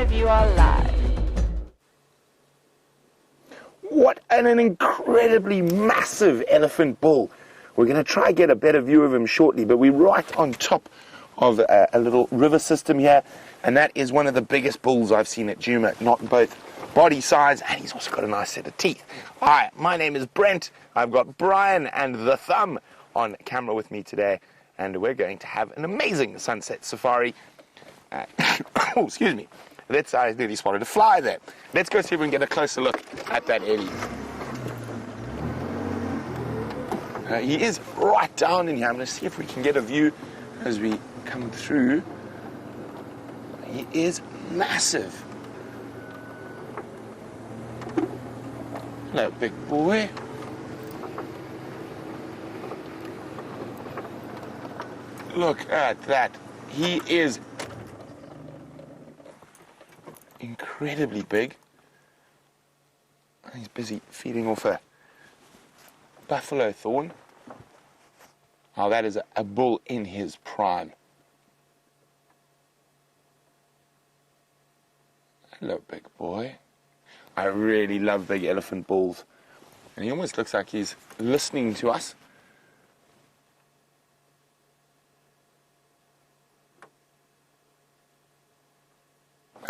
SafariLIVE, you are live. What an incredibly massive elephant bull. We're going to try get a better view of him shortly, but we're right on top of a little river system here, and that is one of the biggest bulls I've seen at Djuma, not both body size, and he's also got a nice set of teeth. Hi, my name is Brent. I've got Brian and the Thumb on camera with me today, and we're going to have an amazing sunset safari. Oh, excuse me. I nearly swallowed a fly there. Let's go see if we can get a closer look at that Eddie. He is right down in here. I'm going to see if we can get a view as we come through. He is massive. Hello, big boy. Look at that. He is incredibly big. He's busy feeding off a buffalo thorn. Oh, that is a bull in his prime. Hello, big boy. I really love big elephant bulls. And he almost looks like he's listening to us.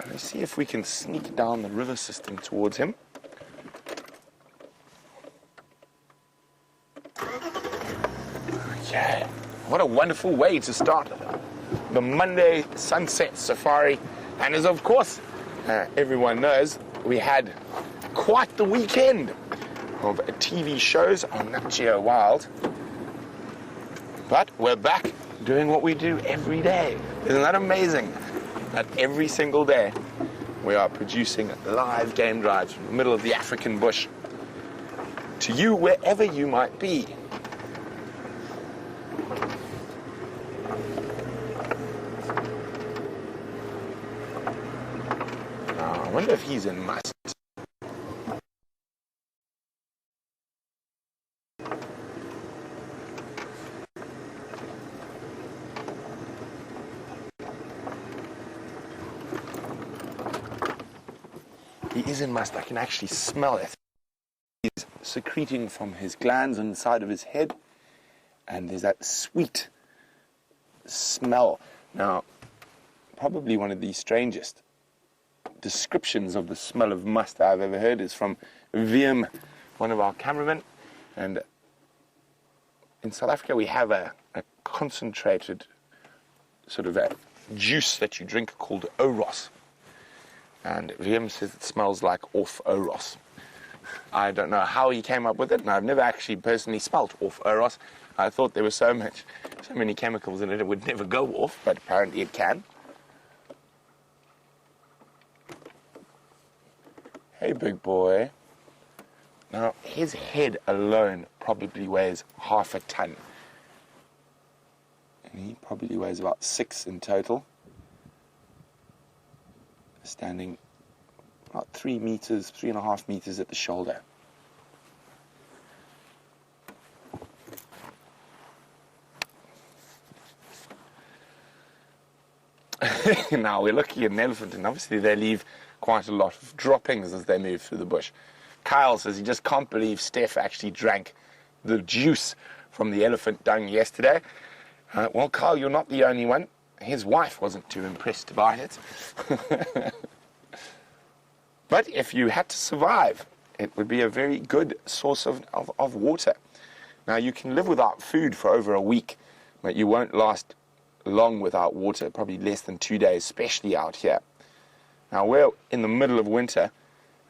Let's see if we can sneak down the river system towards him. Okay, what a wonderful way to start the Monday sunset safari. And as of course everyone knows, we had quite the weekend of TV shows on Nat Geo Wild. But we're back doing what we do every day. Isn't that amazing? That every single day we are producing live game drives from the middle of the African bush to you wherever you might be. Now, I wonder if he's in must. He is in must. I can actually smell it. He's secreting from his glands on the side of his head, and there's that sweet smell. Now, probably one of the strangest descriptions of the smell of must I've ever heard is from Wiem, one of our cameramen. And in South Africa we have a concentrated sort of a juice that you drink called Oros. And Wiem says it smells like off Oros. I don't know how he came up with it, and I've never actually personally smelt off Oros. I thought there were so many chemicals in it, it would never go off, but apparently it can. Hey, big boy. Now, his head alone probably weighs half a ton. And he probably weighs about 6 in total. Standing about 3 meters, 3.5 meters at the shoulder. Now we're looking at an elephant, and obviously they leave quite a lot of droppings as they move through the bush. Kyle says he just can't believe Steph actually drank the juice from the elephant dung yesterday. Well, Kyle, you're not the only one. His wife wasn't too impressed by it. But if you had to survive, it would be a very good source of water. Now, you can live without food for over a week, but you won't last long without water, probably less than 2 days, especially out here. Now, we're in the middle of winter,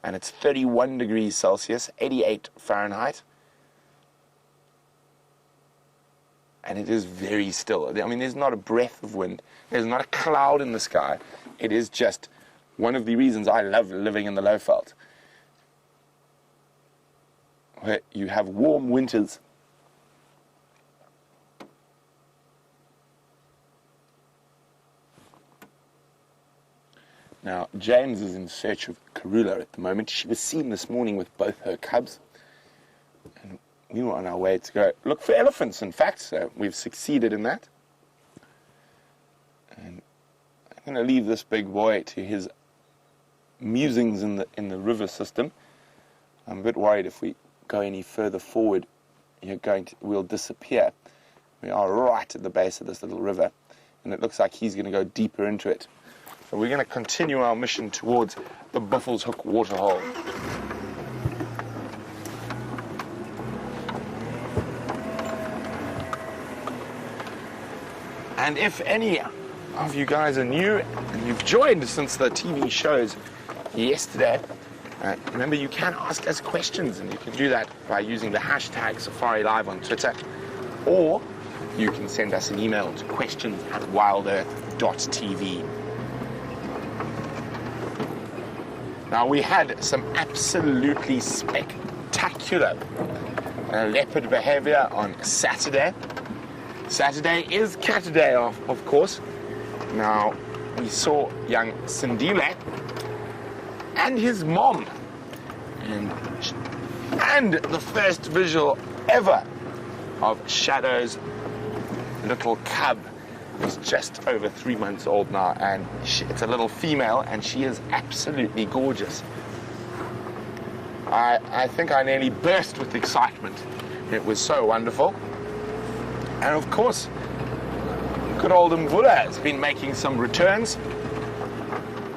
and it's 31 degrees Celsius, 88 Fahrenheit. And it is very still. I mean, there's not a breath of wind. There's not a cloud in the sky. It is just one of the reasons I love living in the Lowveld, where you have warm winters. Now, James is in search of Karula at the moment. She was seen this morning with both her cubs. And we were on our way to go look for elephants, in fact, so we've succeeded in that. And I'm going to leave this big boy to his musings in the river system. I'm a bit worried if we go any further forward, we'll disappear. We are right at the base of this little river, and it looks like he's going to go deeper into it. So we're going to continue our mission towards the Buffalo's Hook waterhole. And if any of you guys are new and you've joined since the TV shows yesterday, remember you can ask us questions, and you can do that by using the hashtag SafariLIVE on Twitter, or you can send us an email to questions@wildearth.tv. Now, we had some absolutely spectacular leopard behavior on Saturday. Saturday is Cat Day, of course. Now, we saw young Cindil and his mom, and the first visual ever of Shadow's little cub, who's just over 3 months old now, and it's a little female, and she is absolutely gorgeous. I think I nearly burst with excitement. It was so wonderful. And of course, good old Mvula has been making some returns,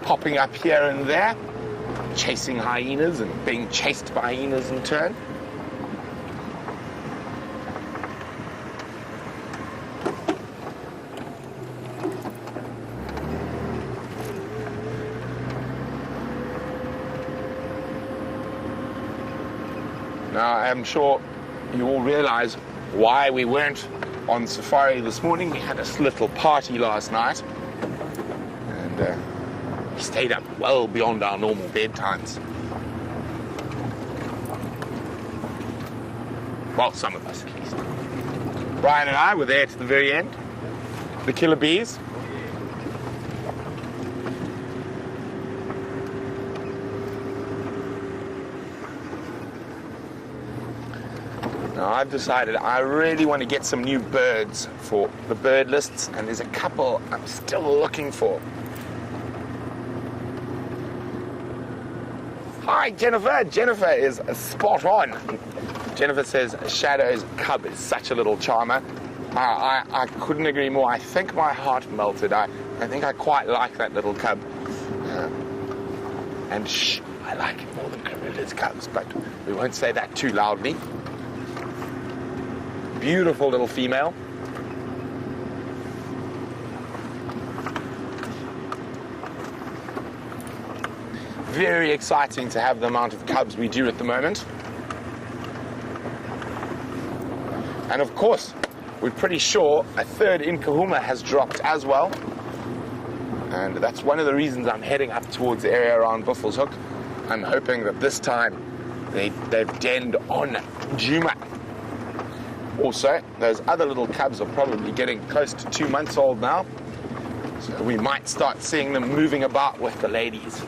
popping up here and there, chasing hyenas and being chased by hyenas in turn. Now, I'm sure you all realize why we weren't on safari this morning. We had a little party last night, and we stayed up well beyond our normal bedtimes. Well, some of us at least. Brian and I were there to the very end. The killer bees. Now, I've decided I really want to get some new birds for the bird lists, and there's a couple I'm still looking for. Hi, Jennifer. Jennifer is spot on. Jennifer says Shadow's cub is such a little charmer. I couldn't agree more. I think my heart melted. I think I quite like that little cub. And I like it more than Gorilla's cubs, but we won't say that too loudly. Beautiful little female. Very exciting to have the amount of cubs we do at the moment. And of course, we're pretty sure a third Nkahuma has dropped as well. And that's one of the reasons I'm heading up towards the area around Buffalo's Hook. I'm hoping that this time they've denned on Juma. Also, those other little cubs are probably getting close to 2 months old now, so we might start seeing them moving about with the ladies.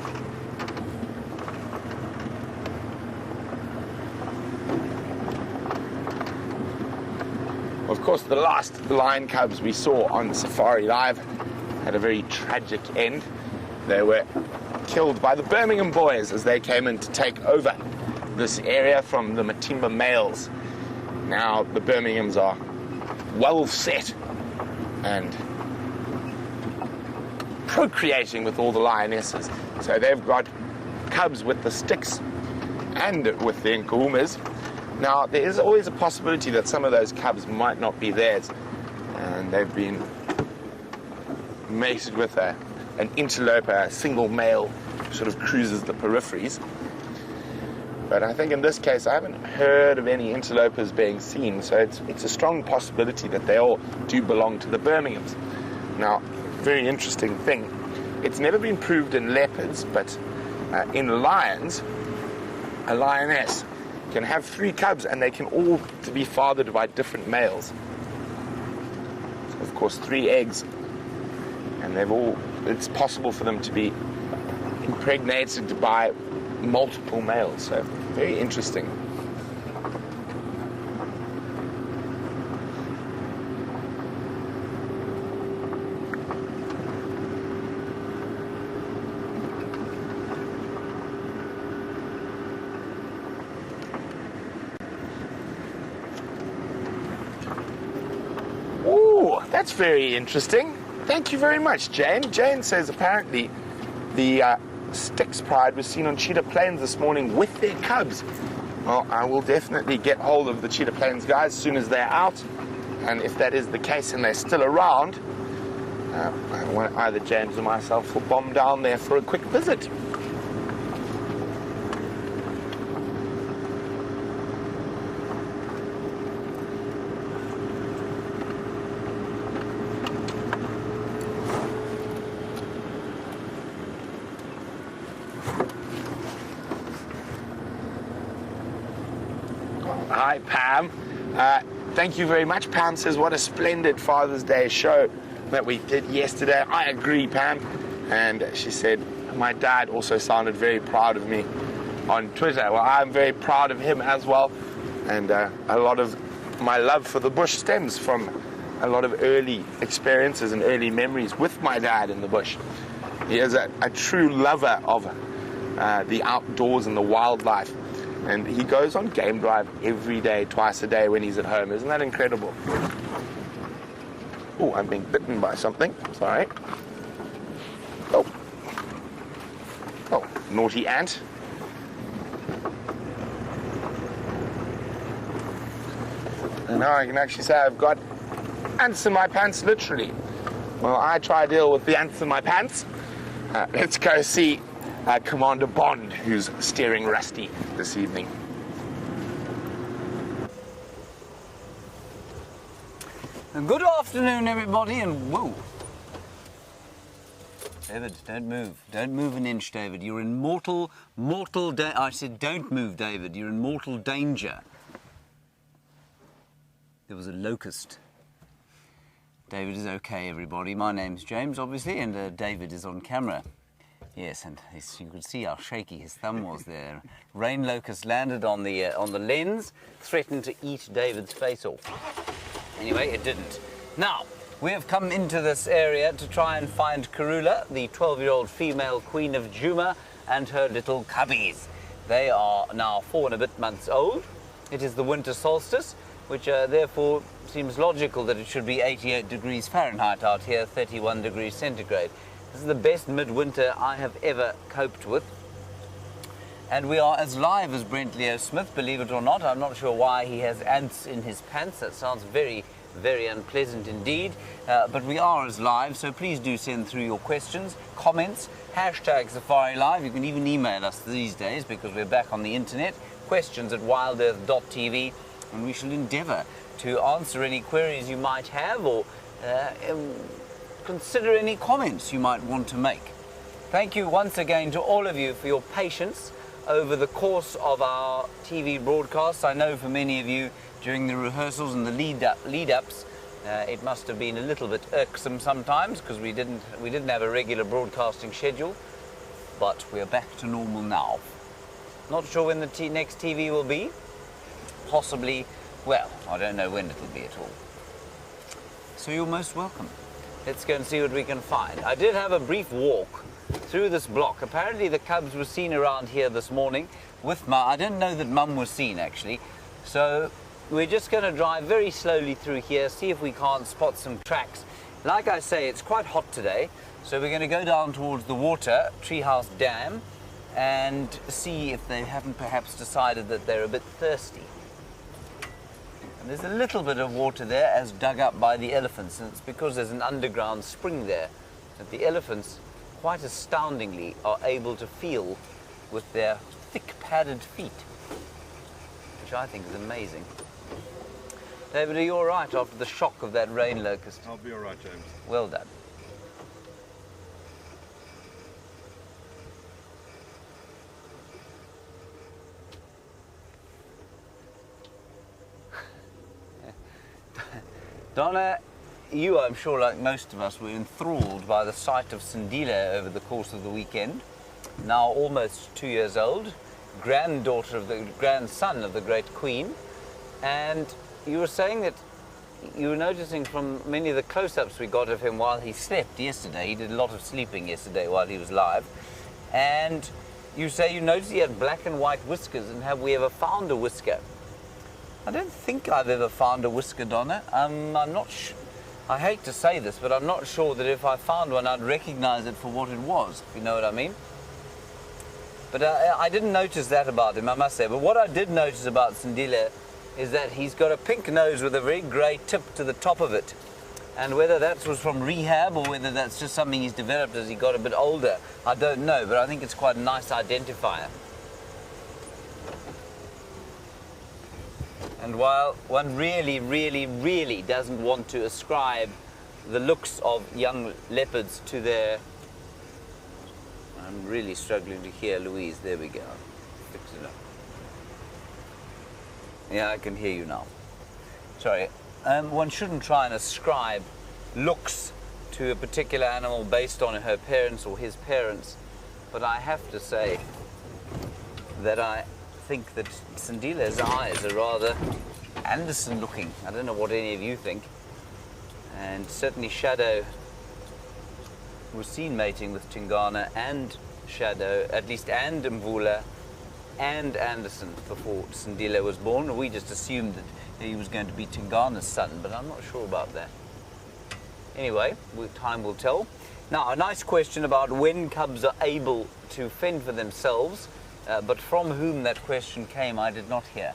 Of course, the last lion cubs we saw on SafariLIVE had a very tragic end. They were killed by the Birmingham boys as they came in to take over this area from the Matimba males. Now, the Birminghams are well set and procreating with all the lionesses. So they've got cubs with the sticks and with the Nkahumas. Now, there is always a possibility that some of those cubs might not be theirs, and they've been mated with an antelope, a single male, sort of cruises the peripheries. But I think in this case, I haven't heard of any interlopers being seen, so it's a strong possibility that they all do belong to the Birminghams. Now, very interesting thing, it's never been proved in leopards, but in lions, a lioness can have 3 cubs, and they can all be fathered by different males. So of course, 3 eggs, and it's possible for them to be impregnated by multiple males, so very interesting. That's very interesting. Thank you very much, Jane. Jane says apparently the Styx Pride was seen on Cheetah Plains this morning with their cubs. Well, I will definitely get hold of the Cheetah Plains guys as soon as they're out. And if that is the case and they're still around, either James or myself will bomb down there for a quick visit. Hi, Pam. Thank you very much. Pam says, what a splendid Father's Day show that we did yesterday. I agree, Pam. And she said, my dad also sounded very proud of me on Twitter. Well, I'm very proud of him as well. And a lot of my love for the bush stems from a lot of early experiences and early memories with my dad in the bush. He is a true lover of the outdoors and the wildlife. And he goes on game drive every day, twice a day when he's at home. Isn't that incredible? Oh, I'm being bitten by something. Sorry. Oh. Oh, naughty ant. And now I can actually say I've got ants in my pants, literally. Well, I try to deal with the ants in my pants. Let's go see Commander Bond, who's steering Rusty this evening. Good afternoon, everybody, and whoa. David, don't move. Don't move an inch, David. You're in mortal I said don't move, David. You're in mortal danger. There was a locust. David is okay, everybody. My name's James, obviously, and David is on camera. Yes, and you could see how shaky his thumb was there. Rain locust landed on the lens, threatened to eat David's face off. Anyway, it didn't. Now, we have come into this area to try and find Karula, the 12-year-old female queen of Juma, and her little cubbies. They are now 4 and a bit months old. It is the winter solstice, which therefore seems logical that it should be 88 degrees Fahrenheit out here, 31 degrees centigrade. This is the best midwinter I have ever coped with. And we are as live as Brent Leo Smith, believe it or not. I'm not sure why he has ants in his pants. That sounds very, very unpleasant indeed. But we are as live, so please do send through your questions, comments, hashtag SafariLIVE. You can even email us these days because we're back on the internet. Questions at wildearth.tv, and we shall endeavour to answer any queries you might have or consider any comments you might want to make. Thank you once again to all of you for your patience over the course of our TV broadcasts. I know for many of you during the rehearsals and the lead-ups, it must have been a little bit irksome sometimes because we didn't have a regular broadcasting schedule, but we're back to normal now. Not sure when the next TV will be. Possibly, well, I don't know when it'll be at all. So you're most welcome. Let's go and see what we can find. I did have a brief walk through this block. Apparently the cubs were seen around here this morning with I didn't know that Mum was seen actually. So we're just going to drive very slowly through here, see if we can't spot some tracks. Like I say, it's quite hot today, so we're going to go down towards the water, Treehouse Dam, and see if they haven't perhaps decided that they're a bit thirsty. And there's a little bit of water there as dug up by the elephants, and it's because there's an underground spring there that the elephants, quite astoundingly, are able to feel with their thick padded feet, which I think is amazing. David, are you all right after the shock of that rain locust? I'll be all right, James. Well done. Donna, you, I'm sure, like most of us, were enthralled by the sight of Cindil over the course of the weekend. Now almost 2 years old, grandson of the great Queen. And you were saying that you were noticing from many of the close-ups we got of him while he slept yesterday. He did a lot of sleeping yesterday while he was live. And you say you noticed he had black and white whiskers, and have we ever found a whisker? I don't think I've ever found a whisker, Donna. I'm not I hate to say this, but I'm not sure that if I found one, I'd recognize it for what it was, if you know what I mean. But I didn't notice that about him, I must say. But what I did notice about Cindil is that he's got a pink nose with a very grey tip to the top of it. And whether that was from rehab or whether that's just something he's developed as he got a bit older, I don't know. But I think it's quite a nice identifier. And while one really, really, really doesn't want to ascribe the looks of young leopards to their... I'm really struggling to hear Louise. There we go. Fix it up. Yeah, I can hear you now. Sorry. One shouldn't try and ascribe looks to a particular animal based on her parents or his parents. But I have to say that I think that Cindil's eyes are rather Anderson looking. I don't know what any of you think. And certainly Shadow was seen mating with Tingana and Shadow, at least, and Mvula and Anderson before Cindil was born. We just assumed that he was going to be Tingana's son, but I'm not sure about that. Anyway, time will tell. Now, a nice question about when cubs are able to fend for themselves, but from whom that question came, I did not hear.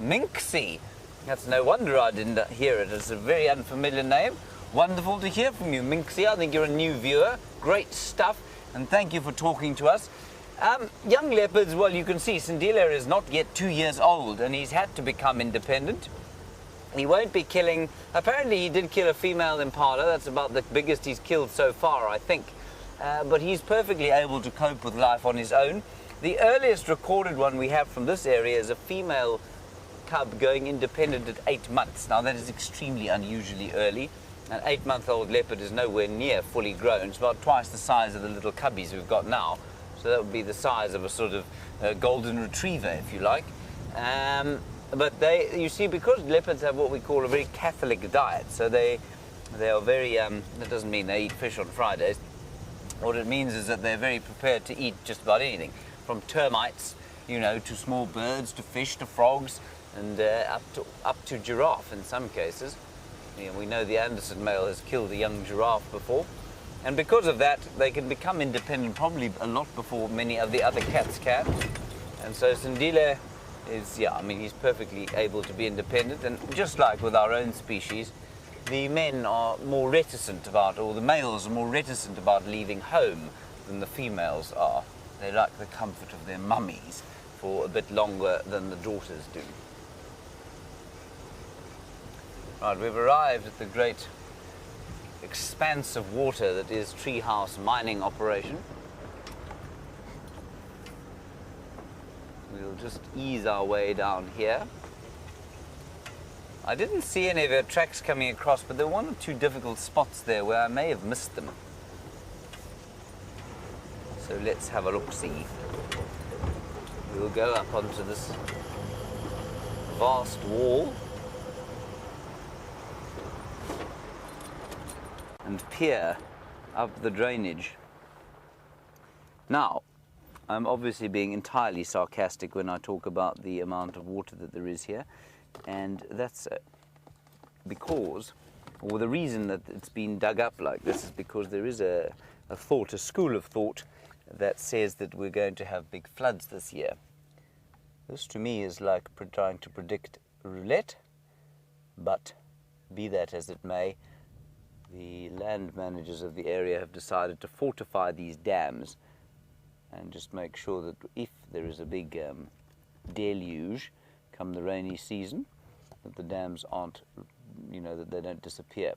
Minxie. That's no wonder I didn't hear it. It's a very unfamiliar name. Wonderful to hear from you, Minxie. I think you're a new viewer. Great stuff, and thank you for talking to us. Young leopards, well, you can see Cindil is not yet 2 years old, and he's had to become independent. He won't be killing... Apparently, he did kill a female impala. That's about the biggest he's killed so far, I think. But he's perfectly able to cope with life on his own. The earliest recorded one we have from this area is a female cub going independent at 8 months. Now, that is extremely unusually early. An 8-month-old leopard is nowhere near fully grown. It's about twice the size of the little cubbies we've got now. So that would be the size of a sort of golden retriever, if you like. But you see, because leopards have what we call a very Catholic diet, so they are very, that doesn't mean they eat fish on Fridays. What it means is that they're very prepared to eat just about anything, from termites, you know, to small birds, to fish, to frogs, and up to giraffe in some cases. You know, we know the Anderson male has killed a young giraffe before. And because of that, they can become independent probably a lot before many of the other cats can. And so Cindil is, yeah, I mean, he's perfectly able to be independent. And just like with our own species, the men are more reticent about, or the males are more reticent about leaving home than the females are. They like the comfort of their mummies for a bit longer than the daughters do. Right, we've arrived at the great expanse of water that is Treehouse mining operation. We'll just ease our way down here. I didn't see any of your tracks coming across, but there were 1 or 2 difficult spots there where I may have missed them. So let's have a look-see. We'll go up onto this vast wall and peer up the drainage. Now, I'm obviously being entirely sarcastic when I talk about the amount of water that there is here, and that's because, or the reason that it's been dug up like this is because there is a school of thought that says that we're going to have big floods this year. This to me is like trying to predict roulette, but be that as it may, the land managers of the area have decided to fortify these dams and just make sure that if there is a big deluge come the rainy season, that the dams aren't, you know, that they don't disappear.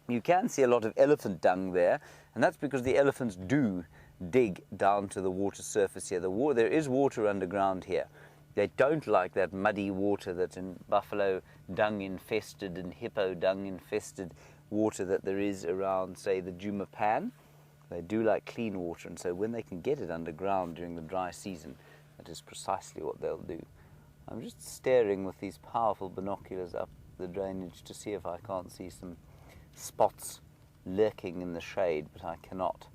You can see a lot of elephant dung there, and that's because the elephants do dig down to the water surface here. There is water underground here. They don't like that muddy water that's in buffalo dung infested and hippo dung infested water that there is around, say, the Djuma Pan. They do like clean water, and so when they can get it underground during the dry season, that is precisely what they'll do. I'm just staring with these powerful binoculars up the drainage to see if I can't see some spots lurking in the shade, but I cannot.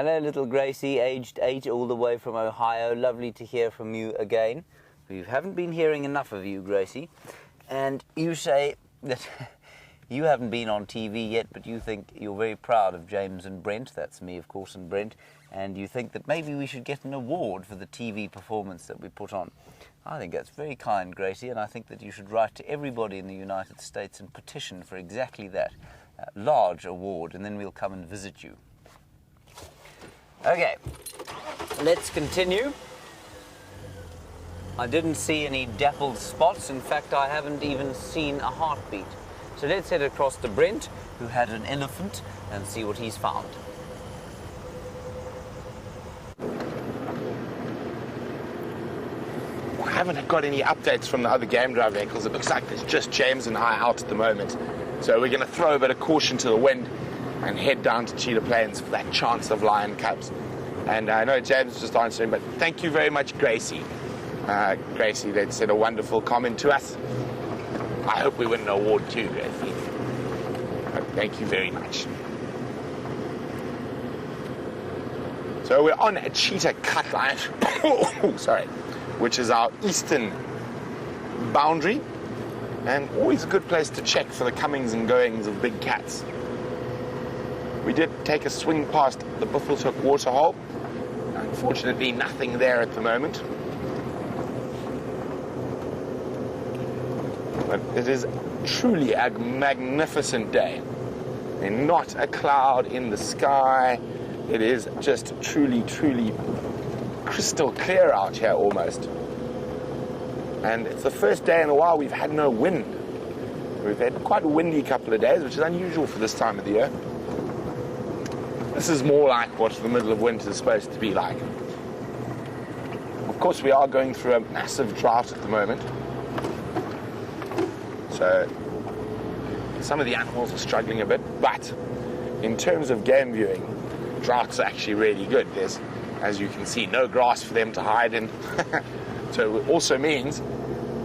Hello, little Gracie, aged 8, all the way from Ohio. Lovely to hear from you again. We haven't been hearing enough of you, Gracie. And you say that you haven't been on TV yet, but you think you're very proud of James and Brent. That's me, of course, and Brent. And you think that maybe we should get an award for the TV performance that we put on. I think that's very kind, Gracie, and I think that you should write to everybody in the United States and petition for exactly that large award, and then we'll come and visit you. Okay, let's continue. I didn't see any dappled spots. In fact, I haven't even seen a heartbeat. So let's head across to Brent, who had an elephant, and see what he's found. I haven't got any updates from the other game drive vehicles. It looks like there's just James and I out at the moment. So we're going to throw a bit of caution to the wind and head down to Cheetah Plains for that chance of lion cubs. And I know James was just answering, but thank you very much, Gracie. Gracie, they said a wonderful comment to us. I hope we win an award too, Gracie. But thank you very much. So we're on a Cheetah cut line, sorry, which is our eastern boundary, and always a good place to check for the comings and goings of big cats. We did take a swing past the Buffelshoek waterhole. Unfortunately, nothing there at the moment. But it is truly a magnificent day. And not a cloud in the sky. It is just truly, truly crystal clear out here almost. And it's the first day in a while we've had no wind. We've had quite a windy couple of days, which is unusual for this time of the year. This is more like what the middle of winter is supposed to be like. Of course, we are going through a massive drought at the moment. So some of the animals are struggling a bit, but in terms of game viewing, drought's actually really good. There's, as you can see, no grass for them to hide in. So it also means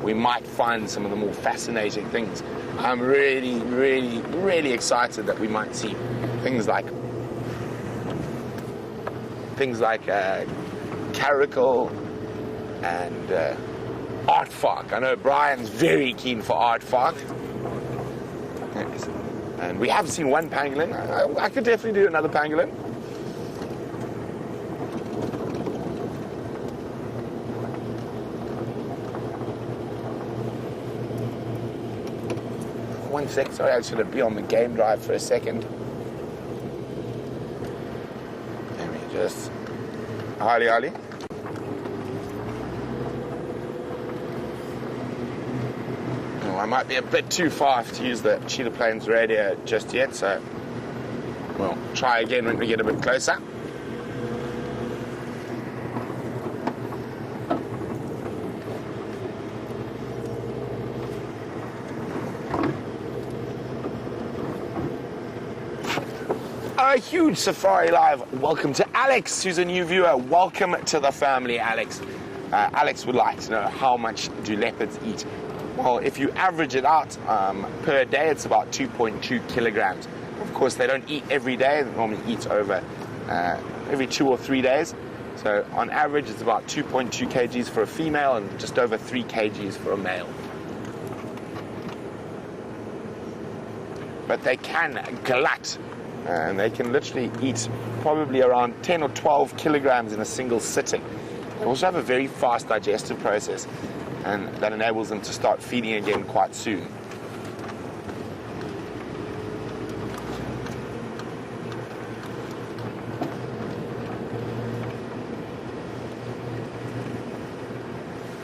we might find some of the more fascinating things. I'm really, really, really excited that we might see things like caracal and aardvark. I know Brian's very keen for aardvark. And we have seen one pangolin. I could definitely do another pangolin. One sec, sorry, I should have been on the game drive for a second. Let me just... Ollie. Well, I might be a bit too far to use the Cheetah Plains radio just yet, so we'll try again when we get a bit closer. A huge SafariLIVE welcome to Alex, who's a new viewer. Welcome to the family, Alex. Alex would like to know, how much do leopards eat? Well, if you average it out per day, it's about 2.2 kilograms. Of course, they don't eat every day. They normally eat over every 2 or 3 days. So on average, it's about 2.2 kgs for a female and just over 3 kgs for a male. But they can glut. And they can literally eat probably around 10 or 12 kilograms in a single sitting. They also have a very fast digestive process, and that enables them to start feeding again quite soon.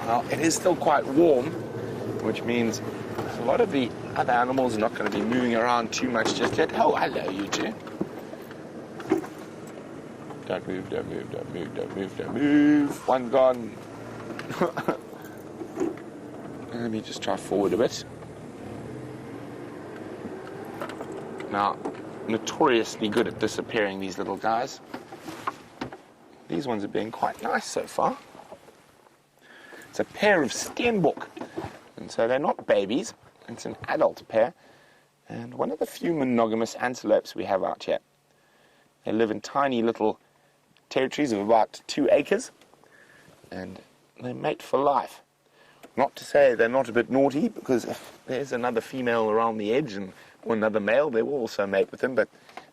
Well, it is still quite warm, which means a lot of the other animals are not going to be moving around too much just yet. Oh, hello, you two. Don't move, don't move, don't move, don't move, don't move. One gone. Let me just try forward a bit. Now, notoriously good at disappearing, these little guys. These ones have been quite nice so far. It's a pair of Steenbok. And so they're not babies. It's an adult pair, and one of the few monogamous antelopes we have out here. They live in tiny little territories of about 2 acres, and they mate for life. Not to say they're not a bit naughty, because if there's another female around the edge or another male, they will also mate with them, but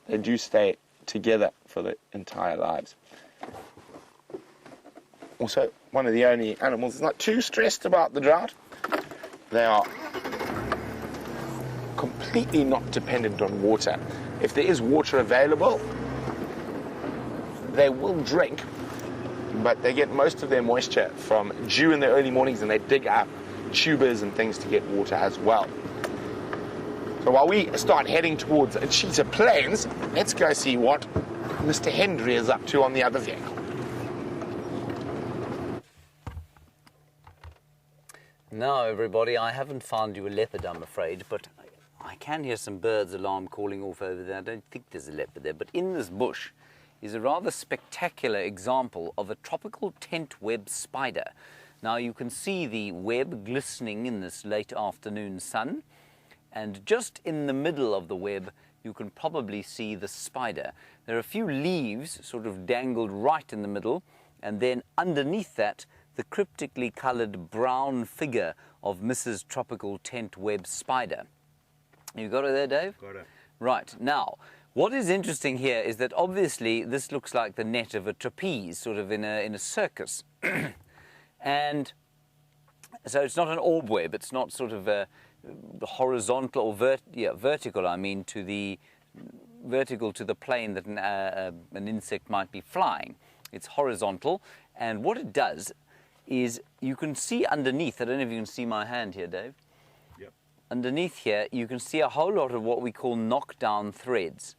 they do stay together for the entire lives. Also, one of the only animals that's not too stressed about the drought. They are completely not dependent on water. If there is water available, they will drink, but they get most of their moisture from dew in the early mornings, and they dig up tubers and things to get water as well. So while we start heading towards Cheetah Plains, let's go see what Mr. Hendry is up to on the other vehicle. Now, everybody, I haven't found you a leopard, I'm afraid, but I can hear some birds' alarm calling off over there. I don't think there's a leopard there, but in this bush is a rather spectacular example of a tropical tent web spider. Now, you can see the web glistening in this late afternoon sun, and just in the middle of the web, you can probably see the spider. There are a few leaves sort of dangled right in the middle, and then underneath that, the cryptically coloured brown figure of Mrs. Tropical Tent Web Spider. You got it there, Dave? Got it. Right. Now, what is interesting here is that obviously this looks like the net of a trapeze, sort of in a circus. And so it's not an orb web, it's not sort of a horizontal or vertical, I mean, to the vertical to the plane that an insect might be flying. It's horizontal, and what it does is you can see underneath, I don't know if you can see my hand here, Dave. Yep. Underneath here, you can see a whole lot of what we call knockdown threads.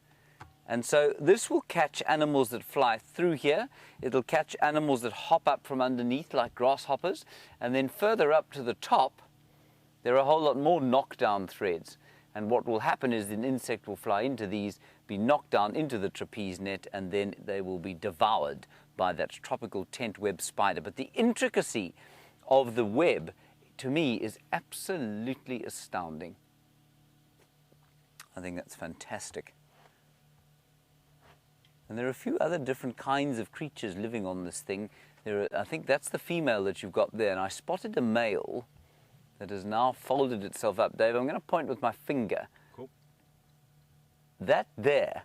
And so this will catch animals that fly through here. It'll catch animals that hop up from underneath like grasshoppers. And then further up to the top, there are a whole lot more knockdown threads. And what will happen is an insect will fly into these, be knocked down into the trapeze net, and then they will be devoured by that tropical tent web spider. But the intricacy of the web, to me, is absolutely astounding. I think that's fantastic. And there are a few other different kinds of creatures living on this thing. I think that's the female that you've got there, and I spotted a male that has now folded itself up. Dave, I'm going to point with my finger. Cool. That there,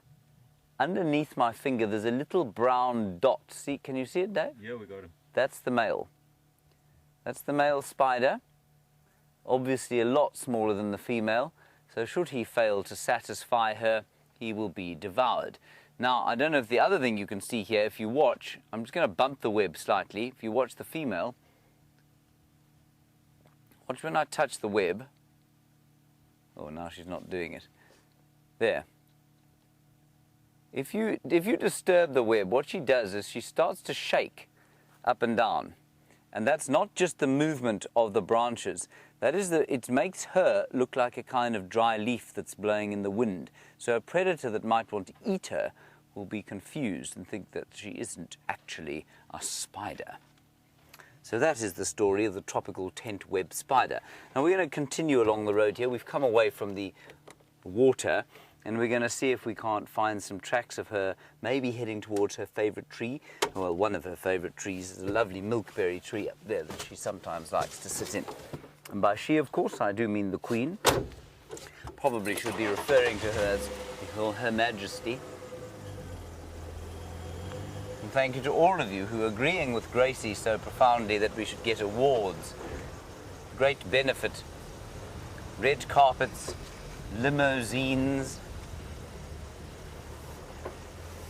underneath my finger, there's a little brown dot. See, can you see it, Dave? Yeah, we got him. That's the male. That's the male spider. Obviously a lot smaller than the female. So should he fail to satisfy her, he will be devoured. Now, I don't know if the other thing you can see here, if you watch, I'm just going to bump the web slightly. If you watch the female, watch when I touch the web. Oh, now she's not doing it. There. If you disturb the web, what she does is she starts to shake up and down. And that's not just the movement of the branches. That is it makes her look like a kind of dry leaf that's blowing in the wind. So a predator that might want to eat her will be confused and think that she isn't actually a spider. So that is the story of the tropical tent web spider. Now we're going to continue along the road here. We've come away from the water, and we're going to see if we can't find some tracks of her, maybe heading towards her favourite tree. Well, one of her favourite trees is a lovely milkberry tree up there that she sometimes likes to sit in. And by she, of course, I do mean the Queen. Probably should be referring to her as Her Majesty. And thank you to all of you who are agreeing with Gracie so profoundly that we should get awards. Great benefit. Red carpets, limousines,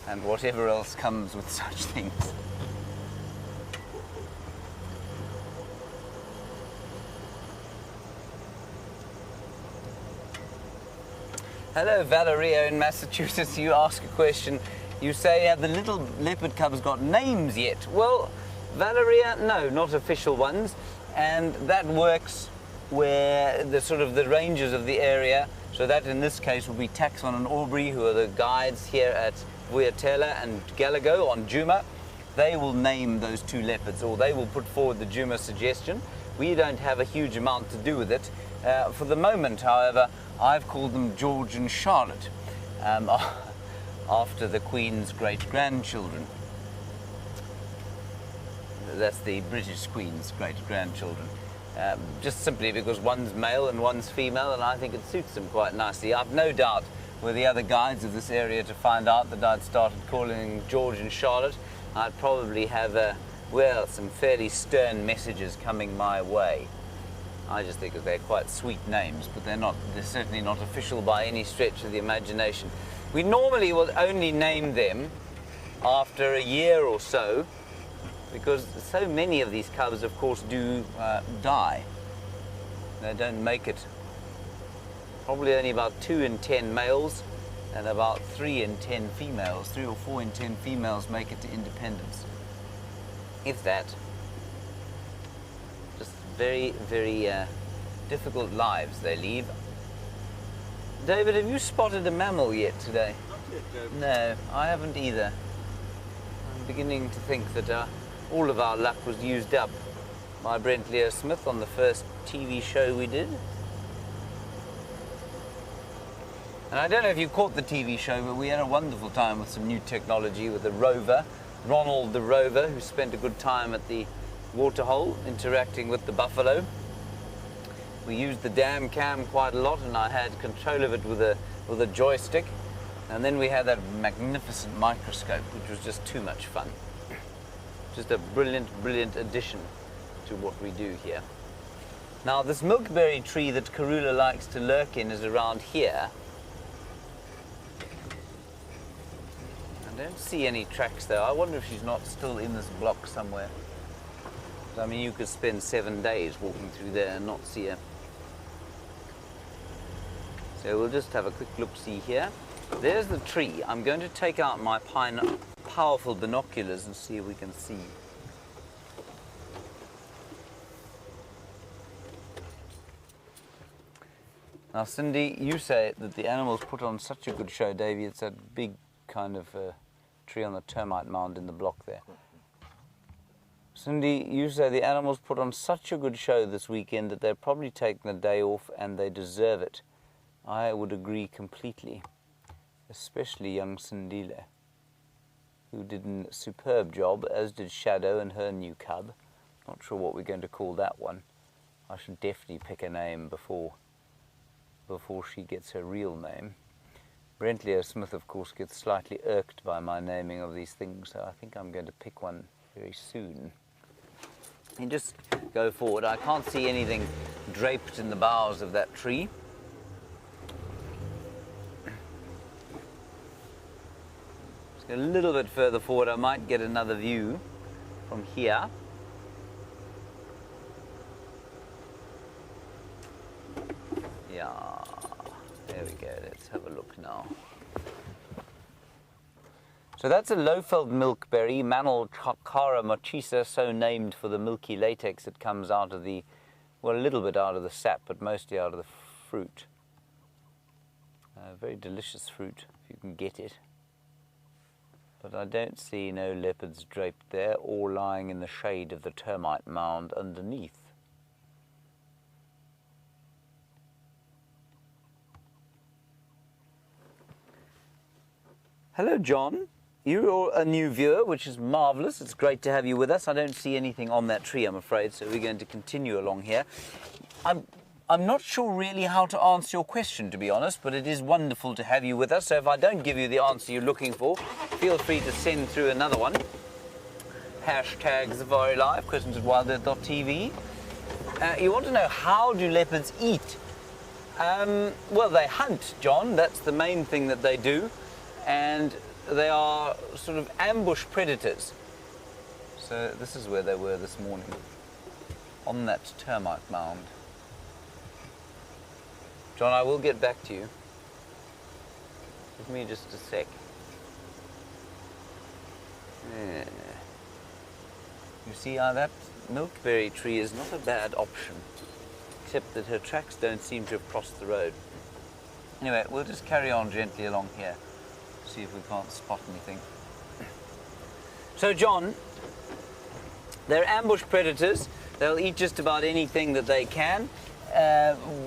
and whatever else comes with such things. Hello, Valeria in Massachusetts. You ask a question. You say, have the little leopard cubs got names yet? Well, Valeria, no, not official ones. And that works where the rangers of the area, so that in this case will be Taxon and Aubrey, who are the guides here at Vuyatela and Galago on Djuma. They will name those two leopards, or they will put forward the Djuma suggestion. We don't have a huge amount to do with it. For the moment, however, I've called them George and Charlotte, after the Queen's great-grandchildren. That's the British Queen's great-grandchildren. Just simply because one's male and one's female, and I think it suits them quite nicely. I've no doubt were the other guides of this area to find out that I'd started calling George and Charlotte, I'd probably have, well, some fairly stern messages coming my way. I just think that they're quite sweet names, but they're certainly not official by any stretch of the imagination. We normally will only name them after a year or so, because so many of these cubs, of course, do die. They don't make it. Probably only about 2 in 10 males and about 3 in 10 females. 3 or 4 in 10 females make it to independence. If that. Just very, very difficult lives they lead. David, have you spotted a mammal yet today? Not yet, David. No, I haven't either. I'm beginning to think that all of our luck was used up by Brent Smith on the first TV show we did. And I don't know if you caught the TV show, but we had a wonderful time with some new technology with the rover, Ronald the rover, who spent a good time at the waterhole interacting with the buffalo. We used the dam cam quite a lot, and I had control of it with a joystick. And then we had that magnificent microscope, which was just too much fun. Just a brilliant, brilliant addition to what we do here. Now, this milkberry tree that Karula likes to lurk in is around here. I don't see any tracks though. I wonder if she's not still in this block somewhere. I mean, you could spend 7 days walking through there and not see her. So we'll just have a quick look-see here. There's the tree. I'm going to take out my powerful binoculars and see if we can see. Now, Cindy, you say that the animals put on such a good show, Davey. It's that big kind of tree on the termite mound in the block there. Cindy, you say the animals put on such a good show this weekend that they're probably taking the day off and they deserve it. I would agree completely, especially young Cindil, who did a superb job, as did Shadow and her new cub. Not sure what we're going to call that one. I should definitely pick a name before she gets her real name. Brent Smith, of course, gets slightly irked by my naming of these things, so I think I'm going to pick one very soon. And just go forward. I can't see anything draped in the boughs of that tree. Just go a little bit further forward. I might get another view from here. Yeah, there we go. Let's have a look now. So that's a low-felled milkberry, Manal Cara mochisa, so named for the milky latex that comes out of the, well, a little bit out of the sap, but mostly out of the fruit. Very delicious fruit, if you can get it. But I don't see no leopards draped there or lying in the shade of the termite mound underneath. Hello, John. You're a new viewer, which is marvellous. It's great to have you with us. I don't see anything on that tree, I'm afraid, so we're going to continue along here. I'm not sure really how to answer your question, to be honest, but it is wonderful to have you with us. So if I don't give you the answer you're looking for, feel free to send through another one. Hashtag SafariLIVE, questions at WildEarth.tv. You want to know, how do leopards eat? Well, they hunt, John. That's the main thing that they do. And they are sort of ambush predators. So this is where they were this morning, on that termite mound. John, I will get back to you. Give me just a sec. Yeah. You see how that milkberry tree is not a bad option, except that her tracks don't seem to have crossed the road. Anyway, we'll just carry on gently along here. See if we can't spot anything. So, John, they're ambush predators. They'll eat just about anything that they can.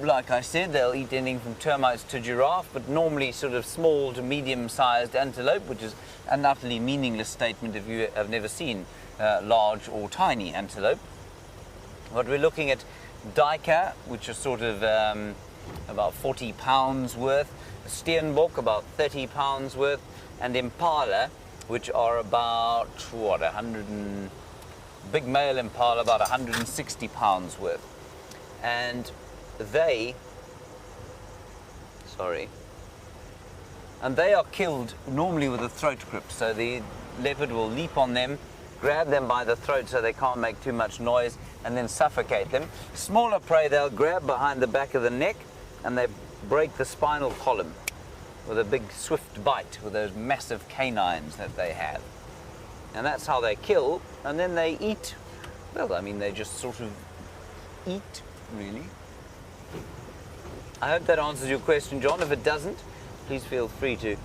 Like I said, they'll eat anything from termites to giraffe, but normally sort of small to medium-sized antelope, which is an utterly meaningless statement if you have never seen large or tiny antelope. But we're looking at duiker, which are sort of about 40 pounds worth, steenbok about 30 pounds worth, and impala, which are about, what, big male impala, about 160 pounds worth. And they are killed normally with a throat grip. So the leopard will leap on them, grab them by the throat so they can't make too much noise, and then suffocate them. Smaller prey, they'll grab behind the back of the neck and they break the spinal column with a big swift bite with those massive canines that they have. And that's how they kill. And then they eat. Well, I mean, they just sort of eat, really. I hope that answers your question, John. If it doesn't, please feel free to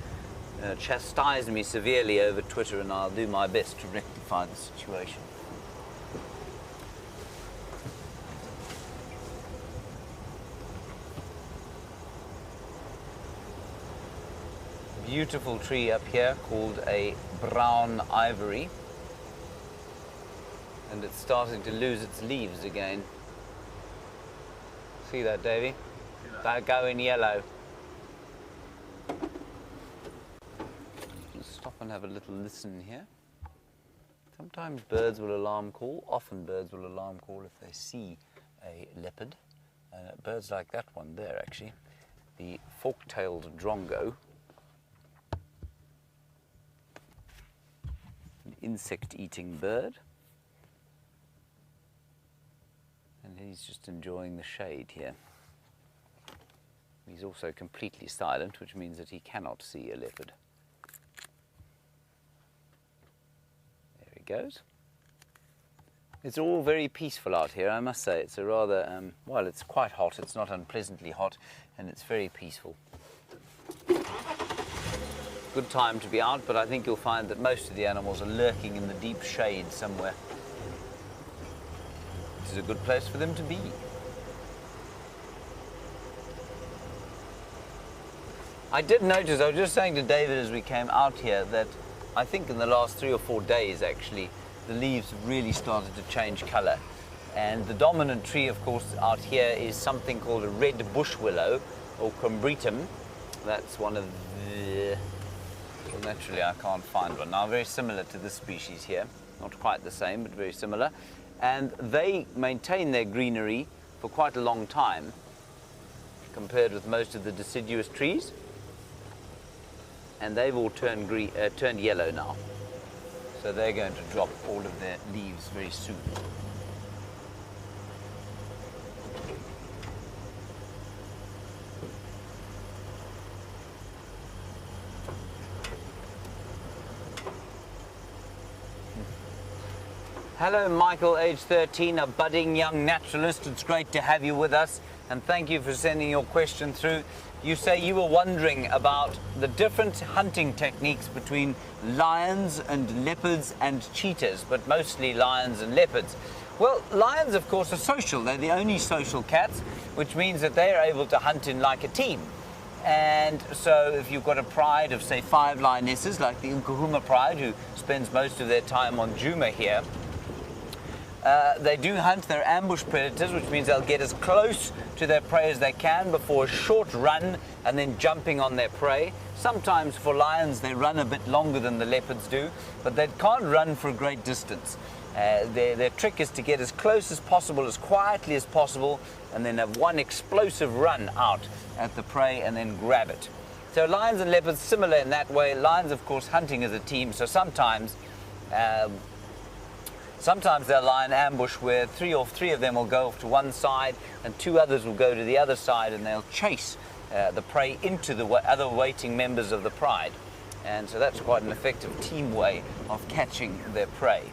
chastise me severely over Twitter, and I'll do my best to rectify the situation. Beautiful tree up here called a brown ivory, and it's starting to lose its leaves again. See that, Davey? They're going yellow. Let's stop and have a little listen here. Sometimes birds will alarm call, often birds will alarm call if they see a leopard. Birds like that one there, actually, the fork-tailed drongo. An insect-eating bird, and he's just enjoying the shade here. He's also completely silent, which means that he cannot see a leopard. There he goes. It's all very peaceful out here, I must say. It's a rather, well, it's quite hot, it's not unpleasantly hot, and it's very peaceful. Good time to be out, but I think you'll find that most of the animals are lurking in the deep shade somewhere. This is a good place for them to be. I did notice, I was just saying to David as we came out here, that I think in the last 3 or 4 days actually, the leaves have really started to change colour. And the dominant tree, of course, out here is something called a red bush willow, or combretum. That's one of the... Well, naturally, I can't find one now. Very similar to this species here. Not quite the same, but very similar. And they maintain their greenery for quite a long time, compared with most of the deciduous trees. And they've all turned yellow now. So they're going to drop all of their leaves very soon. Hello, Michael, age 13, a budding young naturalist. It's great to have you with us, and thank you for sending your question through. You say you were wondering about the different hunting techniques between lions and leopards and cheetahs, but mostly lions and leopards. Well, lions, of course, are social. They're the only social cats, which means that they are able to hunt in like a team. And so if you've got a pride of, say, 5 lionesses, like the Nkuhuma pride, who spends most of their time on Djuma here, they do hunt their ambush predators, which means they'll get as close to their prey as they can before a short run and then jumping on their prey. Sometimes for lions they run a bit longer than the leopards do, but they can't run for a great distance. Their trick is to get as close as possible, as quietly as possible, and then have one explosive run out at the prey and then grab it. So lions and leopards similar in that way. Lions, of course, hunting as a team, so sometimes they'll lie in ambush where three of them will go off to one side and 2 others will go to the other side, and they'll chase the prey into the other waiting members of the pride. And so that's quite an effective team way of catching their prey.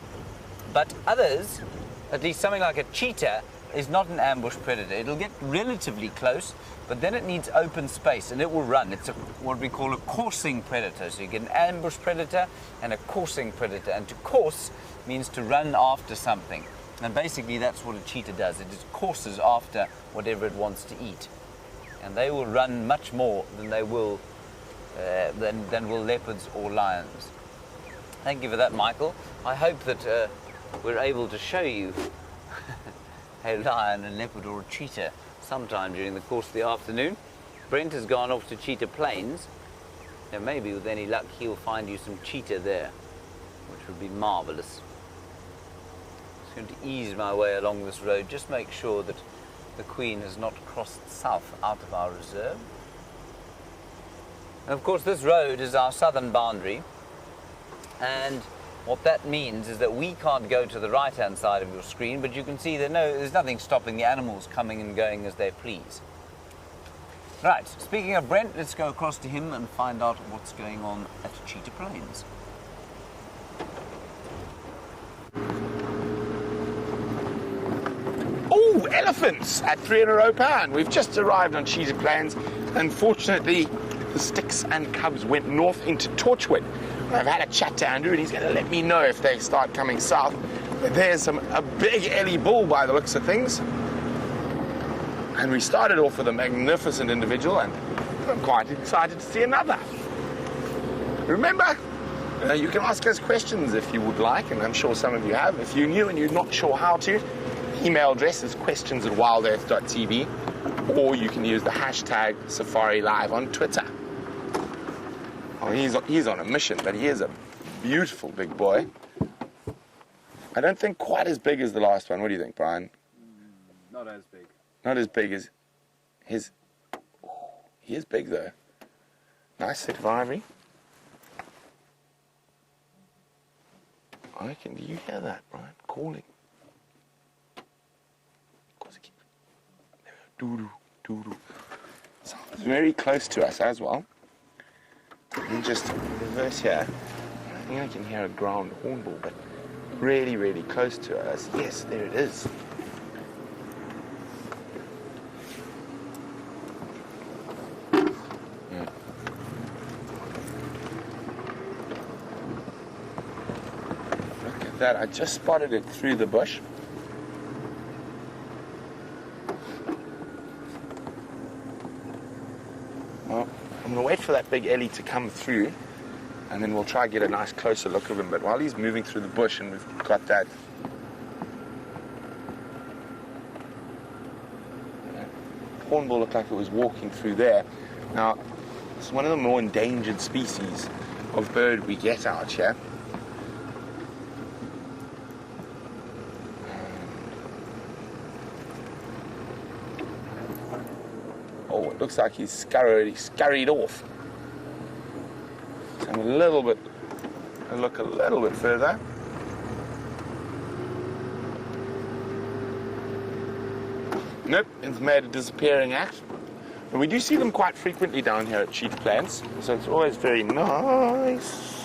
But others, at least something like a cheetah, is not an ambush predator. It'll get relatively close, but then it needs open space and it will run. It's what we call a coursing predator. So you get an ambush predator and a coursing predator. And to course means to run after something. And basically that's what a cheetah does. It just courses after whatever it wants to eat. And they will run much more than they will than will leopards or lions. Thank you for that, Michael. I hope that we're able to show you a lion, a leopard or a cheetah sometime during the course of the afternoon. Brent has gone off to Cheetah Plains. Now maybe with any luck he'll find you some cheetah there, which would be marvellous. I'm going to ease my way along this road, just make sure that the Queen has not crossed south out of our reserve. And of course this road is our southern boundary, and what that means is that we can't go to the right-hand side of your screen, but you can see that there's nothing stopping the animals coming and going as they please. Right, speaking of Brent, let's go across to him and find out what's going on at Cheetah Plains. Oh, elephants at £3 We've just arrived on Cheetah Plains. Unfortunately, the sticks and cubs went north into Torchwood. I've had a chat to Andrew, and he's going to let me know if they start coming south. But there's a big Ellie bull by the looks of things. And we started off with a magnificent individual, and I'm quite excited to see another. Remember, you can ask us questions if you would like, and I'm sure some of you have. If you're new and you're not sure how to, email address is questions@wildearth.tv, or you can use the hashtag SafariLIVE on Twitter. Oh, he's on a mission, but he is a beautiful big boy. I don't think quite as big as the last one. What do you think, Brian? Not as big. Not as big as his. Oh, he is big though. Nice set of ivory. I reckon, do you hear that, Brian? Calling. Doo-doo, doo-doo. Sounds very close to us as well. Let me just reverse here. I think I can hear a ground hornbill, but really, really close to us. Yes, there it is. Yeah. Look at that. I just spotted it through the bush. Well, I'm going to wait for that big Ellie to come through, and then we'll try to get a nice closer look of him. But while he's moving through the bush and we've got that hornbill looked like it was walking through there. Now, it's one of the more endangered species of bird we get out here. Oh, it looks like he's scurried off. So I'm I'll look a little bit further. Nope, it's made a disappearing act. But we do see them quite frequently down here at Cheetah Plains, so it's always very nice.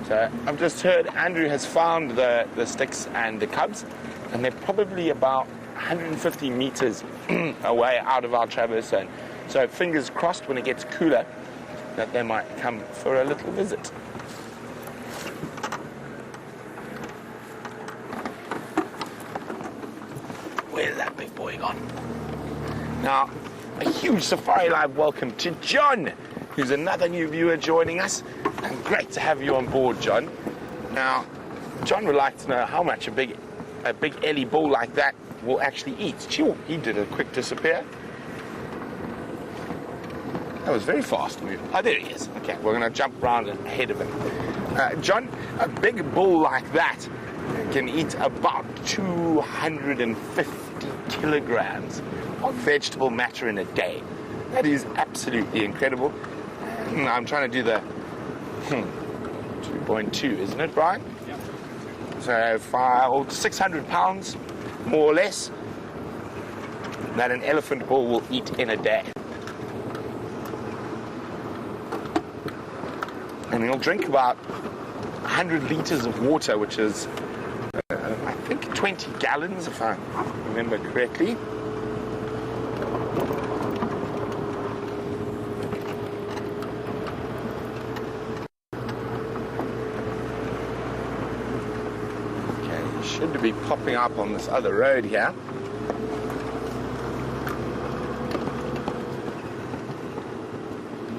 So I've just heard Andrew has found the sticks and the cubs, and they're probably about 150 meters away out of our traverse zone. So fingers crossed when it gets cooler that they might come for a little visit. Where's that big boy gone? Now, a huge SafariLIVE welcome to John, who's another new viewer joining us, and great to have you on board, John. Now, John would like to know how much a big Ellie bull like that will actually eat. Sure, he did a quick disappear. That was very fast move. Oh, there he is. Okay, we're going to jump round ahead of him. John, a big bull like that can eat about 250 kilograms of vegetable matter in a day. That is absolutely incredible. I'm trying to do the 2.2, isn't it, Brian? Yeah. So 600 pounds, more or less, that an elephant bull will eat in a day. And he'll drink about 100 liters of water, which is, I think, 20 gallons, if I remember correctly. Okay, he should be popping up on this other road here.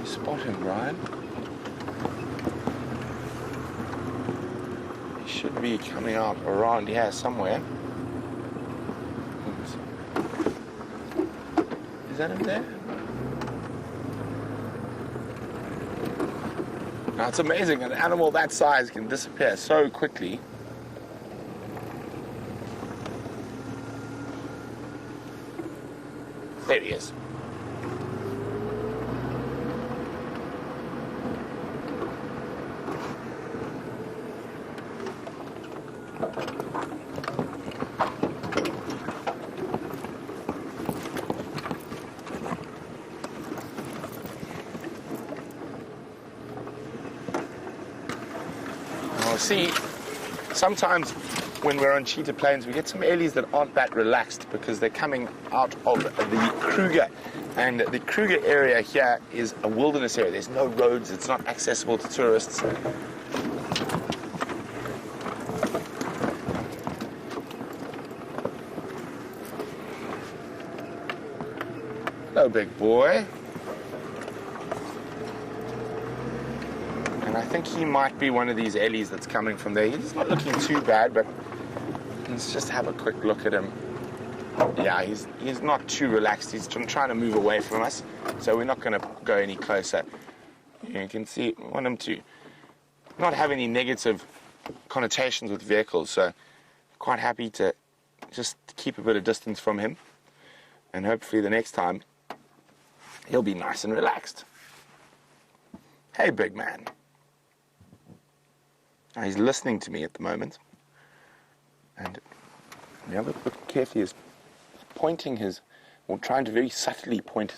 You spot him, Brian. He should be coming out around here somewhere. Is that him there? Now it's amazing, an animal that size can disappear so quickly. There he is. See, sometimes when we're on cheetah plains, we get some ellies that aren't that relaxed because they're coming out of the Kruger. And the Kruger area here is a wilderness area. There's no roads. It's not accessible to tourists. Hello, big boy. And I think he might be one of these ellies that's coming from there. He's not looking too bad, but let's just have a quick look at him. Yeah, he's not too relaxed. He's trying to move away from us, so we're not going to go any closer. You can see, we want him to not have any negative connotations with vehicles, so quite happy to just keep a bit of distance from him, and hopefully the next time he'll be nice and relaxed. Hey, big man. Now he's listening to me at the moment, and the other look carefully is pointing or trying to very subtly point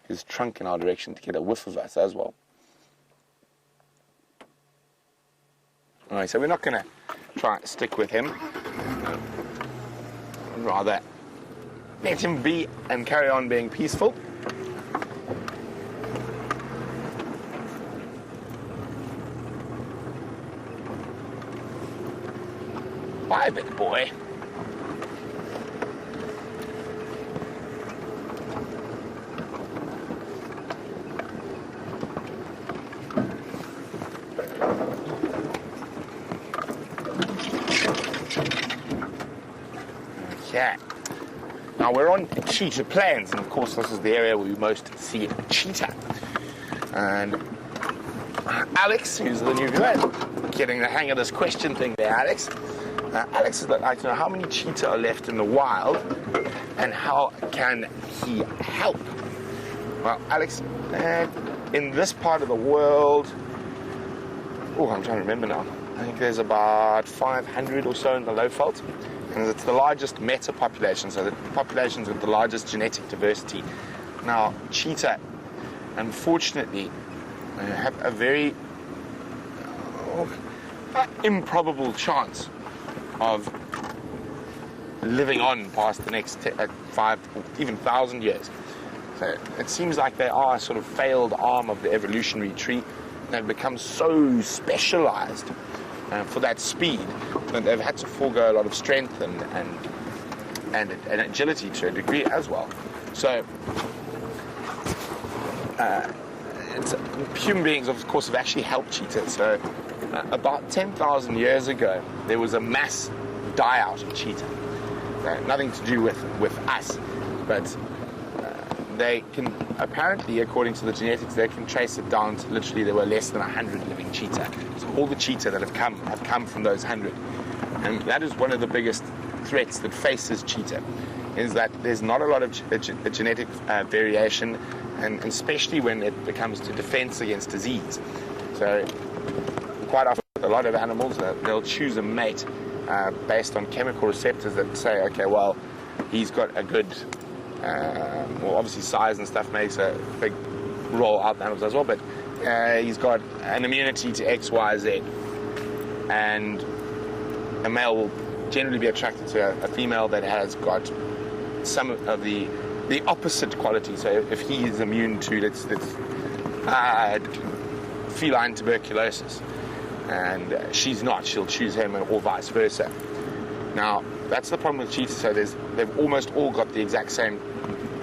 his trunk in our direction to get a whiff of us as well. Alright, so we're not going to try and stick with him. Rather let him be and carry on being peaceful. Bye, big boy. Okay. Now we're on cheetah plains, and of course this is the area where we most see cheetah. And Alex, who's the new viewer, getting the hang of this question thing there, Alex. Alex would like to know how many cheetah are left in the wild and how can he help? Well, Alex, in this part of the world, I'm trying to remember now. I think there's about 500 or so in the low fault, and it's the largest meta population, so the populations with the largest genetic diversity. Now, cheetah, unfortunately, have a very improbable chance of living on past the next 5 or even 1,000 years. So it seems like they are a sort of failed arm of the evolutionary tree. They've become so specialized for that speed that they've had to forego a lot of strength and agility to a degree as well. So human beings, of course, have actually helped cheetahs. So about 10,000 years ago, there was a mass die-out of cheetah. Nothing to do with us, but they can, apparently, according to the genetics, they can trace it down to literally there were less than 100 living cheetah. So all the cheetah that have come from those 100. And that is one of the biggest threats that faces cheetah, is that there's not a lot of genetic variation, and especially when it comes to defense against disease. So quite often, a lot of animals, they'll choose a mate based on chemical receptors that say, okay, well, he's got a good, well, obviously size and stuff makes a big role out in animals as well, but he's got an immunity to X, Y, Z. And a male will generally be attracted to a female that has got some of the opposite quality. So if he is immune to, let's feline tuberculosis, and she's not, she'll choose him, or vice versa. Now, that's the problem with cheetah. So they've almost all got the exact same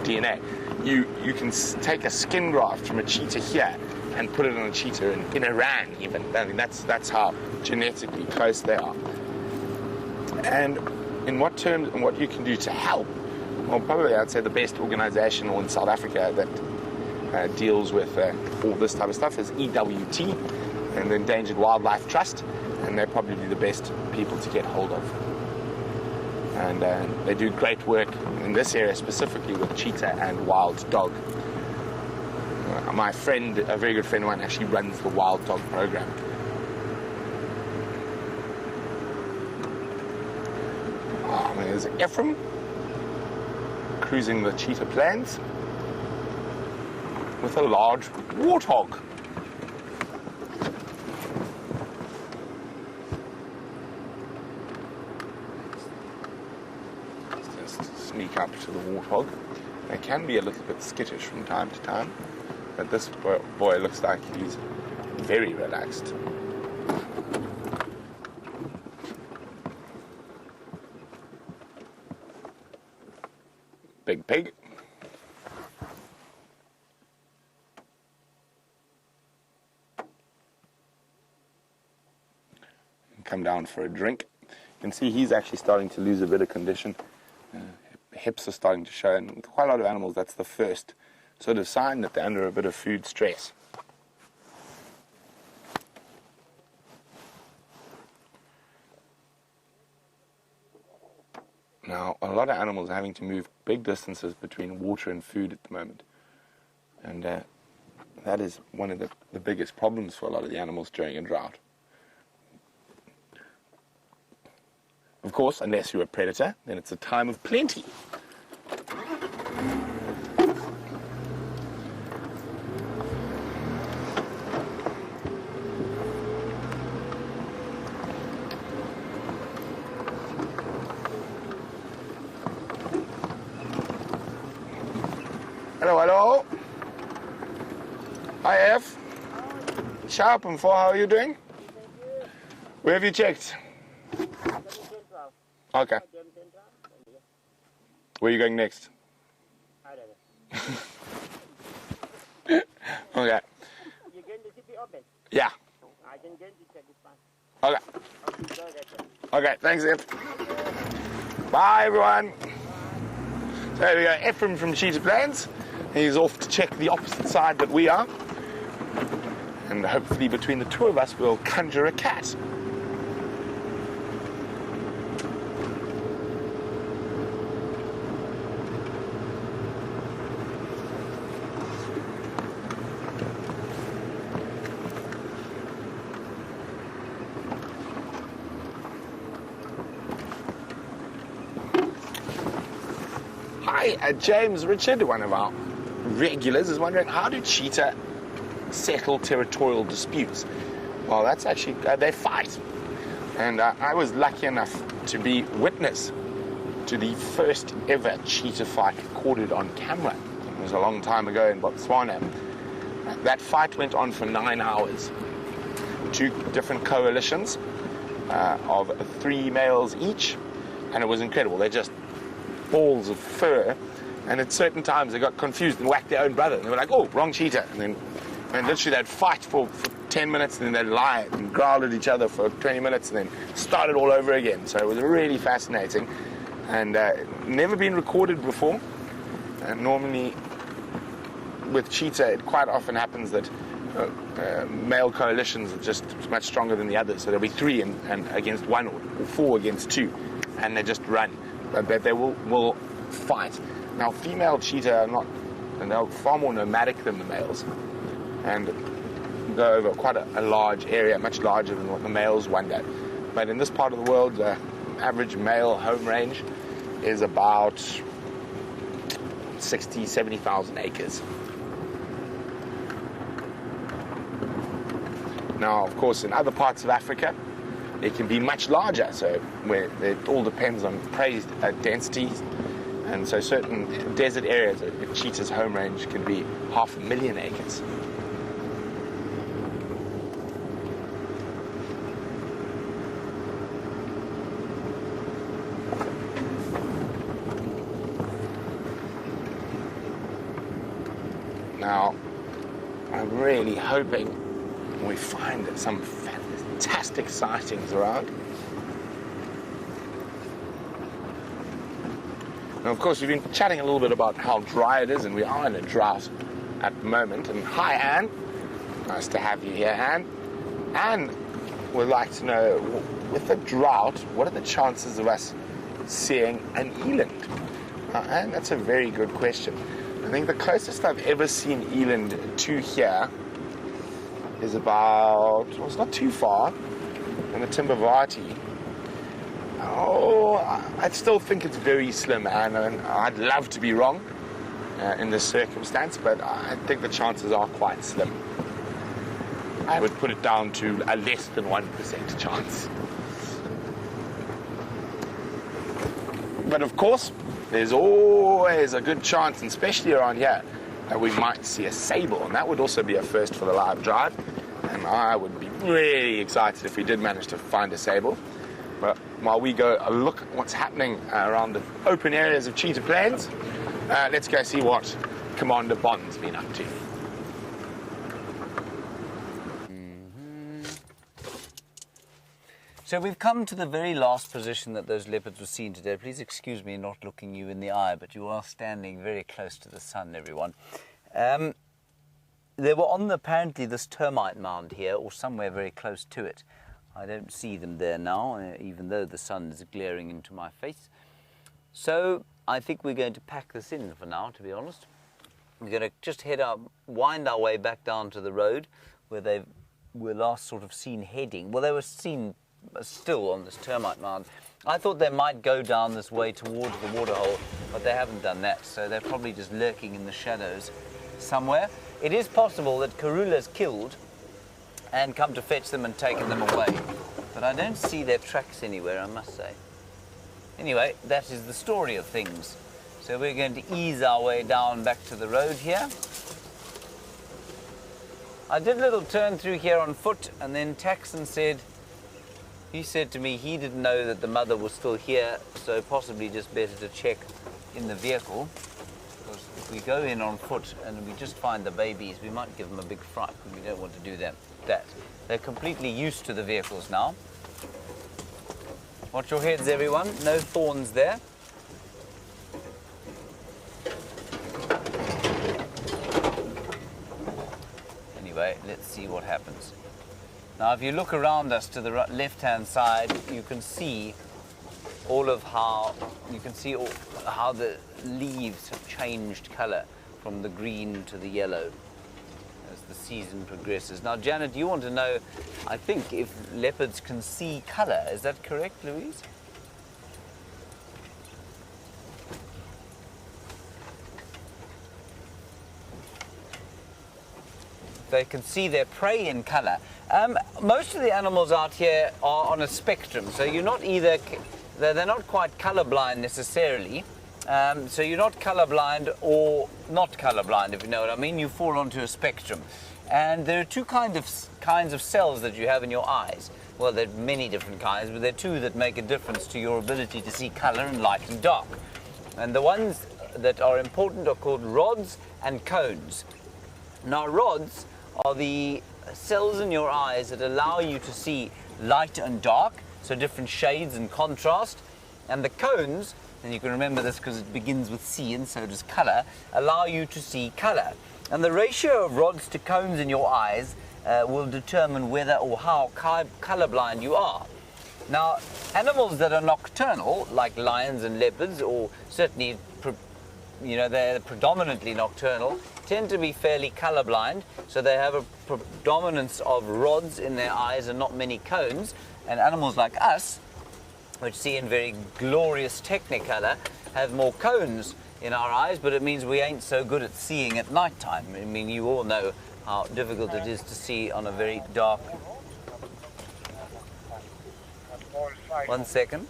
DNA. you can take a skin graft from a cheetah here and put it on a cheetah in Iran even. I mean, that's how genetically close they are. And in what terms and what you can do to help, well, probably I'd say the best organization in South Africa that deals with all this type of stuff is EWT, and the Endangered Wildlife Trust, and they're probably the best people to get hold of. And they do great work in this area specifically with cheetah and wild dog. My friend, a very good friend of mine, actually runs the wild dog program. Oh, there's Ephraim cruising the cheetah plains with a large warthog. Let's just sneak up to the warthog. They can be a little bit skittish from time to time, but this boy looks like he's very relaxed. Big pig. Come down for a drink. You can see he's actually starting to lose a bit of condition. Hips are starting to show, and with quite a lot of animals, that's the first sort of sign that they're under a bit of food stress. Now, a lot of animals are having to move big distances between water and food at the moment. And that is one of the biggest problems for a lot of the animals during a drought. Of course, unless you're a predator, then it's a time of plenty. Hello, hello. Hi, F. Sharp and 4, how are you doing? Where have you checked? Okay. Where are you going next? Okay. You're going to keep it open? Yeah. I can get to check this one. Okay. Okay, thanks, F. Bye, everyone. So there we go, Ephraim from Cheetah Plains. He's off to check the opposite side that we are. And hopefully between the two of us, we'll conjure a cat. Hi, James Richard, one of our regulars, is wondering, how do cheetah settle territorial disputes? Well, that's actually, they fight. And I was lucky enough to be witness to the first ever cheetah fight recorded on camera. It was a long time ago in Botswana. That fight went on for 9 hours. 2 different coalitions of 3 males each, and it was incredible. They're just balls of fur, and at certain times they got confused and whacked their own brother. They were like, oh, wrong cheetah. And literally they'd fight for 10 minutes, and then they'd lie and growl at each other for 20 minutes, and then start it all over again. So it was really fascinating, and never been recorded before. And normally with cheetah, it quite often happens that male coalitions are just much stronger than the others. So there'll be 3 and against 1, or 4 against 2, and they just run. But they will fight. Now, female cheetah are not, and they're far more nomadic than the males, and go over quite a large area, much larger than what the males wander. But in this part of the world, the average male home range is about 60,000, 70,000 acres. Now, of course, in other parts of Africa, it can be much larger, so where it all depends on prey densities, and so certain desert areas, a cheetah's home range can be 500,000 acres. really hoping we find some fantastic sightings around. Now, of course, we've been chatting a little bit about how dry it is, and we are in a drought at the moment. And hi, Anne. Nice to have you here, Anne. Anne would like to know, with the drought, what are the chances of us seeing an eland? Anne, that's a very good question. I think the closest I've ever seen eland to here is about, well, it's not too far, in the Timbavati. Oh, I still think it's very slim, and I'd love to be wrong in this circumstance, but I think the chances are quite slim. I would put it down to a less than 1% chance. But of course, there's always a good chance, and especially around here, that we might see a sable, and that would also be a first for the live drive. And I would be really excited if we did manage to find a sable. But while we go look at what's happening around the open areas of Cheetah Plains, let's go see what Commander Bond's been up to. So we've come to the very last position that those leopards were seen today. Please excuse me not looking you in the eye, but you are standing very close to the sun, everyone. They were on, apparently, this termite mound here, or somewhere very close to it. I don't see them there now, even though the sun is glaring into my face. So I think we're going to pack this in for now, to be honest. We're going to just wind our way back down to the road where they were last sort of seen heading. Well, they were seen still on this termite mound. I thought they might go down this way towards the waterhole, but they haven't done that, so they're probably just lurking in the shadows somewhere. It is possible that Karula's killed and come to fetch them and taken them away, but I don't see their tracks anywhere, I must say. Anyway, that is the story of things. So we're going to ease our way down back to the road here. I did a little turn through here on foot, and then Taxon said, he said to me he didn't know that the mother was still here, so possibly just better to check in the vehicle. Because if we go in on foot and we just find the babies, we might give them a big fright, and we don't want to do that. They're completely used to the vehicles now. Watch your heads, everyone. No thorns there. Anyway, let's see what happens. Now, if you look around us to the left-hand side, you can see how the leaves have changed colour from the green to the yellow as the season progresses. Now, Janet, you want to know, I think, if leopards can see colour. Is that correct, Louise? They can see their prey in colour. Most of the animals out here are on a spectrum, so you're not they're not quite colourblind necessarily. So you're not colourblind or not colourblind, if you know what I mean. You fall onto a spectrum. And there are two kinds of cells that you have in your eyes. Well, there are many different kinds, but there are two that make a difference to your ability to see colour in light and dark. And the ones that are important are called rods and cones. Now, rods are the cells in your eyes that allow you to see light and dark, so different shades and contrast. And the cones, and you can remember this because it begins with C and so does colour, allow you to see colour. And the ratio of rods to cones in your eyes will determine whether or how colourblind you are. Now, animals that are nocturnal, like lions and leopards, or certainly they're predominantly nocturnal, tend to be fairly colourblind, so they have a predominance of rods in their eyes and not many cones. And animals like us, which see in very glorious technicolor, have more cones in our eyes, but it means we ain't so good at seeing at night time. I mean, you all know how difficult it is to see on a very dark... 1 second.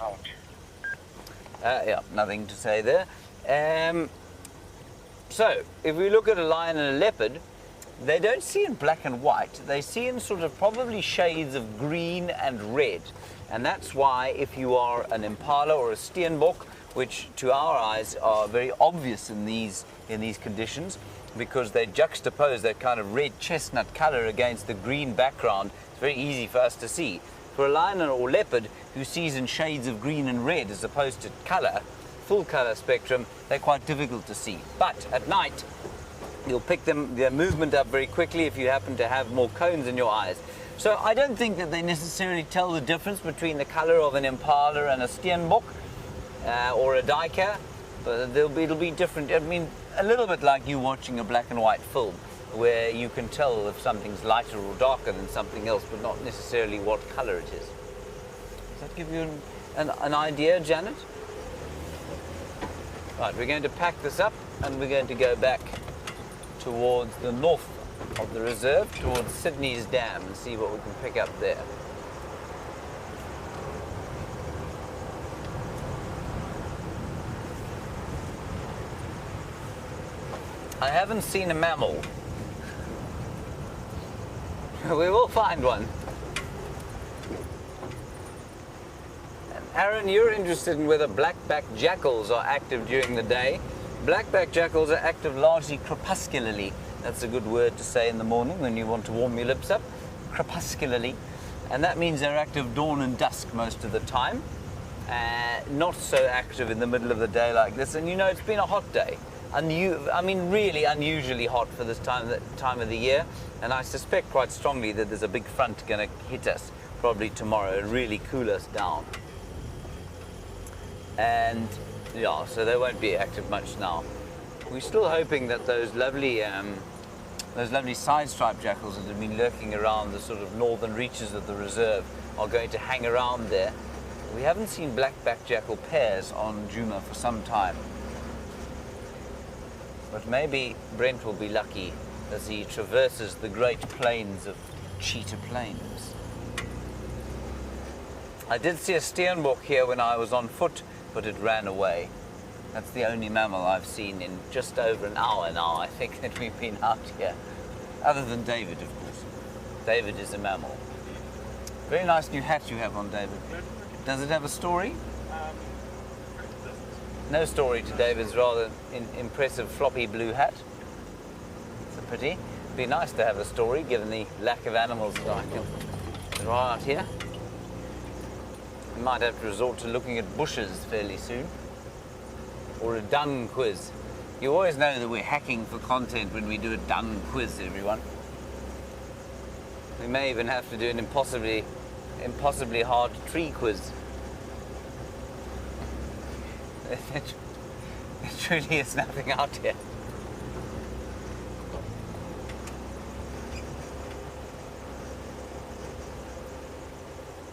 Yeah, nothing to say there. So, if we look at a lion and a leopard, they don't see in black and white. They see in sort of probably shades of green and red. And that's why if you are an impala or a steenbok, which to our eyes are very obvious in these conditions, because they juxtapose that kind of red chestnut color against the green background. It's very easy for us to see. For a lion or leopard who sees in shades of green and red as opposed to color, full color spectrum, they're quite difficult to see. But at night, you'll pick their movement up very quickly if you happen to have more cones in your eyes. So I don't think that they necessarily tell the difference between the color of an impala and a steenbok or a duiker, but it'll be different. I mean, a little bit like you watching a black and white film, where you can tell if something's lighter or darker than something else, but not necessarily what color it is. Does that give you an idea, Janet? Right, we're going to pack this up and we're going to go back towards the north of the reserve, towards Sydney's Dam, and see what we can pick up there. I haven't seen a mammal. We will find one. And Aaron, you're interested in whether black-backed jackals are active during the day. Black-backed jackals are active largely crepuscularly. That's a good word to say in the morning when you want to warm your lips up. Crepuscularly. And that means they're active dawn and dusk most of the time. Not so active in the middle of the day like this. And you know, it's been a hot day. I mean, really unusually hot for this time of the year. And I suspect quite strongly that there's a big front going to hit us probably tomorrow and really cool us down. And yeah, so they won't be active much now. We're still hoping that those lovely side-striped jackals that have been lurking around the sort of northern reaches of the reserve are going to hang around there. We haven't seen black-backed jackal pairs on Djuma for some time. But maybe Brent will be lucky as he traverses the great plains of Cheetah Plains. I did see a steenbok here when I was on foot, but it ran away. That's the only mammal I've seen in just over an hour now, I think, that we've been out here. Other than David, of course. David is a mammal. Very nice new hat you have on, David. Does it have a story? No story to David's rather impressive floppy blue hat. It's a pity. It'd be nice to have a story, given the lack of animals that there are out here. We might have to resort to looking at bushes fairly soon. Or a dung quiz. You always know that we're hacking for content when we do a dung quiz, everyone. We may even have to do an impossibly hard tree quiz. There truly is nothing out here.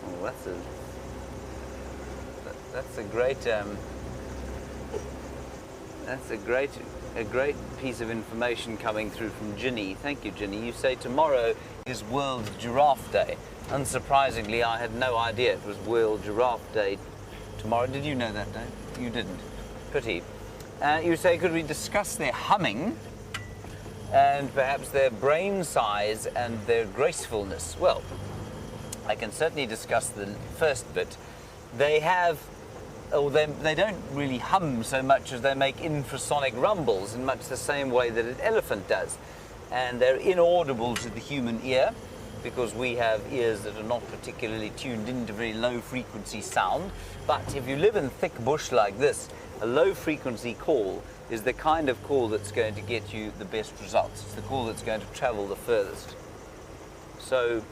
Oh, that's a great piece of information coming through from Ginny. Thank you, Ginny. You say tomorrow is World Giraffe Day. Unsurprisingly, I had no idea it was World Giraffe Day tomorrow. Did you know that, Dave? You didn't. Pity. You say, could we discuss their humming and perhaps their brain size and their gracefulness? Well, I can certainly discuss the first bit. They don't really hum so much as they make infrasonic rumbles in much the same way that an elephant does. And they're inaudible to the human ear because we have ears that are not particularly tuned into very low frequency sound. But if you live in thick bush like this, a low frequency call is the kind of call that's going to get you the best results. It's the call that's going to travel the furthest. So,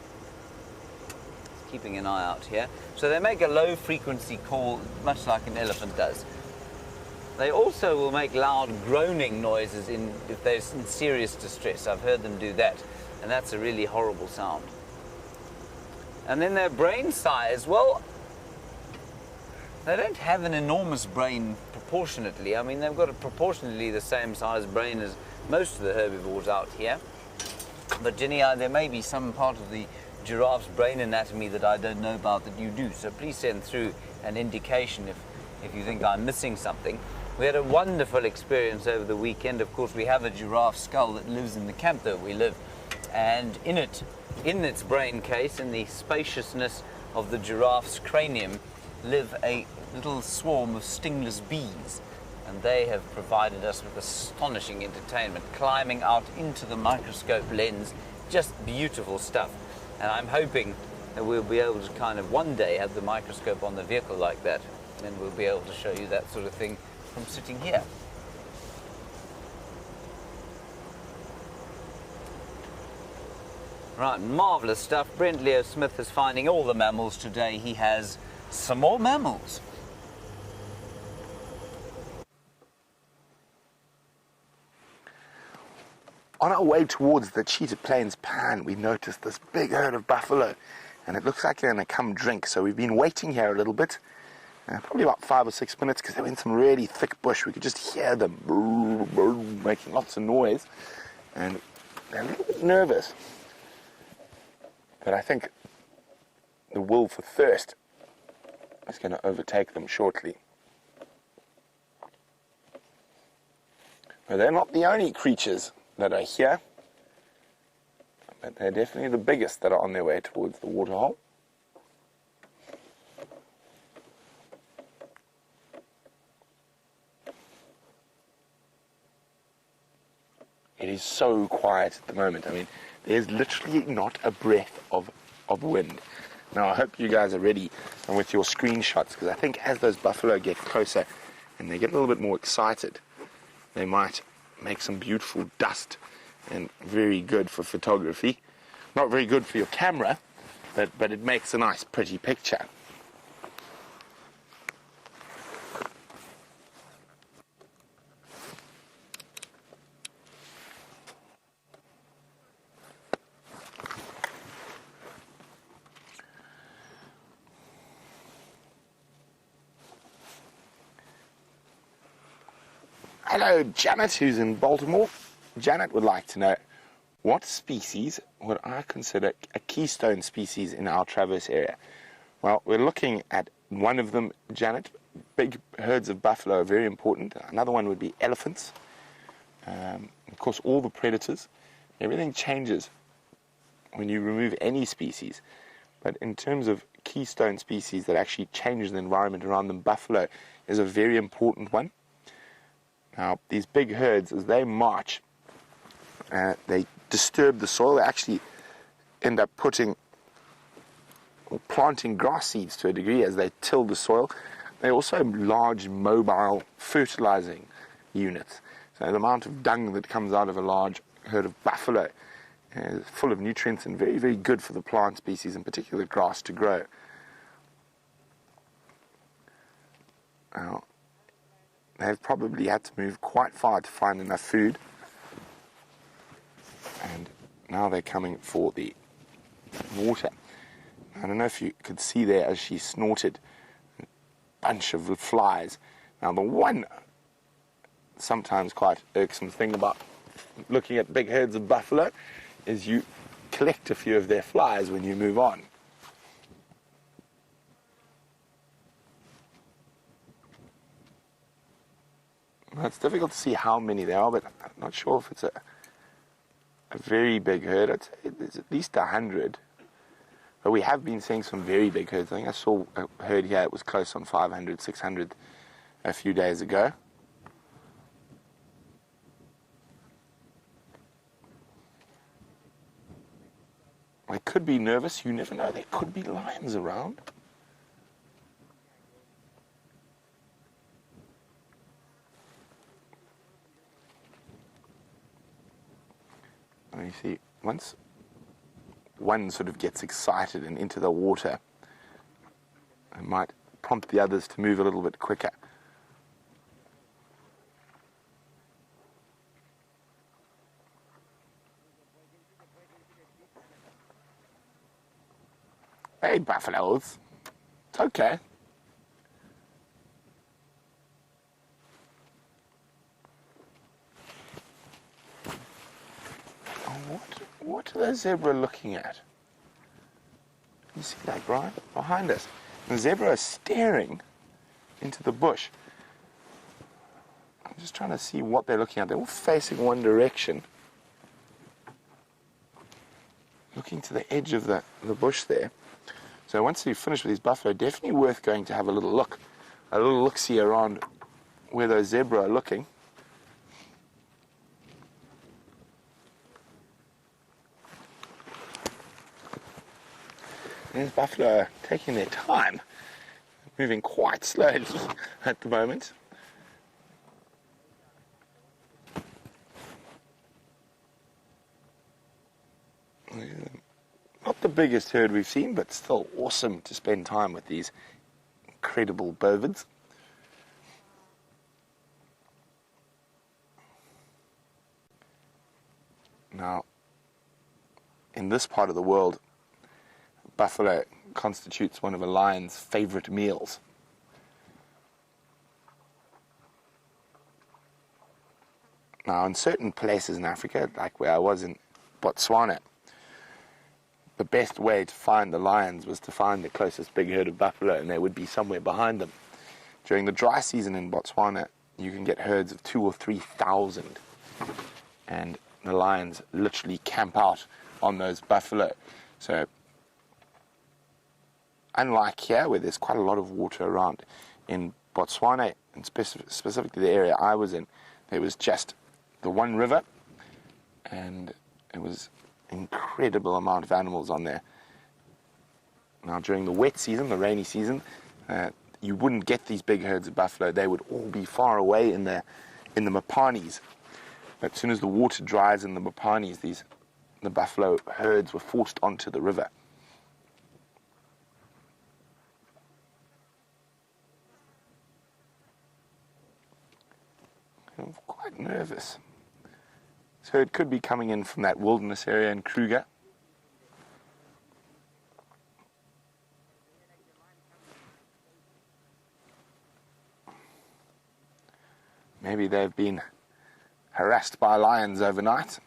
keeping an eye out here. So they make a low frequency call much like an elephant does. They also will make loud groaning noises if they're in serious distress. I've heard them do that, and that's a really horrible sound. And then their brain size, well, they don't have an enormous brain proportionately. I mean, they've got a proportionately the same size brain as most of the herbivores out here. But Ginny, there may be some part of the giraffe's brain anatomy that I don't know about that you do. So please send through an indication if you think I'm missing something. We had a wonderful experience over the weekend. Of course, we have a giraffe skull that lives in the camp that we live. And in its brain case, in the spaciousness of the giraffe's cranium, live a little swarm of stingless bees. and they have provided us with astonishing entertainment, climbing out into the microscope lens. Just beautiful stuff. And I'm hoping that we'll be able to kind of one day have the microscope on the vehicle like that, and then we'll be able to show you that sort of thing from sitting here. Right, marvellous stuff. Brent Leo Smith is finding all the mammals today. He has some more mammals. On our way towards the Cheetah Plains Pan, we noticed this big herd of buffalo, and it looks like they're going to come drink. So we've been waiting here a little bit, probably about 5 or 6 minutes, because they were in some really thick bush. We could just hear them making lots of noise, and they're a little bit nervous. But I think the will for thirst is going to overtake them shortly. But they're not the only creatures that are here, but they're definitely the biggest that are on their way towards the waterhole. It is so quiet at the moment. I mean, there's literally not a breath of wind. Now, I hope you guys are ready and with your screenshots, because I think as those buffalo get closer and they get a little bit more excited, they might make some beautiful dust, and very good for photography. Not very good for your camera, but it makes a nice pretty picture. Hello, Janet, who's in Baltimore. Janet would like to know, what species would I consider a keystone species in our Traverse area? Well, we're looking at one of them, Janet. Big herds of buffalo are very important. Another one would be elephants. Of course, all the predators. Everything changes when you remove any species. But in terms of keystone species that actually change the environment around them, buffalo is a very important one. Now, these big herds, as they march, they disturb the soil. They actually end up putting or planting grass seeds to a degree as they till the soil. They're also large, mobile fertilizing units. So the amount of dung that comes out of a large herd of buffalo is full of nutrients and very, very good for the plant species, in particular grass, to grow. Now, they've probably had to move quite far to find enough food. And now they're coming for the water. I don't know if you could see there as she snorted a bunch of flies. Now, the one sometimes quite irksome thing about looking at big herds of buffalo is you collect a few of their flies when you move on. Well, it's difficult to see how many there are, but I'm not sure if it's a very big herd. I'd say there's at least 100. But we have been seeing some very big herds. I think I saw a herd here that was close on 500, 600 a few days ago. They could be nervous. You never know. There could be lions around. And you see, once one sort of gets excited and into the water, it might prompt the others to move a little bit quicker. Hey, buffaloes. It's okay. What are the zebra looking at? You see that, Brian? Behind us. The zebra is staring into the bush. I'm just trying to see what they're looking at. They're all facing one direction. Looking to the edge of the bush there. So once you finish with these buffalo, definitely worth going to have a little look-see around where those zebra are looking. These buffalo are taking their time, moving quite slowly at the moment. Not the biggest herd we've seen, but still awesome to spend time with these incredible bovids. Now, in this part of the world, buffalo constitutes one of a lion's favorite meals. Now, in certain places in Africa, like where I was in Botswana, the best way to find the lions was to find the closest big herd of buffalo, and they would be somewhere behind them. During the dry season in Botswana, you can get herds of 2,000 or 3,000, and the lions literally camp out on those buffalo. So, unlike here, where there's quite a lot of water around, in Botswana, and specifically the area I was in, there was just the one river, and it was incredible amount of animals on there. Now, during the wet season, the rainy season, you wouldn't get these big herds of buffalo. They would all be far away in the Mapanis. But as soon as the water dries in the Mapanis, the buffalo herds were forced onto the river. I'm quite nervous. So it could be coming in from that wilderness area in Kruger. Maybe they've been harassed by lions overnight.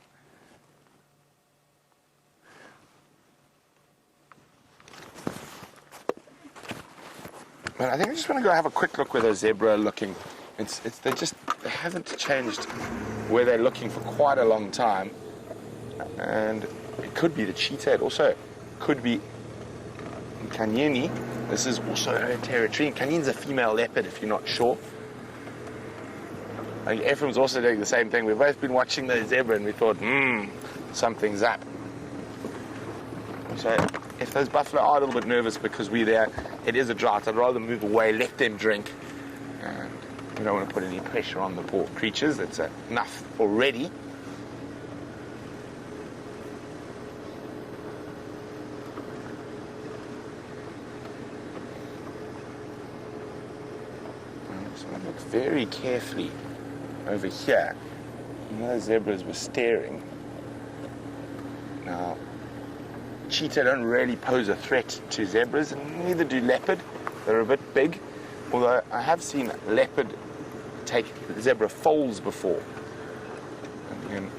But I think I just want to go have a quick look where those zebra are looking. They haven't changed where they're looking for quite a long time, and it could be the cheetah. It also could be Kanyeni. This is also her territory. Kanyen's a female leopard, if you're not sure. I think Ephraim's also doing the same thing. We've both been watching the zebra, and we thought, something's up. So if those buffalo are a little bit nervous because we're there, it is a drought. I'd rather move away, let them drink. And we don't want to put any pressure on the poor creatures. It's enough already. So I look very carefully over here. Those zebras were staring. Now, cheetah don't really pose a threat to zebras, and neither do leopard. They're a bit big. Although I have seen leopard take zebra foals before. And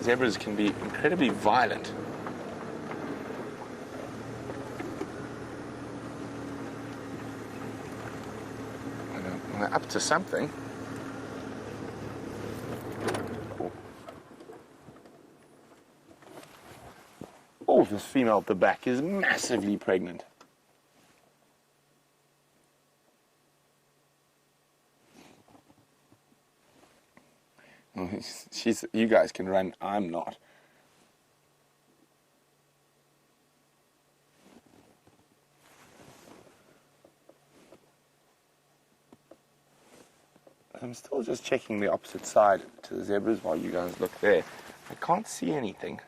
zebras can be incredibly violent. And they're up to something. Oh, this female at the back is massively pregnant. You guys can run, I'm not. I'm still just checking the opposite side to the zebras while you guys look there. I can't see anything.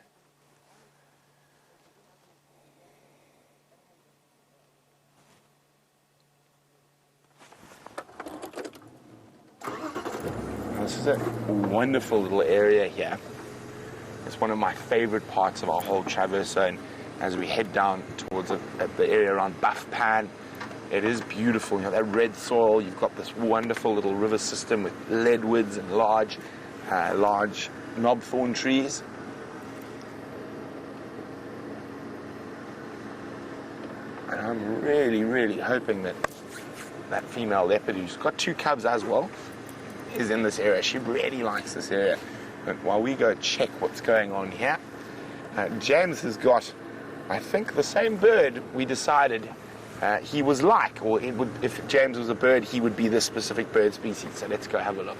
This is a wonderful little area here. It's one of my favorite parts of our whole traverse zone. As we head down towards the area around Buff Pan, it is beautiful. You know, that red soil, you've got this wonderful little river system with leadwoods and large knobthorn trees. And I'm really, really hoping that that female leopard, who's got 2 cubs as well, is in this area. She really likes this area. But while we go check what's going on here, James has got, I think, the same bird we decided he was like, or it would, if James was a bird, he would be this specific bird species. So let's go have a look.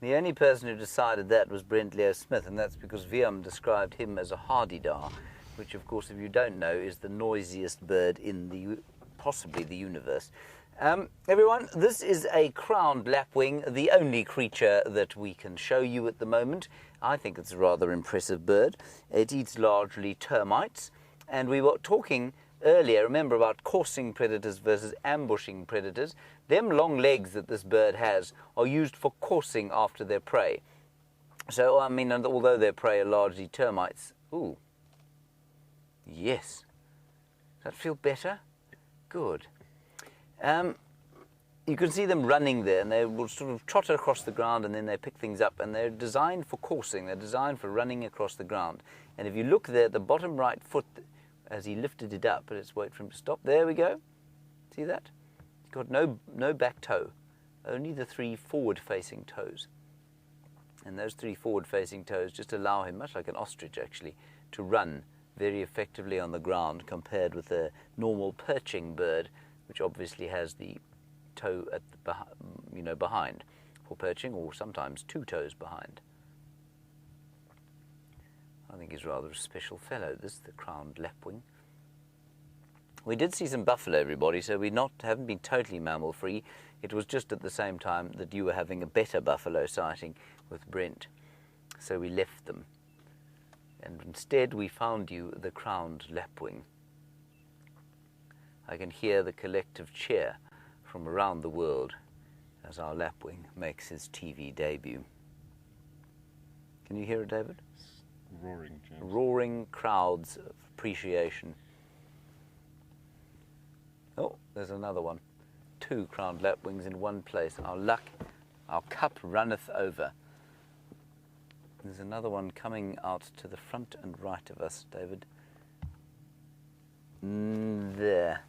The only person who decided that was Brent Leo Smith, and that's because Viam described him as a hardy-dar, which, of course, if you don't know, is the noisiest bird in possibly the universe. Everyone, this is a crowned lapwing, the only creature that we can show you at the moment. I think it's a rather impressive bird. It eats largely termites, and we were talking earlier, remember, about coursing predators versus ambushing predators. Them long legs that this bird has are used for coursing after their prey. So, I mean, although their prey are largely termites. Ooh. Yes. Does that feel better? Good. You can see them running there, and they will sort of trot across the ground, and then they pick things up, and they're designed for coursing. They're designed for running across the ground. And if you look there, the bottom right foot, as he lifted it up, let's wait for him to stop. There we go. See that? He's got no back toe, only the 3 forward-facing toes. And those 3 forward-facing toes just allow him, much like an ostrich actually, to run very effectively on the ground compared with a normal perching bird, which obviously has the toe at the behind for perching, or sometimes 2 toes behind. I think he's rather a special fellow, this, the crowned lapwing. We did see some buffalo, everybody, so we haven't been totally mammal-free. It was just at the same time that you were having a better buffalo sighting with Brent, so we left them. And instead we found you the crowned lapwing. I can hear the collective cheer from around the world as our lapwing makes his TV debut. Can you hear it, David? Roaring, James. Roaring crowds of appreciation. Oh, there's another one. 2 crowned lapwings in one place. Our luck, our cup runneth over. There's another one coming out to the front and right of us, David. There.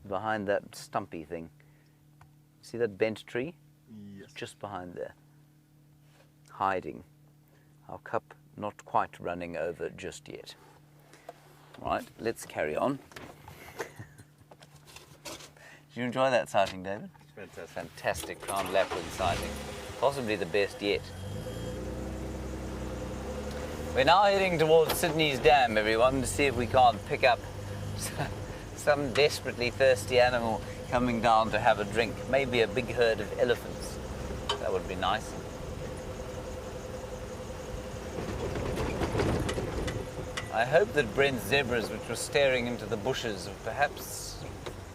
Behind that stumpy thing. See that bent tree? Yes. It's just behind there. Hiding. Our cup not quite running over just yet. Right, let's carry on. Did you enjoy that sighting, David? Fantastic. Fantastic crowned lapwing sighting. Possibly the best yet. We're now heading towards Sydney's dam, everyone, to see if we can't pick up some desperately thirsty animal coming down to have a drink. Maybe a big herd of elephants. That would be nice. I hope that Brent's zebras, which were staring into the bushes, are perhaps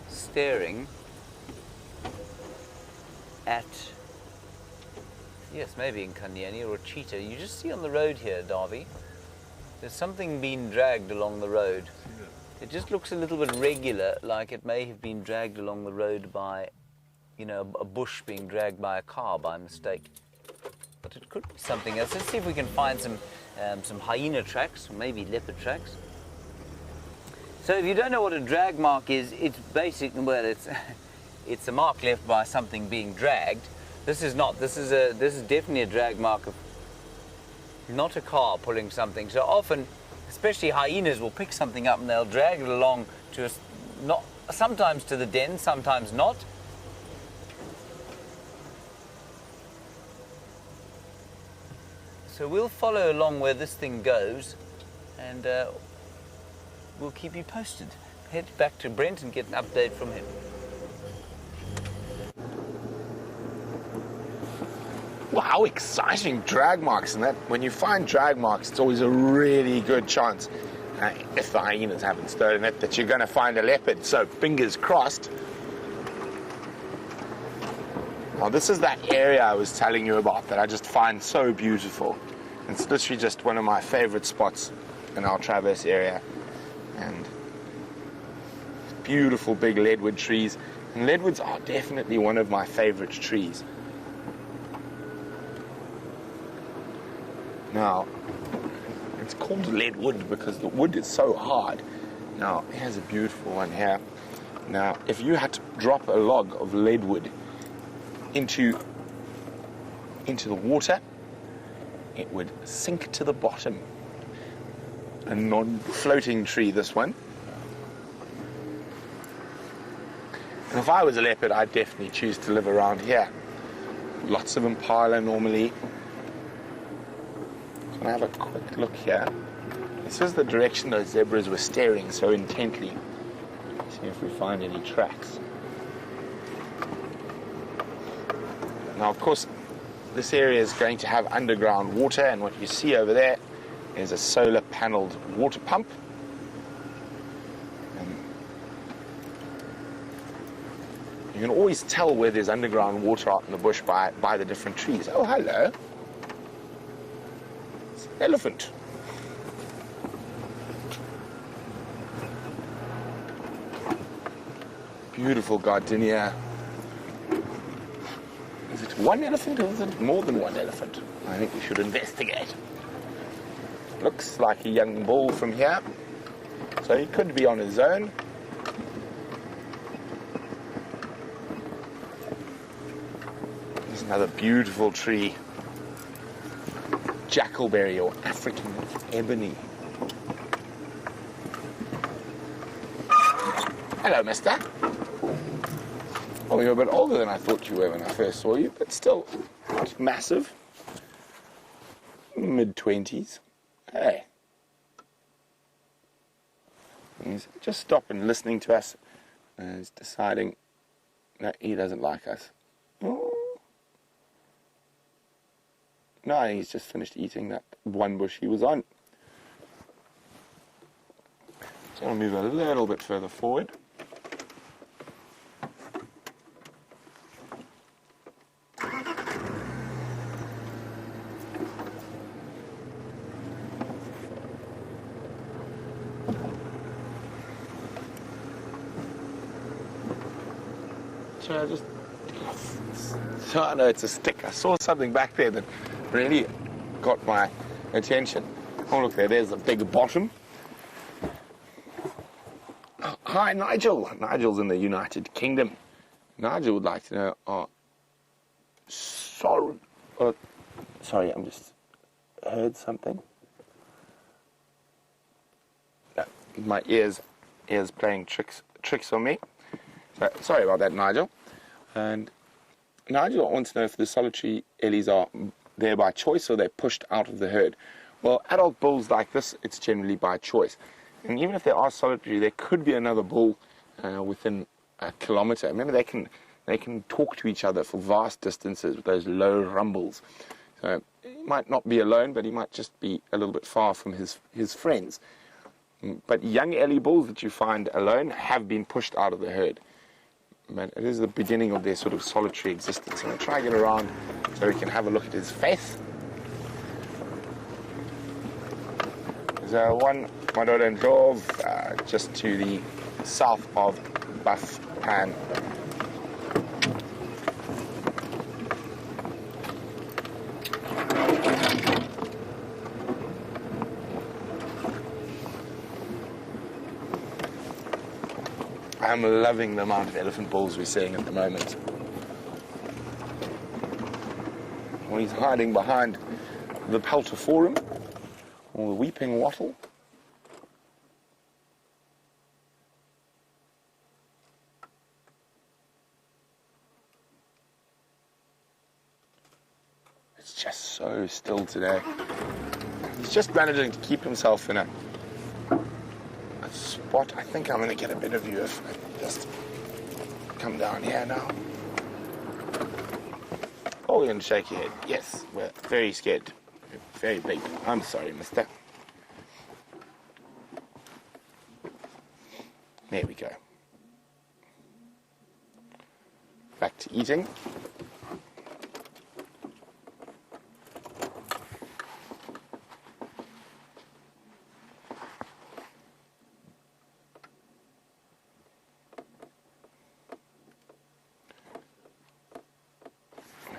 staring at, yes, maybe in Kanyani or a cheetah. You just see on the road here, Darby, there's something being dragged along the road. It just looks a little bit regular, like it may have been dragged along the road by, a bush being dragged by a car by mistake. But it could be something else. Let's see if we can find some hyena tracks, or maybe leopard tracks. So if you don't know what a drag mark is, it's basically, well, it's a mark left by something being dragged. This is not. This is definitely a drag mark of not a car pulling something. So often, especially hyenas will pick something up and they'll drag it along to sometimes to the den, sometimes not. So we'll follow along where this thing goes, and we'll keep you posted. Head back to Brent and get an update from him. Wow, how exciting drag marks. And that when you find drag marks, it's always a really good chance, if the hyenas haven't stolen it, that you're going to find a leopard. So fingers crossed. Now this is that area I was telling you about that I just find so beautiful. It's literally just one of my favorite spots in our Traverse area. And beautiful big leadwood trees. And leadwoods are definitely one of my favorite trees. Now, it's called leadwood because the wood is so hard. Now, here's a beautiful one here. Now, if you had to drop a log of leadwood into the water, it would sink to the bottom. a non-floating tree, this one. And if I was a leopard, I'd definitely choose to live around here. Lots of impala normally. So I'm going to have a quick look here. This is the direction those zebras were staring so intently. See if we find any tracks. Now, of course, this area is going to have underground water, and what you see over there is a solar paneled water pump. You can always tell where there's underground water out in the bush by the different trees. Oh, hello. It's an elephant. Beautiful gardenia. Is it one elephant or is it more than one elephant? I think we should investigate. Looks like a young bull from here. So he could be on his own. There's another beautiful tree. Jackalberry or African ebony. Hello, mister. Oh, you're a bit older than I thought you were when I first saw you, but still not massive. Mid-20s. Hey. He's just stopping listening to us. He's deciding that he doesn't like us. Oh. No, he's just finished eating that one bush he was on. So I'll move a little bit further forward. So I know it's a stick. I saw something back there that really got my attention. Oh, look there, there's a big bottom. Oh, hi, Nigel. Nigel's in the United Kingdom. Nigel would like to know, sorry, I just heard something. My ears playing tricks on me. So, sorry about that, Nigel. And Nigel wants to know if the solitary ellies are there by choice or they're pushed out of the herd. Well, adult bulls like this, it's generally by choice. And even if they are solitary, there could be another bull within a kilometer. Remember, they can talk to each other for vast distances with those low rumbles. So he might not be alone, but he might just be a little bit far from his friends. But young ellie bulls that you find alone have been pushed out of the herd. But it is the beginning of their sort of solitary existence. I'm going to try and get around so we can have a look at his face. There's one Madoran Dove just to the south of Buff Pan. I'm loving the amount of elephant bulls we're seeing at the moment. Well, he's hiding behind the Peltiforum, or the weeping wattle. It's just so still today. He's just managing to keep himself in a spot. I think I'm going to get a better view if I just come down here now. Oh, you're going to shake your head. Yes, we're very scared. We're very big. I'm sorry, mister. There we go. Back to eating.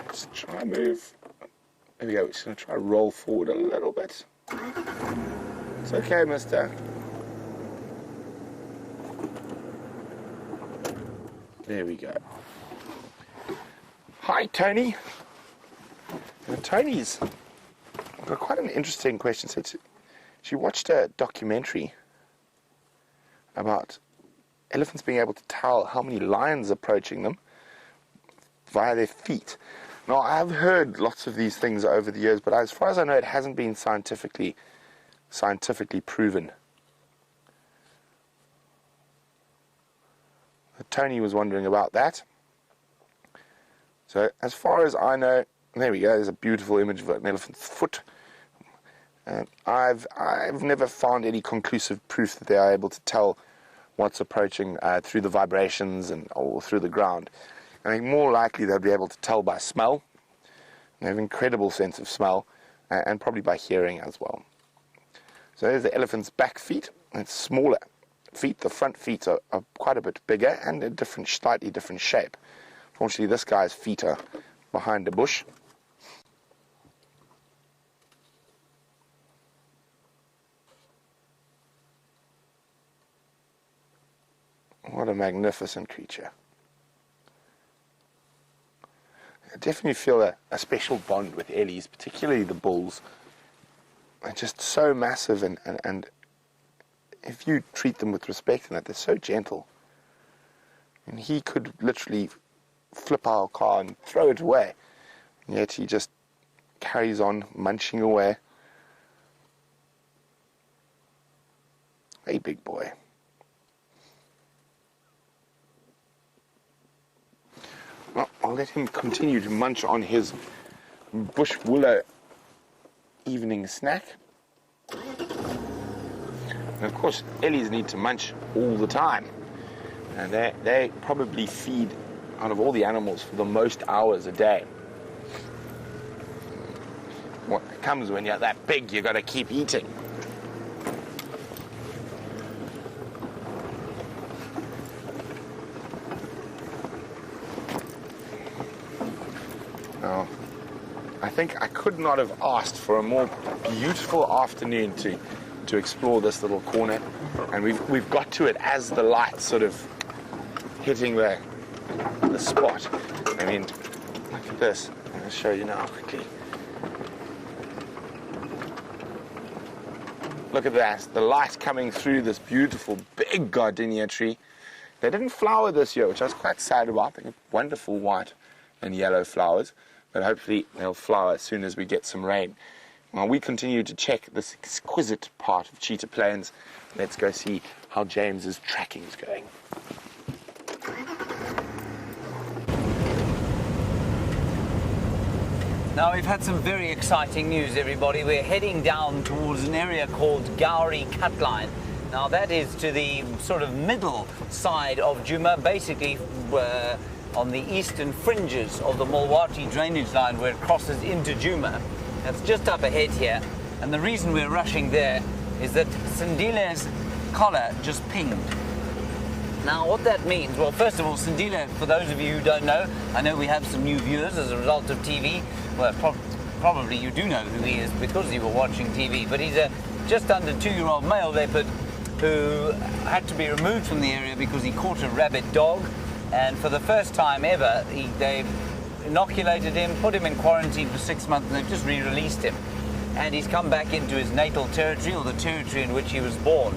Let's try and move. There we go. We're just going to try to roll forward a little bit. It's okay, mister. There we go. Hi, Tony. Tony's got quite an interesting question. So She watched a documentary about elephants being able to tell how many lions are approaching them via their feet. Now, I've heard lots of these things over the years, but as far as I know, it hasn't been scientifically proven. Tony was wondering about that. So, as far as I know, there we go. There's a beautiful image of an elephant's foot. I've never found any conclusive proof that they are able to tell what's approaching through the vibrations or through the ground. I think more likely they'll be able to tell by smell. They have an incredible sense of smell, and probably by hearing as well. So there's the elephant's back feet. It's smaller feet. The front feet are quite a bit bigger and a slightly different shape. Fortunately, this guy's feet are behind a bush. What a magnificent creature. I definitely feel a special bond with Ellies, particularly the bulls. They're just so massive, and if you treat them with respect and that, they're so gentle. And he could literally flip our car and throw it away, and yet he just carries on munching away. Hey, big boy. Well, I'll let him continue to munch on his bush willow evening snack. And of course, Ellies need to munch all the time. And they probably feed out of all the animals for the most hours a day. What comes when you're that big, you got to keep eating. Now, I think I could not have asked for a more beautiful afternoon to explore this little corner, and we've got to it as the light sort of hitting the spot. I mean, look at this. I'm going to show you now quickly. Look at that, the light coming through this beautiful big gardenia tree. They didn't flower this year, which I was quite sad about. They got wonderful white and yellow flowers, but hopefully they'll flower as soon as we get some rain. While we continue to check this exquisite part of Cheetah Plains, let's go see how James's tracking is going. Now, we've had some very exciting news, everybody. We're heading down towards an area called Gowrie Cutline. Now, that is to the sort of middle side of Djuma, basically on the eastern fringes of the Mulwati drainage line where it crosses into Djuma. That's just up ahead here. And the reason we're rushing there is that Cindile's collar just pinged. Now, what that means, well, first of all, Cindil, for those of you who don't know, I know we have some new viewers as a result of TV. Well, probably you do know who he is because you were watching TV, but he's a just under 2-year-old male leopard who had to be removed from the area because he caught a rabid dog, and for the first time ever, they inoculated him, put him in quarantine for 6 months, and they've just re-released him. And he's come back into his natal territory, or the territory into which he was born.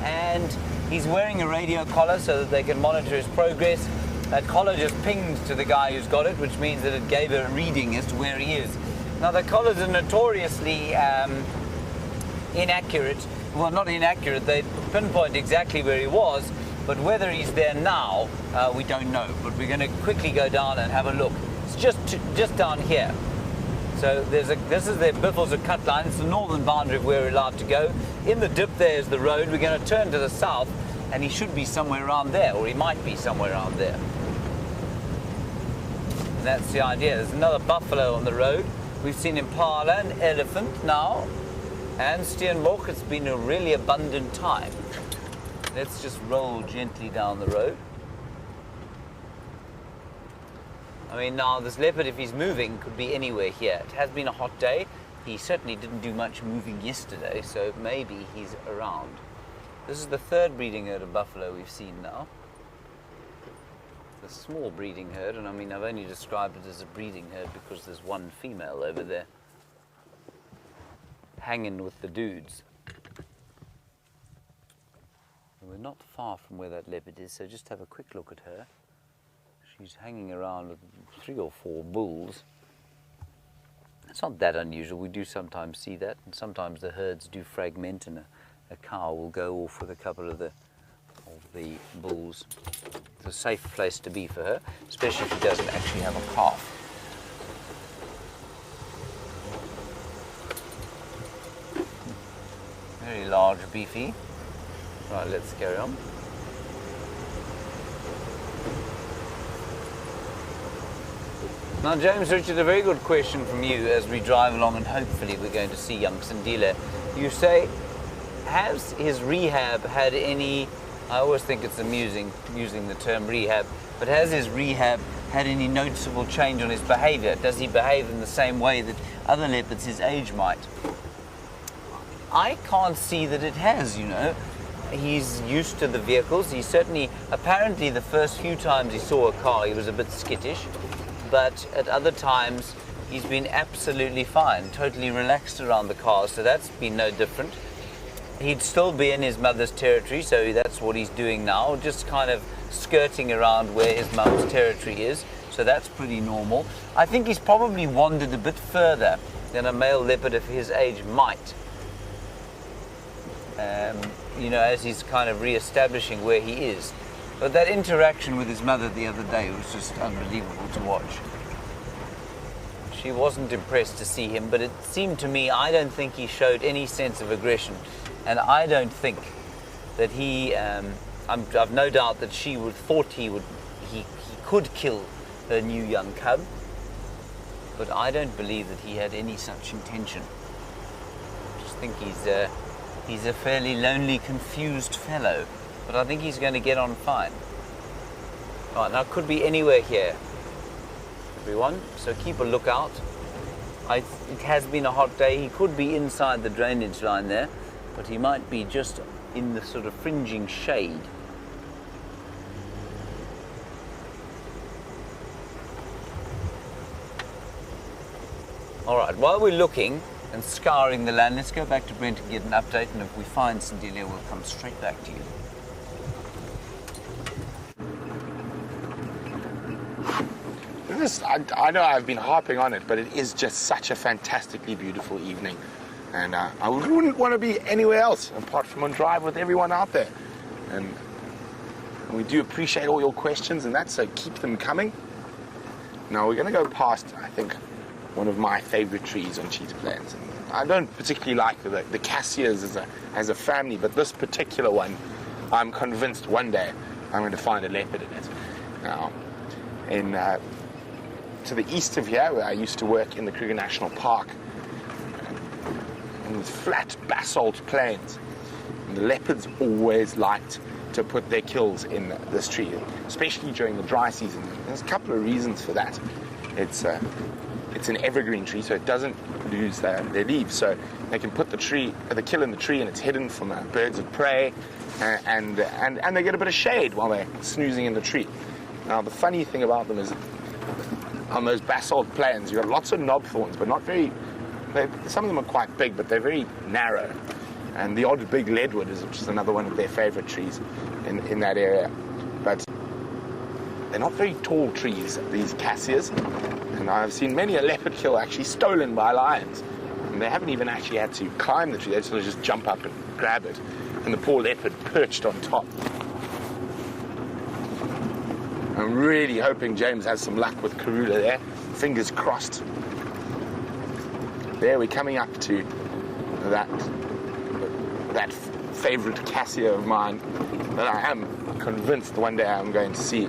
And he's wearing a radio collar so that they can monitor his progress. That collar just pinged to the guy who's got it, which means that it gave a reading as to where he is. Now, the collars are notoriously inaccurate. Well, not inaccurate, they pinpoint exactly where he was, but whether he's there now, we don't know. But we're going to quickly go down and have a look. It's just down here. So this is the Biffles of Cutline. It's the northern boundary of where we're allowed to go. In the dip there is the road. We're going to turn to the south, and he should be somewhere around there, or he might be somewhere around there. And that's the idea. There's another buffalo on the road. We've seen impala and elephant now, and steenbok. It's been a really abundant time. Let's just roll gently down the road. I mean, now this leopard, if he's moving, could be anywhere here. It has been a hot day. He certainly didn't do much moving yesterday, so maybe he's around. This is the third breeding herd of buffalo we've seen now. It's a small breeding herd, and I mean, I've only described it as a breeding herd because there's one female over there. hanging with the dudes. And we're not far from where that leopard is, so just have a quick look at her. She's hanging around with 3 or 4 bulls. It's not that unusual. We do sometimes see that, and sometimes the herds do fragment, and a cow will go off with a couple of the bulls. It's a safe place to be for her, especially if she doesn't actually have a calf. Very large, beefy. Right, let's carry on. Now, James Richard, a very good question from you as we drive along, and hopefully we're going to see young Cindil. You say, has his Rehab had any, I always think it's amusing using the term Rehab, but has his Rehab had any noticeable change on his behavior? Does he behave in the same way that other leopards his age might? I can't see that it has, you know. He's used to the vehicles. He certainly, apparently the first few times he saw a car, he was a bit skittish. But at other times, he's been absolutely fine, totally relaxed around the cars, so that's been no different. He'd still be in his mother's territory, so that's what he's doing now, just kind of skirting around where his mum's territory is, so that's pretty normal. I think he's probably wandered a bit further than a male leopard of his age might, you know, as he's kind of re-establishing where he is. But that interaction with his mother the other day was just unbelievable to watch. She wasn't impressed to see him, but it seemed to me, I don't think he showed any sense of aggression. And I don't think that he, I've no doubt that she thought he could kill her new young cub. But I don't believe that he had any such intention. I just think he's a fairly lonely, confused fellow. But I think he's going to get on fine. Right, now it could be anywhere here, everyone, so keep a lookout. It has been a hot day. He could be inside the drainage line there, but he might be just in the sort of fringing shade. All right, while we're looking and scouring the land, let's go back to Brent and get an update, and if we find Cindil, we'll come straight back to you. I know I've been harping on it, but it is just such a fantastically beautiful evening. And I wouldn't want to be anywhere else apart from on drive with everyone out there. And we do appreciate all your questions and that, so keep them coming. Now we're going to go past, I think, one of my favorite trees on Cheetah Plains. And I don't particularly like the cassias as a family, but this particular one, I'm convinced one day I'm going to find a leopard in it. Now, to the east of here, where I used to work in the Kruger National Park, in these flat basalt plains, and the leopards always liked to put their kills in this tree, especially during the dry season. There's a couple of reasons for that. It's an evergreen tree, so it doesn't lose their leaves, so they can put the kill in the tree, and it's hidden from birds of prey, and they get a bit of shade while they're snoozing in the tree. Now, the funny thing about them is, on those basalt plains, you've got lots of knob thorns, but not very. Some of them are quite big, but they're very narrow. And the odd big leadwood is just another one of their favorite trees in that area. But they're not very tall trees, these cassias. And I've seen many a leopard kill actually stolen by lions. And they haven't even actually had to climb the tree, they sort of just jump up and grab it. And the poor leopard perched on top. I'm really hoping James has some luck with Karula there. Fingers crossed. There, we're coming up to that favorite cassia of mine that I am convinced one day I'm going to see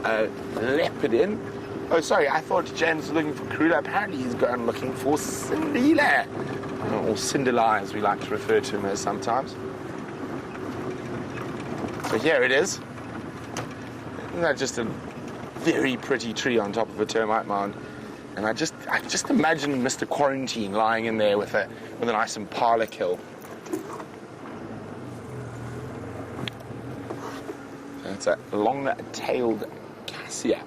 a leopard in. Oh, sorry, I thought James was looking for Karula. Apparently he's gone looking for Cindil, or Cindil, as we like to refer to him as sometimes. So here it is. Isn't that just a very pretty tree on top of a termite mound? And I just imagine Mr. Quarantine lying in there with a nice impala kill. It's a long-tailed cassia.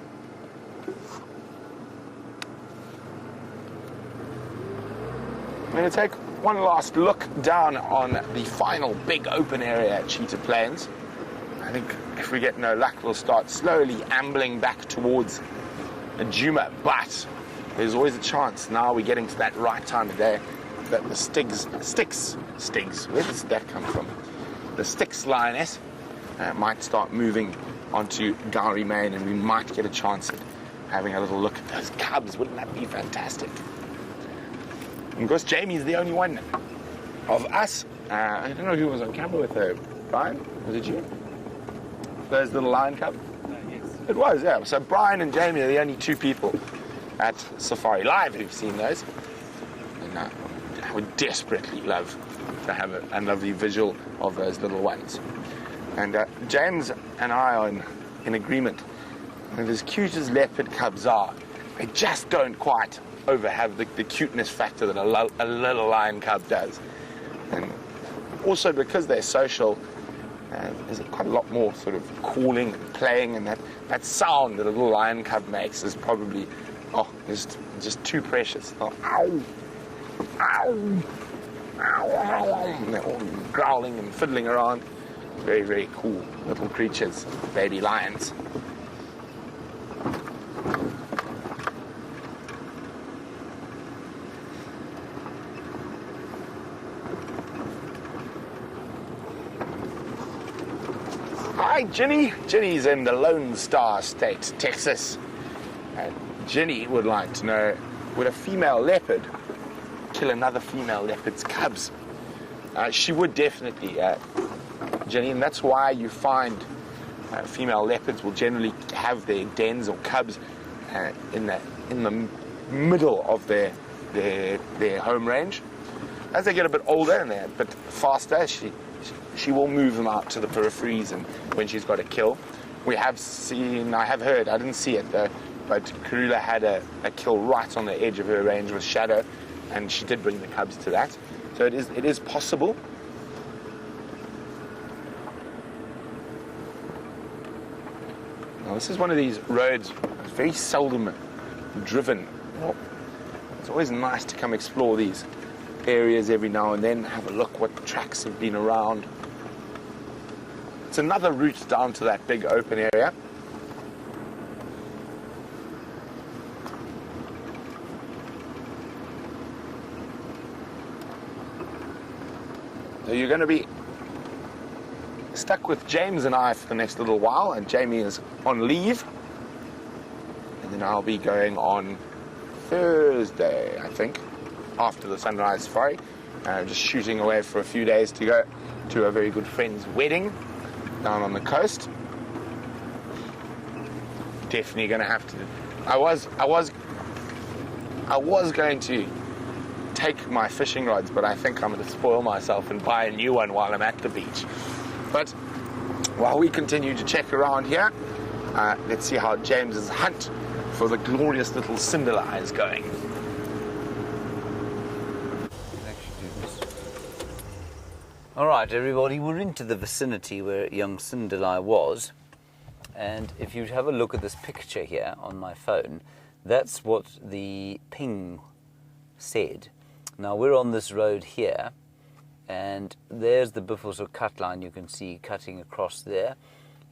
going to take one last look down on the final big open area at Cheetah Plains. I think if we get no luck, we'll start slowly ambling back towards Juma, but there's always a chance now we're getting to that right time of day that the Stigs, where does that come from? The Styx lioness might start moving onto Gowrie Main, and we might get a chance at having a little look at those cubs. Wouldn't that be fantastic? And of course, Jamie's the only one of us. I don't know who was on camera with her. Brian, was it you? Those little lion cubs? Yes. It was, yeah. So Brian and Jamie are the only two people at SafariLIVE who've seen those. And I would desperately love to have a lovely visual of those little ones. And James and I are in agreement. And as cute as leopard cubs are, they just don't quite have the cuteness factor that a little lion cub does. And also because they're social, there's quite a lot more sort of calling and playing, and that sound that a little lion cub makes is probably, just too precious. Oh, ow, ow, ow, ow, and they're all growling and fiddling around. Very, very cool little creatures, baby lions. Hi, Ginny. Ginny's in the Lone Star State, Texas. And Ginny would like to know, would a female leopard kill another female leopard's cubs? She would definitely, Ginny, and that's why you find female leopards will generally have their dens or cubs in the middle of their home range. As they get a bit older and they're a bit faster, she will move them out to the peripheries, and when she's got a kill. I have heard, I didn't see it though, but Karula had a kill right on the edge of her range with Shadow, and she did bring the cubs to that. So it is possible. Now this is one of these roads that's very seldom driven. Well, it's always nice to come explore these areas every now and then, have a look what tracks have been around. It's another route down to that big open area. So you're going to be stuck with James and I for the next little while, and Jamie is on leave. And then I'll be going on Thursday, I think, after the Sunrise Safari. Just shooting away for a few days to go to a very good friend's wedding down on the coast. Definitely going to have to. I was going to take my fishing rods, but I think I'm going to spoil myself and buy a new one while I'm at the beach. But while we continue to check around here, let's see how James's hunt for the glorious little Cindil is going. All right, everybody, we're into the vicinity where young Cindil was, and if you have a look at this picture here on my phone, that's what the ping said. Now we're on this road here, and there's the Buffelshoek cut line you can see cutting across there,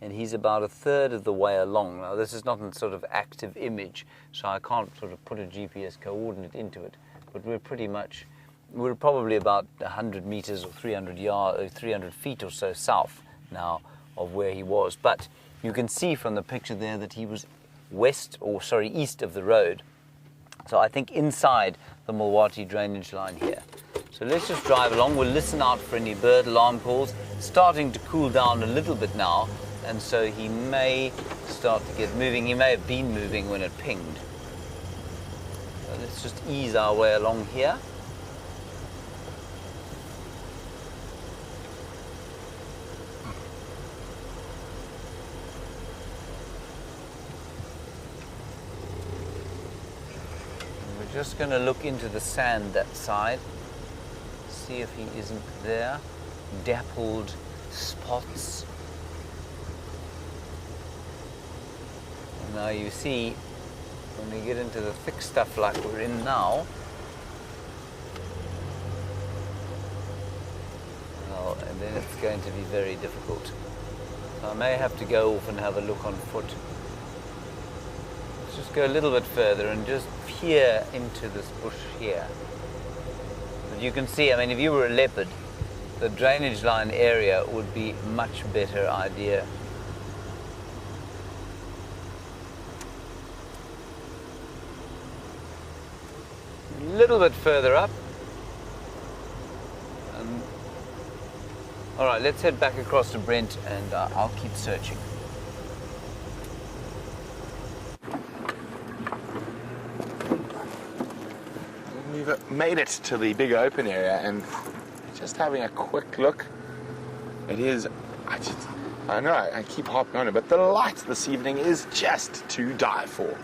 and he's about a third of the way along. Now this is not a sort of active image, so I can't sort of put a GPS coordinate into it, but we're probably about 100 meters or 300 feet or so south now of where he was. But you can see from the picture there that he was east of the road. So I think inside the Mulwati drainage line here. So let's just drive along. We'll listen out for any bird alarm calls. It's starting to cool down a little bit now, and so he may start to get moving. He may have been moving when it pinged. So let's just ease our way along here. Just going to look into the sand that side, see if he isn't there. Dappled spots. And now you see, when we get into the thick stuff like we're in now, then it's going to be very difficult. I may have to go off and have a look on foot. Let's just go a little bit further and just peer into this bush here. But you can see, I mean, if you were a leopard, the drainage line area would be much better idea. A little bit further up. All right, let's head back across to Brent and I'll keep searching. We've made it to the big open area and just having a quick look. It is, I know I keep harping on it, but the light this evening is just to die for.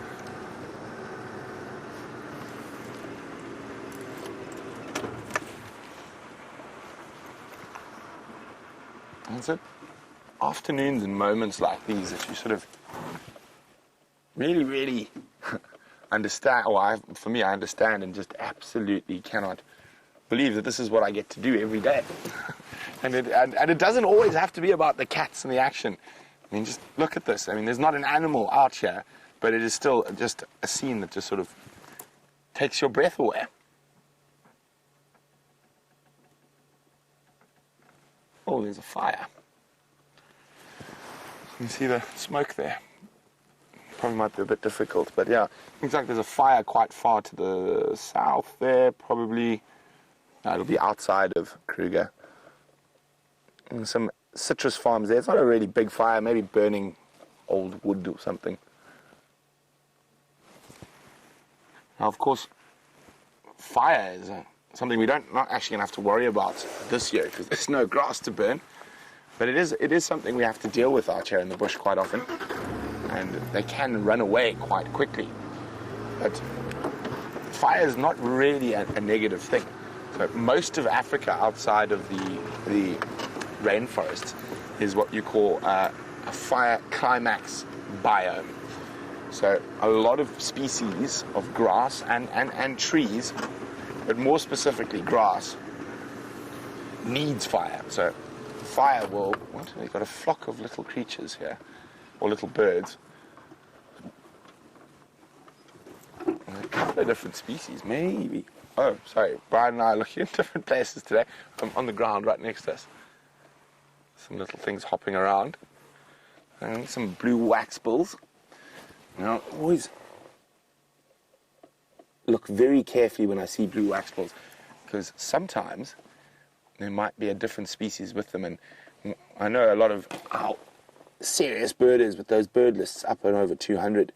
And it's afternoons and moments like these that you sort of really understand, for me, I understand and just absolutely cannot believe that this is what I get to do every day. and it doesn't always have to be about the cats and the action. I mean, just look at this. I mean, there's not an animal out here, but it is still just a scene that just sort of takes your breath away. Oh, there's a fire. You can see the smoke there. Probably might be a bit difficult, but yeah. Looks like there's a fire quite far to the south there, probably. No, it'll be outside of Kruger. And some citrus farms there. It's not a really big fire, maybe burning old wood or something. Now, of course, fire is something we not actually going to have to worry about this year because there's no grass to burn. But it is something we have to deal with out here in the bush quite often. And they can run away quite quickly. But fire is not really a negative thing. So most of Africa outside of the rainforest is what you call a fire climax biome. So a lot of species of grass and trees, but more specifically grass, needs fire. So fire will, they've got a flock of little creatures here, or little birds. And a couple of different species, maybe. Oh, sorry, Brian and I are looking at different places today. I'm on the ground right next to us. Some little things hopping around. And some blue waxbills. Now, always look very carefully when I see blue waxbills, because sometimes there might be a different species with them. And I know a lot of how serious birders with those bird lists up and over 200.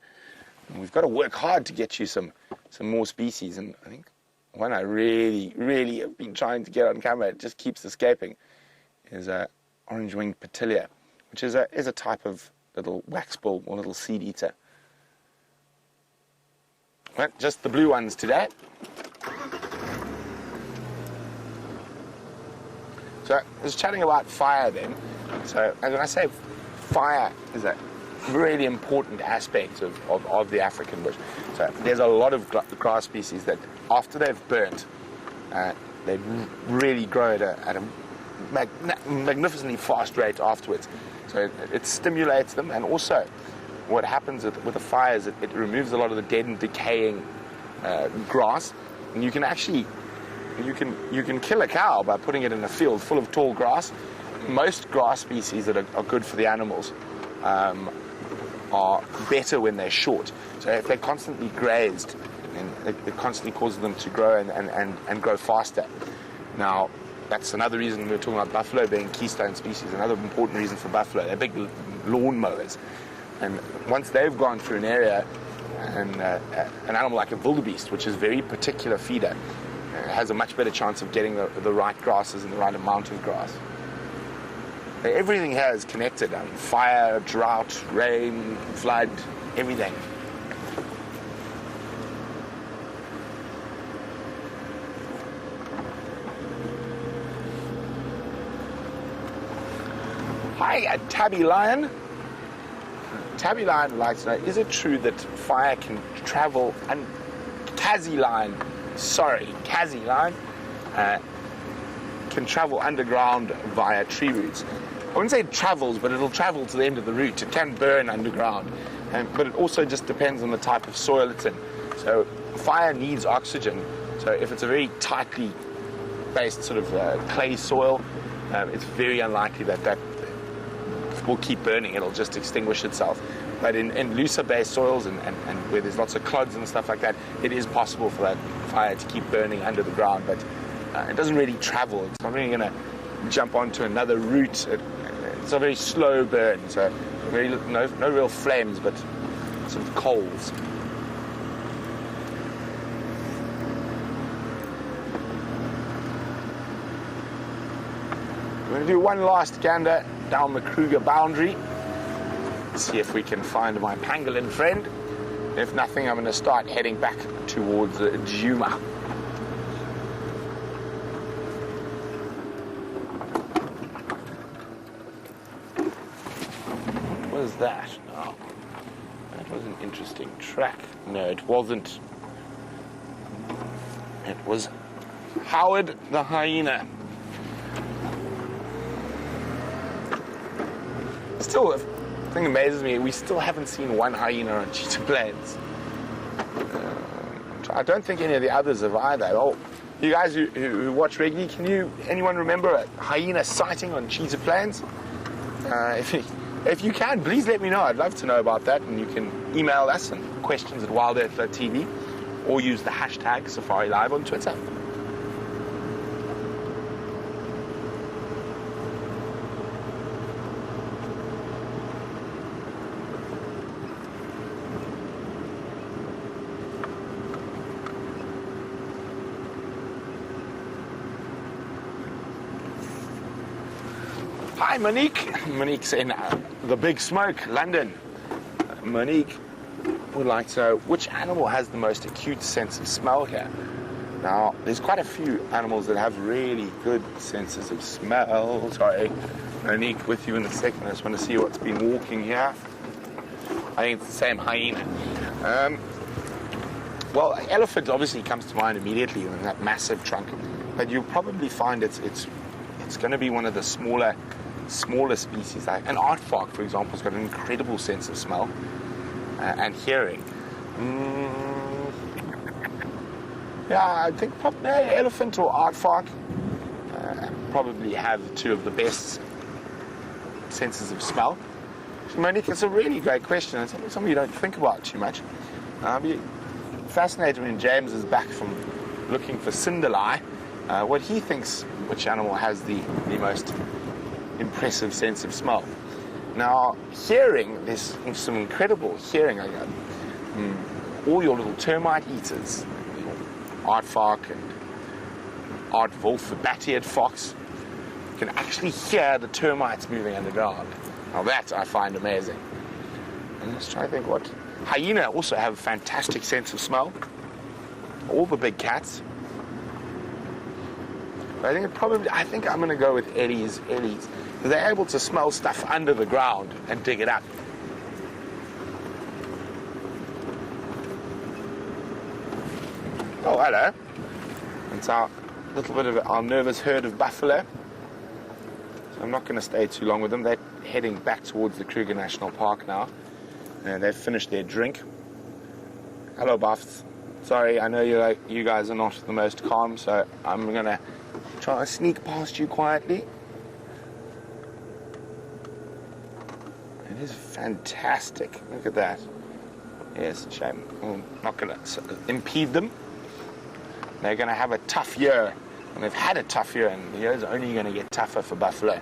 And we've got to work hard to get you some more species. And I think one I really have been trying to get on camera, it just keeps escaping, is orange-winged Paternal, which is a type of little waxbill or little seed eater. Well, just the blue ones today. So I was chatting about fire then. So and when I say fire is a really important aspect of the African bush. So there's a lot of grass species that after they've burnt, they really grow at a magnificently fast rate afterwards. So it stimulates them, and also what happens with the fire is it removes a lot of the dead and decaying grass, and you can actually you can kill a cow by putting it in a field full of tall grass. Most grass species that are good for the animals are better when they're short. So if they're constantly grazed, and it constantly causes them to grow and grow faster. Now, that's another reason we were talking about buffalo being keystone species. Another important reason for buffalo, they're big lawn mowers. And once they've gone through an area, and an animal like a wildebeest, which is a very particular feeder, has a much better chance of getting the right grasses and the right amount of grass. Everything here is connected. Fire, drought, rain, flood, everything. Hi, Tabby Lion. Tabby Lion would like to know, is it true that fire can travel, and Kazzy Lion can travel underground via tree roots. I wouldn't say it travels, but it'll travel to the end of the root. It can burn underground, but it also just depends on the type of soil it's in. So fire needs oxygen. So if it's a very tightly based sort of clay soil, it's very unlikely that will keep burning. It'll just extinguish itself. But in looser based soils and where there's lots of clods and stuff like that, it is possible for that fire to keep burning under the ground, but it doesn't really travel. It's not really going to jump onto another root. It's a very slow burn, so no real flames, but sort of coals. We're going to do one last gander down the Kruger boundary. See if we can find my pangolin friend. If nothing, I'm going to start heading back towards Djuma. What was that? Oh, that was an interesting track. No, it wasn't. It was Howard the hyena. Still, the thing amazes me, we still haven't seen one hyena on Cheetah Plains. I don't think any of the others have either. Oh, you guys who watch regularly, anyone remember a hyena sighting on Cheetah Plains? If you can, please let me know. I'd love to know about that, and you can email us at questions@wildearth.tv or use the hashtag SafariLIVE on Twitter. Hi, Monique. Monique's in the Big Smoke, London. Monique would like to know which animal has the most acute sense of smell here. Now, there's quite a few animals that have really good senses of smell. Sorry, Monique, with you in a second. I just want to see what's been walking here. I think it's the same hyena. Well, elephant obviously comes to mind immediately with that massive trunk, but you'll probably find it's going to be one of the smaller species. Like an aardvark, for example, has got an incredible sense of smell and hearing. Yeah, I think probably elephant or aardvark probably have two of the best senses of smell. Monique, it's a really great question. It's something you don't think about too much. I'll be fascinated when James is back from looking for Cindil, what he thinks which animal has the most impressive sense of smell. Now, hearing, there's some incredible hearing. All your little termite eaters, aardvark and aardwolf, the bat-eared fox, can actually hear the termites moving underground. Now that I find amazing. And let's try to think what... Hyena also have a fantastic sense of smell. All the big cats. But I think I'm going to go with Eddie's. They're able to smell stuff under the ground and dig it up. Oh, hello. It's our little bit of our nervous herd of buffalo. So I'm not going to stay too long with them. They're heading back towards the Kruger National Park now. And they've finished their drink. Hello, buffs. Sorry, I know you guys are not the most calm, so I'm going to try to sneak past you quietly. It is fantastic. Look at that. Yes, shame. I'm not going to impede them. They're going to have a tough year. And they've had a tough year, and the year's only going to get tougher for buffalo.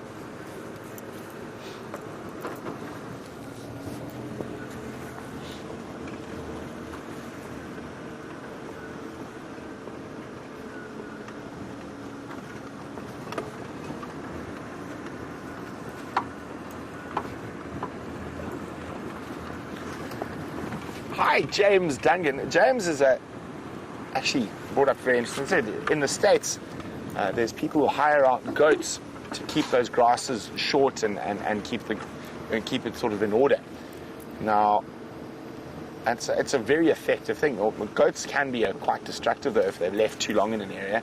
Hi, James Dungan. James is actually brought up very interesting. In the States, there's people who hire out goats to keep those grasses short and keep it sort of in order. Now, it's a very effective thing. Goats can be quite destructive though if they're left too long in an area.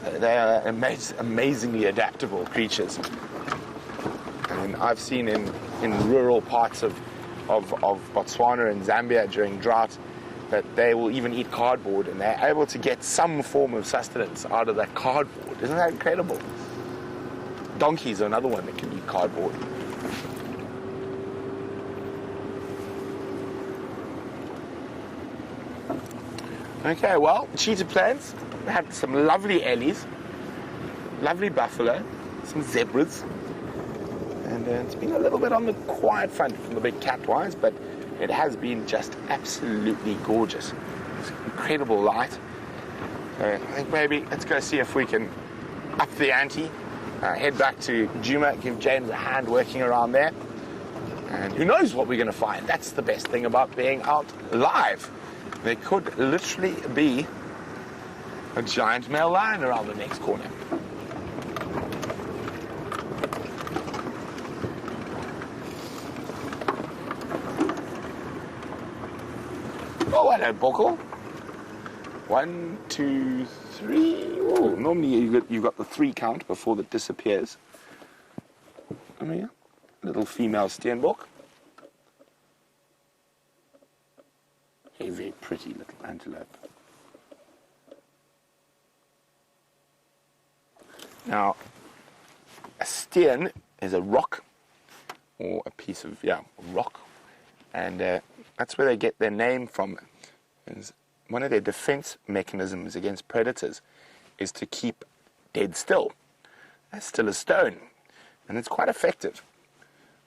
They are amazingly adaptable creatures. And I've seen in rural parts of Botswana and Zambia during drought that they will even eat cardboard, and they're able to get some form of sustenance out of that cardboard. Isn't that incredible? Donkeys are another one that can eat cardboard. Okay, well, cheetah plains had some lovely ellies, lovely buffalo, some zebras, and it's been a little bit on the quiet front from the big cat-wise, but it has been just absolutely gorgeous. It's incredible light. So I think maybe let's go see if we can up the ante, head back to Djuma, give James a hand working around there, and who knows what we're going to find. That's the best thing about being out live. There could literally be a giant male lion around the next corner. Oh, hello, Boko. 1, 2, 3. Oh, normally you've got the 3 count before it disappears. Oh, yeah. Little female steenbok. A very pretty little antelope. Now, a steen is a rock, or a piece of, rock, and that's where they get their name from. It's one of their defense mechanisms against predators is to keep dead still, as still as stone, and it's quite effective.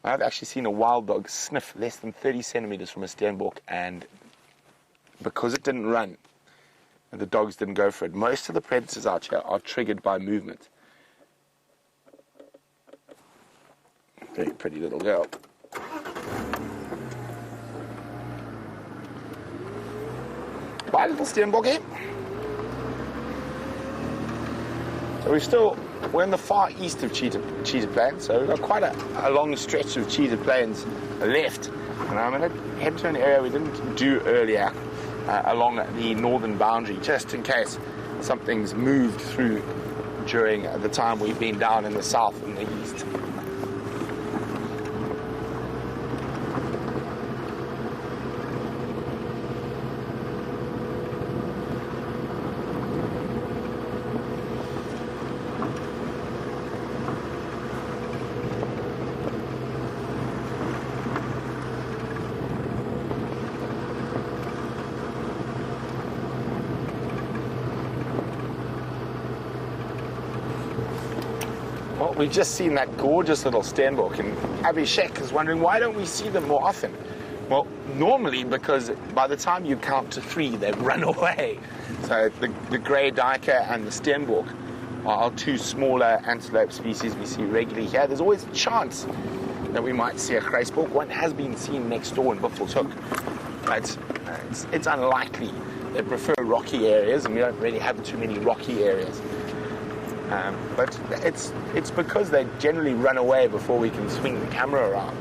I've actually seen a wild dog sniff less than 30 centimeters from a steenbok, and because it didn't run, and the dogs didn't go for it. Most of the predators out here are triggered by movement. Very pretty little girl. Bye, little steenbok here. So we're in the far east of Cheetah Plains, so we've got quite a long stretch of Cheetah Plains left. And I'm going to head to an area we didn't do earlier, along the northern boundary, just in case something's moved through during the time we've been down in the south and the east. Well, we've just seen that gorgeous little steenbok, and Abhishek is wondering, why don't we see them more often? Well, normally because by the time you count to 3, they've run away. So the grey duiker and the steenbok are 2 smaller antelope species we see regularly here. There's always a chance that we might see a greyspok. One has been seen next door in Buffelshoek, but it's unlikely. They prefer rocky areas, and we don't really have too many rocky areas. But it's because they generally run away before we can swing the camera around.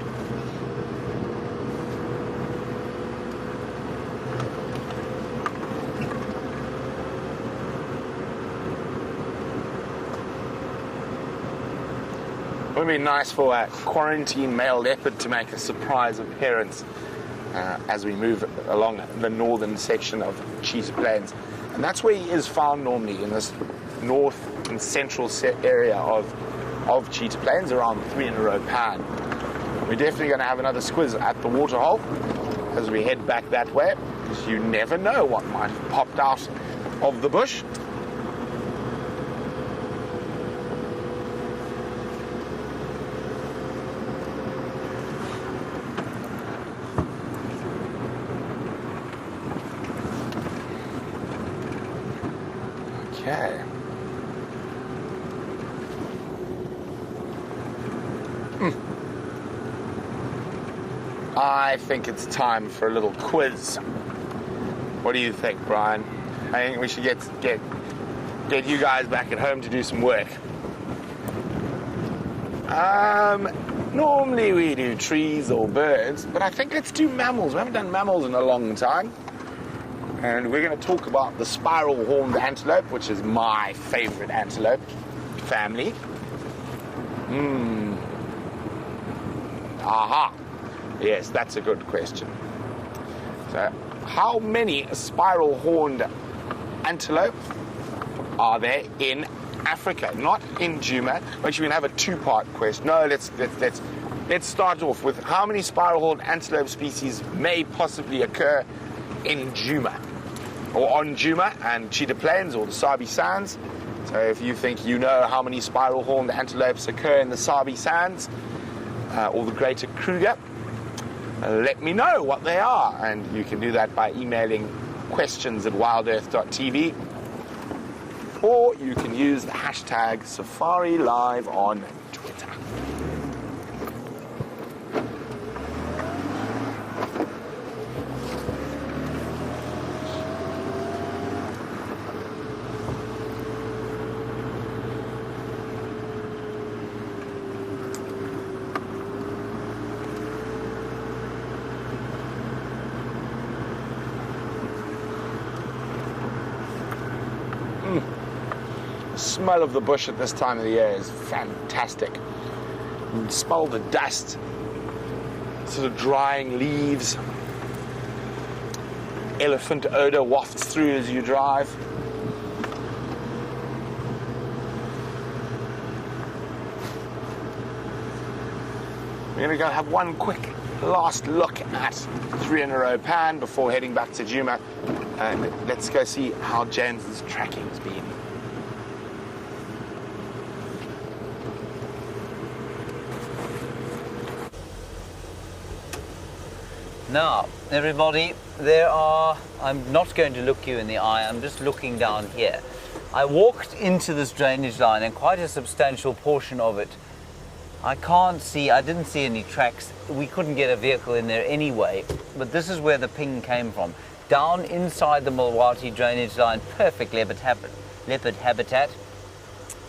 It would be nice for a quarantine male leopard to make a surprise appearance as we move along the northern section of Cheetah Plains. And that's where he is found normally, in this north and central area of Cheetah Plains, around 3 in a row pan. We're definitely going to have another squiz at the waterhole as we head back that way, because you never know what might have popped out of the bush. Okay. I think it's time for a little quiz. What do you think, Brian? I think we should get you guys back at home to do some work. Normally we do trees or birds, but I think let's do mammals. We haven't done mammals in a long time. And we're going to talk about the spiral horned antelope, which is my favorite antelope family. Aha. Yes, that's a good question. So, how many spiral horned antelope are there in Africa? Not in Djuma, but you can have a two-part question. No, let's start off with how many spiral horned antelope species may possibly occur in Djuma, or on Djuma and Cheetah Plains or the Sabi Sands. So if you think you know how many spiral horned antelopes occur in the Sabi Sands or the Greater Kruger, let me know what they are, and you can do that by emailing questions@wildearth.tv, or you can use the hashtag SafariLIVE on Twitter. The smell of the bush at this time of the year is fantastic. You can smell the dust, sort of drying leaves. Elephant odor wafts through as you drive. We're going to go have one quick last look at 3 in a row pan before heading back to Djuma. And let's go see how James's tracking's been. Now, everybody, I'm not going to look you in the eye, I'm just looking down here. I walked into this drainage line, and quite a substantial portion of it, I didn't see any tracks. We couldn't get a vehicle in there anyway, but this is where the ping came from. Down inside the Mulwati drainage line, perfect leopard habitat,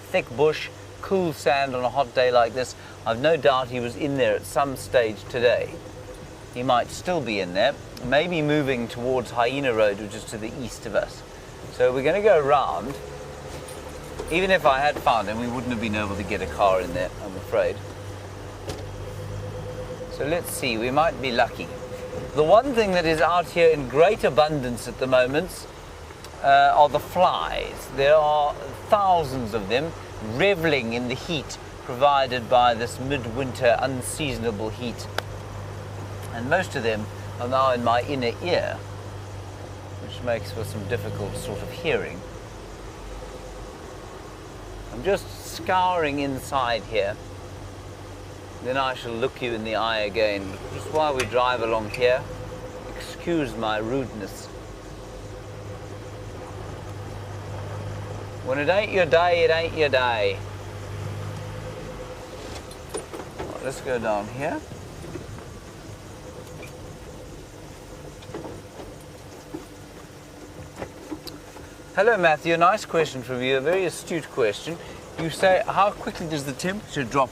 thick bush, cool sand on a hot day like this. I've no doubt he was in there at some stage today. He might still be in there, maybe moving towards Hyena Road, which is to the east of us. So we're going to go around. Even if I had found him, we wouldn't have been able to get a car in there, I'm afraid. So let's see, we might be lucky. The one thing that is out here in great abundance at the moment are the flies. There are thousands of them reveling in the heat provided by this midwinter unseasonable heat. And most of them are now in my inner ear, which makes for some difficult sort of hearing. I'm just scouring inside here, then I shall look you in the eye again. Just while we drive along here, excuse my rudeness. When it ain't your day, it ain't your day. Right, let's go down here. Hello Matthew, a nice question from you, a very astute question. You say, how quickly does the temperature drop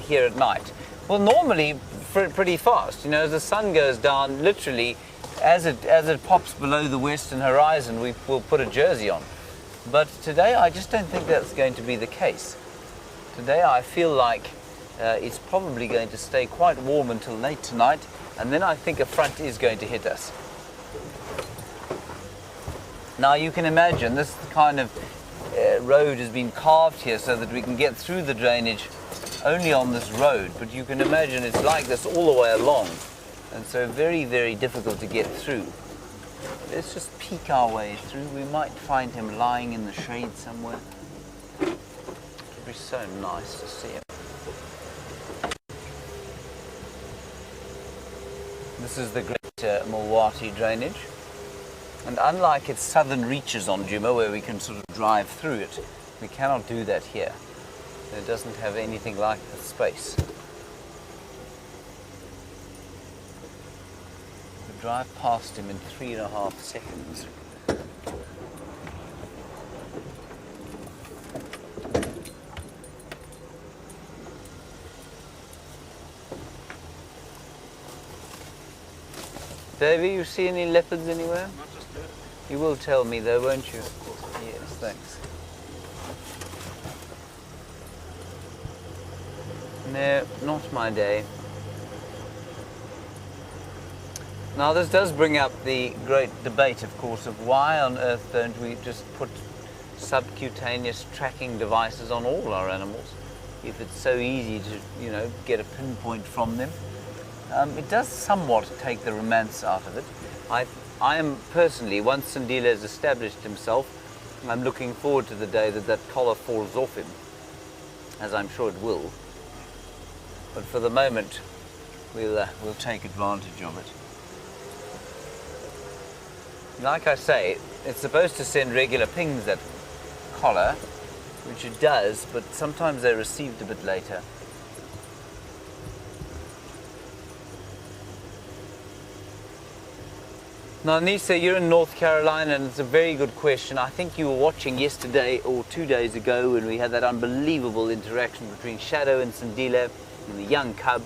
here at night? Well, normally pretty fast. You know, as the sun goes down, literally, as it pops below the western horizon, we'll put a jersey on. But today, I just don't think that's going to be the case. Today, I feel like it's probably going to stay quite warm until late tonight, and then I think a front is going to hit us. Now you can imagine this kind of road has been carved here so that we can get through the drainage only on this road, but you can imagine it's like this all the way along, and so very, very difficult to get through. Let's just peek our way through. We might find him lying in the shade somewhere. It would be so nice to see him. This is the Great Mulwati drainage. And unlike its southern reaches on Djuma, where we can sort of drive through it, we cannot do that here. It doesn't have anything like the space. We drive past him in 3.5 seconds. Davey, you see any leopards anywhere? Not just yet. You will tell me though, won't you? Yes, thanks. No, not my day. Now this does bring up the great debate, of course, of why on earth don't we just put subcutaneous tracking devices on all our animals if it's so easy to, you know, get a pinpoint from them. It does somewhat take the romance out of it. I am personally, once Cindil has established himself, I'm looking forward to the day that that collar falls off him, as I'm sure it will. But for the moment, we'll take advantage of it. Like I say, it's supposed to send regular pings, that collar, which it does, but sometimes they're received a bit later. Now, Nisa, you're in North Carolina, and it's a very good question. I think you were watching yesterday or 2 days ago when we had that unbelievable interaction between Shadow and Cindil and the young cub.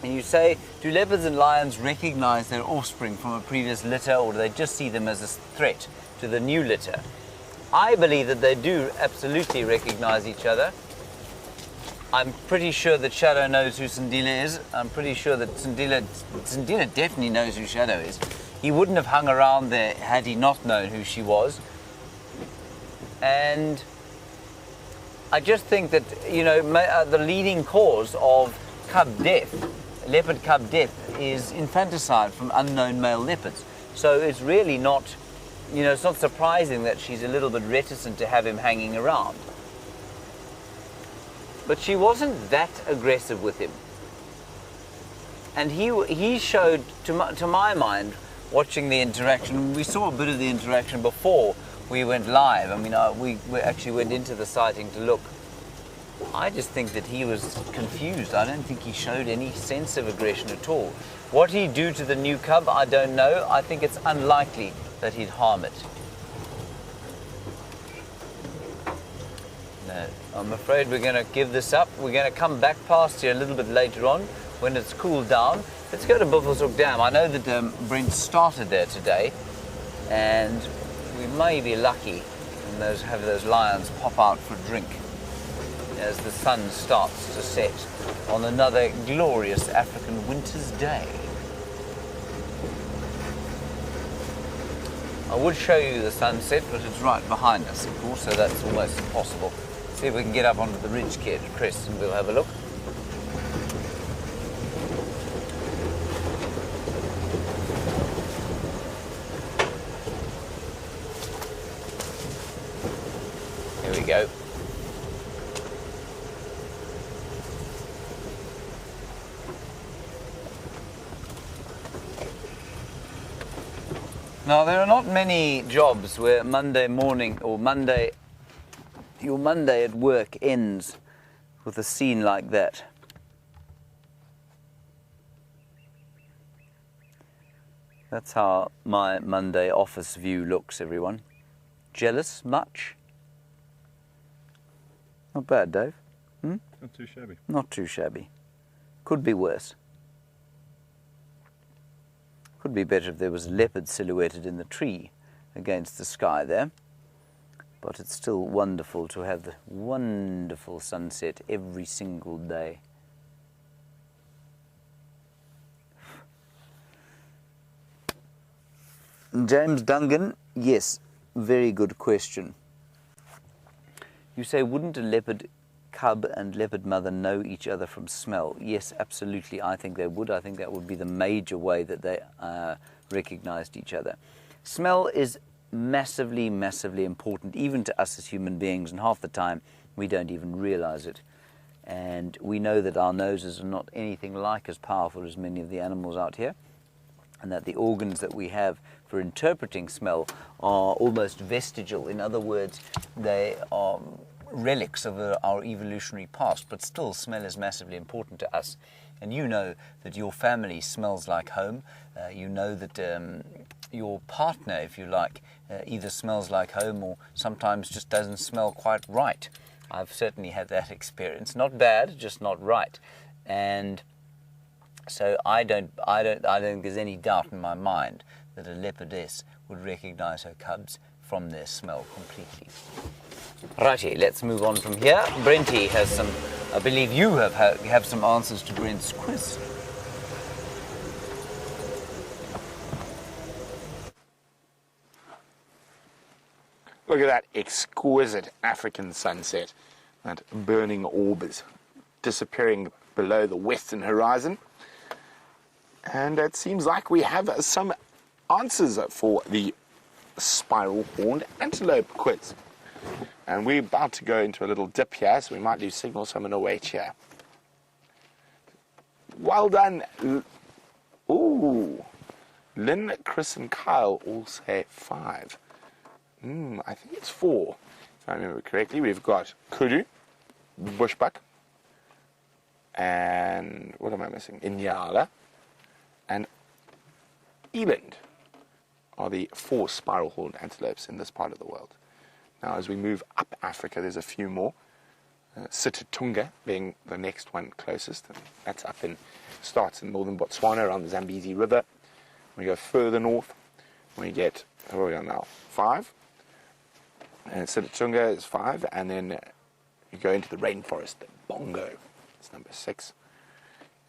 And you say, do leopards and lions recognize their offspring from a previous litter, or do they just see them as a threat to the new litter? I believe that they do absolutely recognize each other. I'm pretty sure that Shadow knows who Cindil is. I'm pretty sure that Cindil definitely knows who Shadow is. He wouldn't have hung around there had he not known who she was. And I just think that, you know, the leading cause of cub death, leopard cub death, is infanticide from unknown male leopards. So it's really not, you know, it's not surprising that she's a little bit reticent to have him hanging around. But she wasn't that aggressive with him. And he showed, to my mind, watching the interaction, we saw a bit of the interaction before we went live. I mean, we actually went into the sighting to look. I just think that he was confused. I don't think he showed any sense of aggression at all. What he'd do to the new cub, I don't know. I think it's unlikely that he'd harm it. No, I'm afraid we're going to give this up. We're going to come back past here a little bit later on when it's cooled down. Let's go to Buffelshoek Dam. I know that Brent started there today, and we may be lucky and have those lions pop out for a drink as the sun starts to set on another glorious African winter's day. I would show you the sunset, but it's right behind us, of course, so that's almost impossible. See if we can get up onto the ridge, Chris, and we'll have a look. Here we go. Now, there are not many jobs where Monday morning or your Monday at work ends with a scene like that. That's how my Monday office view looks, everyone. Jealous much? Not bad, Dave. Not too shabby. Not too shabby. Could be worse. Could be better if there was a leopard silhouetted in the tree against the sky there. But it's still wonderful to have the wonderful sunset every single day. James Dungan, yes, very good question. You say, wouldn't a leopard cub and leopard mother know each other from smell? Yes, absolutely, I think they would. I think that would be the major way that they recognized each other. Smell is massively, massively important, even to us as human beings, and half the time we don't even realize it. And we know that our noses are not anything like as powerful as many of the animals out here, and that the organs that we have for interpreting smell are almost vestigial. In other words, they are relics of our evolutionary past, but still smell is massively important to us. And you know that your family smells like home. You know that your partner, if you like, either smells like home or sometimes just doesn't smell quite right. I've certainly had that experience. Not bad, just not right. And so I don't think there's any doubt in my mind that a leopardess would recognize her cubs from their smell completely. Righty, let's move on from here. Brenty has some, I believe you have some answers to Brent's quiz. Look at that exquisite African sunset. That burning orb is disappearing below the western horizon. And it seems like we have some answers for the spiral-horned antelope quiz. And we're about to go into a little dip here, so we might lose signal, so I'm going to wait here. Well done. Ooh. Lynn, Chris, and Kyle all say 5. I think it's 4, if I remember correctly. We've got kudu, bushbuck, and what am I missing? Nyala, and eland are the 4 spiral-horned antelopes in this part of the world. Now, as we move up Africa, there's a few more. Sitatunga being the next one closest, and that's up in, starts in northern Botswana around the Zambezi River. We go further north, we get, where are we on now? 5. And Sitatunga is 5, and then you go into the rainforest, the bongo, it's number 6.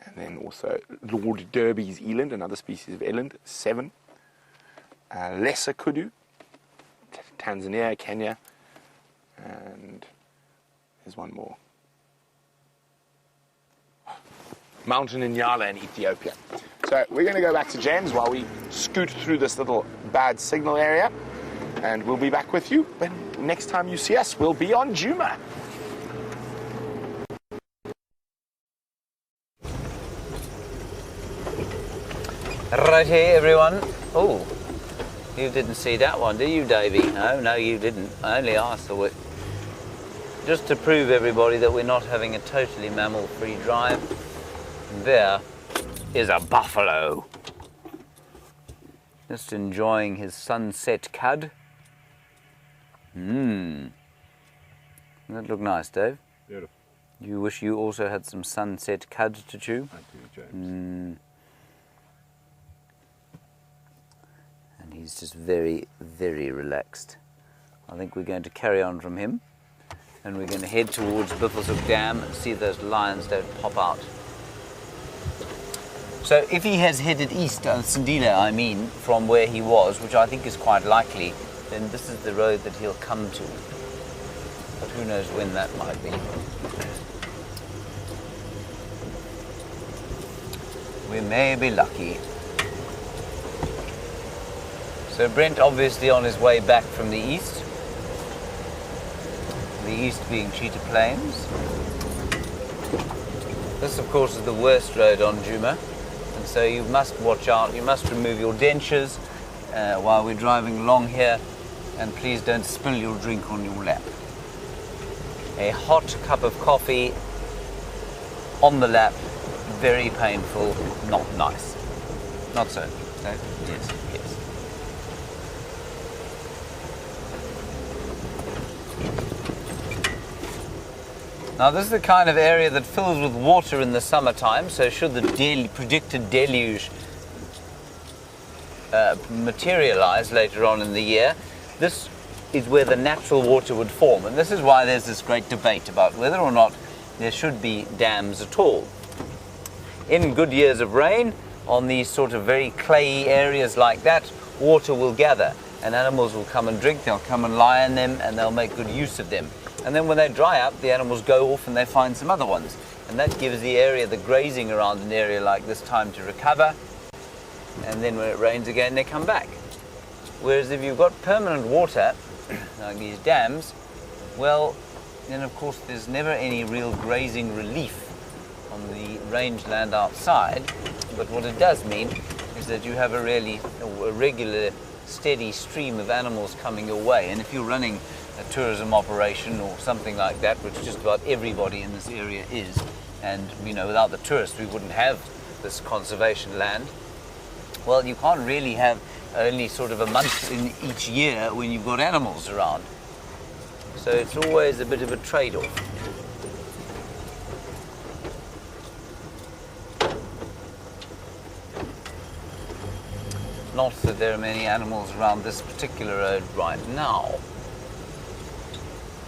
And then also Lord Derby's eland, another species of eland, 7. Lesser kudu, Tanzania, Kenya, and there's one more. Mountain Nyala in Ethiopia. So we're going to go back to James while we scoot through this little bad signal area, and we'll be back with you when next time you see us, we'll be on Djuma. Right here, everyone. Oh, you didn't see that one, did you, Davey? No, you didn't. I only asked for it. Just to prove everybody that we're not having a totally mammal-free drive. There is a buffalo. Just enjoying his sunset cud. Doesn't that look nice, Dave? Beautiful. You wish you also had some sunset cud to chew? I do, James. And he's just very, very relaxed. I think we're going to carry on from him, and we're going to head towards Buffelshoek Dam and see if those lions don't pop out. So if he has headed east, Cindil, I mean, from where he was, which I think is quite likely, then this is the road that he'll come to. But who knows when that might be. We may be lucky. So Brent obviously on his way back from the east being Cheetah Plains. This of course is the worst road on Djuma, and so you must watch out, you must remove your dentures while we're driving along here, and please don't spill your drink on your lap. A hot cup of coffee on the lap, very painful, not nice. Not so, no? Yes. Now this is the kind of area that fills with water in the summertime, so should the predicted deluge materialize later on in the year, this is where the natural water would form. And this is why there's this great debate about whether or not there should be dams at all. In good years of rain, on these sort of very clayey areas like that, water will gather and animals will come and drink, they'll come and lie in them and they'll make good use of them. And then when they dry up, the animals go off and they find some other ones. And that gives the area, the grazing around an area like this, time to recover. And then when it rains again, they come back. Whereas if you've got permanent water, like these dams, well, then of course there's never any real grazing relief on the rangeland outside. But what it does mean is that you have a regular, steady stream of animals coming your way. And if you're running a tourism operation or something like that, which just about everybody in this area is, and you know, without the tourists we wouldn't have this conservation land, well, you can't really have only sort of a month in each year when you've got animals around. So it's always a bit of a trade-off. Not that there are many animals around this particular road right now.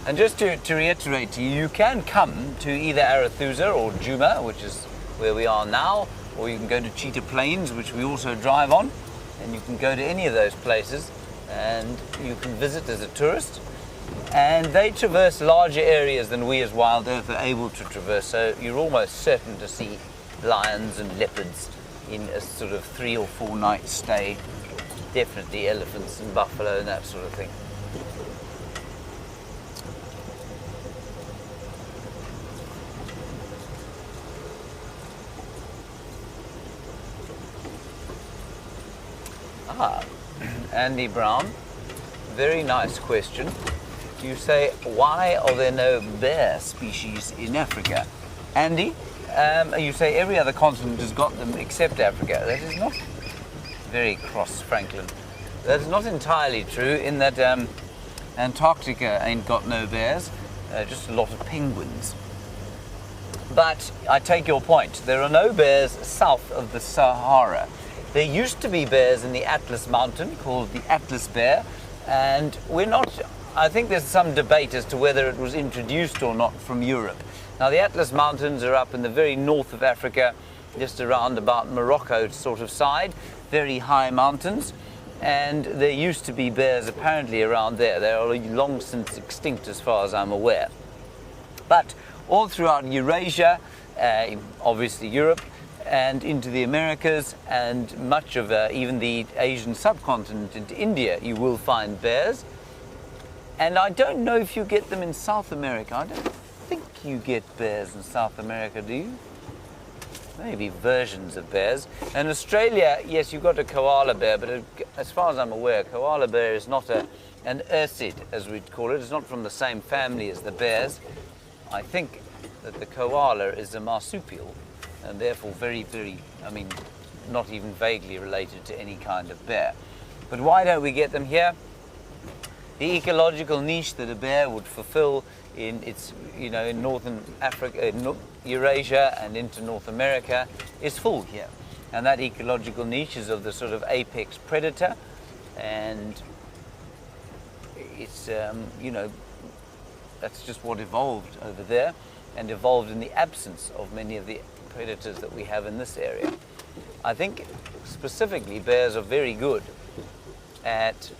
And just to reiterate to you, you can come to either Arathusa or Juma, which is where we are now, or you can go to Cheetah Plains, which we also drive on, and you can go to any of those places and you can visit as a tourist. And they traverse larger areas than we as WildEarth are able to traverse, so you're almost certain to see lions and leopards in a sort of 3 or 4 night stay. Definitely elephants and buffalo and that sort of thing. Andy Brown, very nice question. You say, why are there no bear species in Africa? Andy, you say every other continent has got them except Africa. That is not very cross, Franklin. That is not entirely true in that Antarctica ain't got no bears, just a lot of penguins. But I take your point. There are no bears south of the Sahara. There used to be bears in the Atlas mountain called the Atlas bear, and I think there's some debate as to whether it was introduced or not from Europe. Now the Atlas mountains are up in the very north of Africa, just around about Morocco sort of side, very high mountains, and there used to be bears apparently around there. They are long since extinct as far as I'm aware. But all throughout Eurasia, obviously Europe, and into the Americas and much of even the Asian subcontinent into India, you will find bears. And I don't know if you get them in South America. I don't think you get bears in South America, do you? Maybe versions of bears. In Australia, yes, you've got a koala bear, but as far as I'm aware, a koala bear is not an ursid, as we'd call it. It's not from the same family as the bears. I think that the koala is a marsupial, and therefore very, very, not even vaguely related to any kind of bear. But why don't we get them here? The ecological niche that a bear would fulfill in its, in northern Africa, Eurasia and into North America is full here. And that ecological niche is of the sort of apex predator, and it's, that's just what evolved over there, and evolved in the absence of many of the predators that we have in this area. I think specifically bears are very good at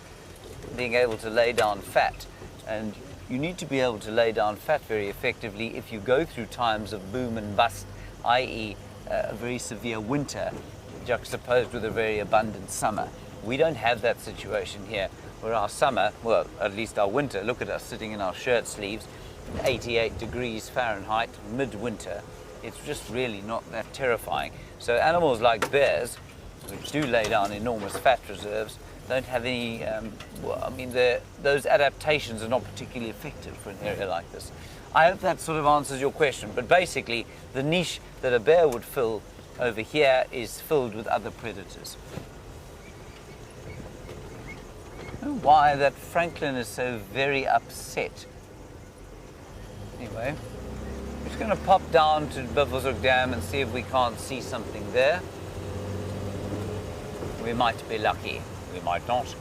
being able to lay down fat, and you need to be able to lay down fat very effectively if you go through times of boom and bust, i.e. A very severe winter juxtaposed with a very abundant summer. We don't have that situation here, where our summer, well, at least our winter, look at us sitting in our shirt sleeves, 88 degrees Fahrenheit, midwinter. It's just really not that terrifying. So animals like bears, which do lay down enormous fat reserves, don't have any, those adaptations are not particularly effective for an area like this. I hope that sort of answers your question, but basically the niche that a bear would fill over here is filled with other predators. I don't know why that Franklin is so very upset. Anyway, I'm just going to pop down to Treehouse Dam and see if we can't see something there. We might be lucky, we might not.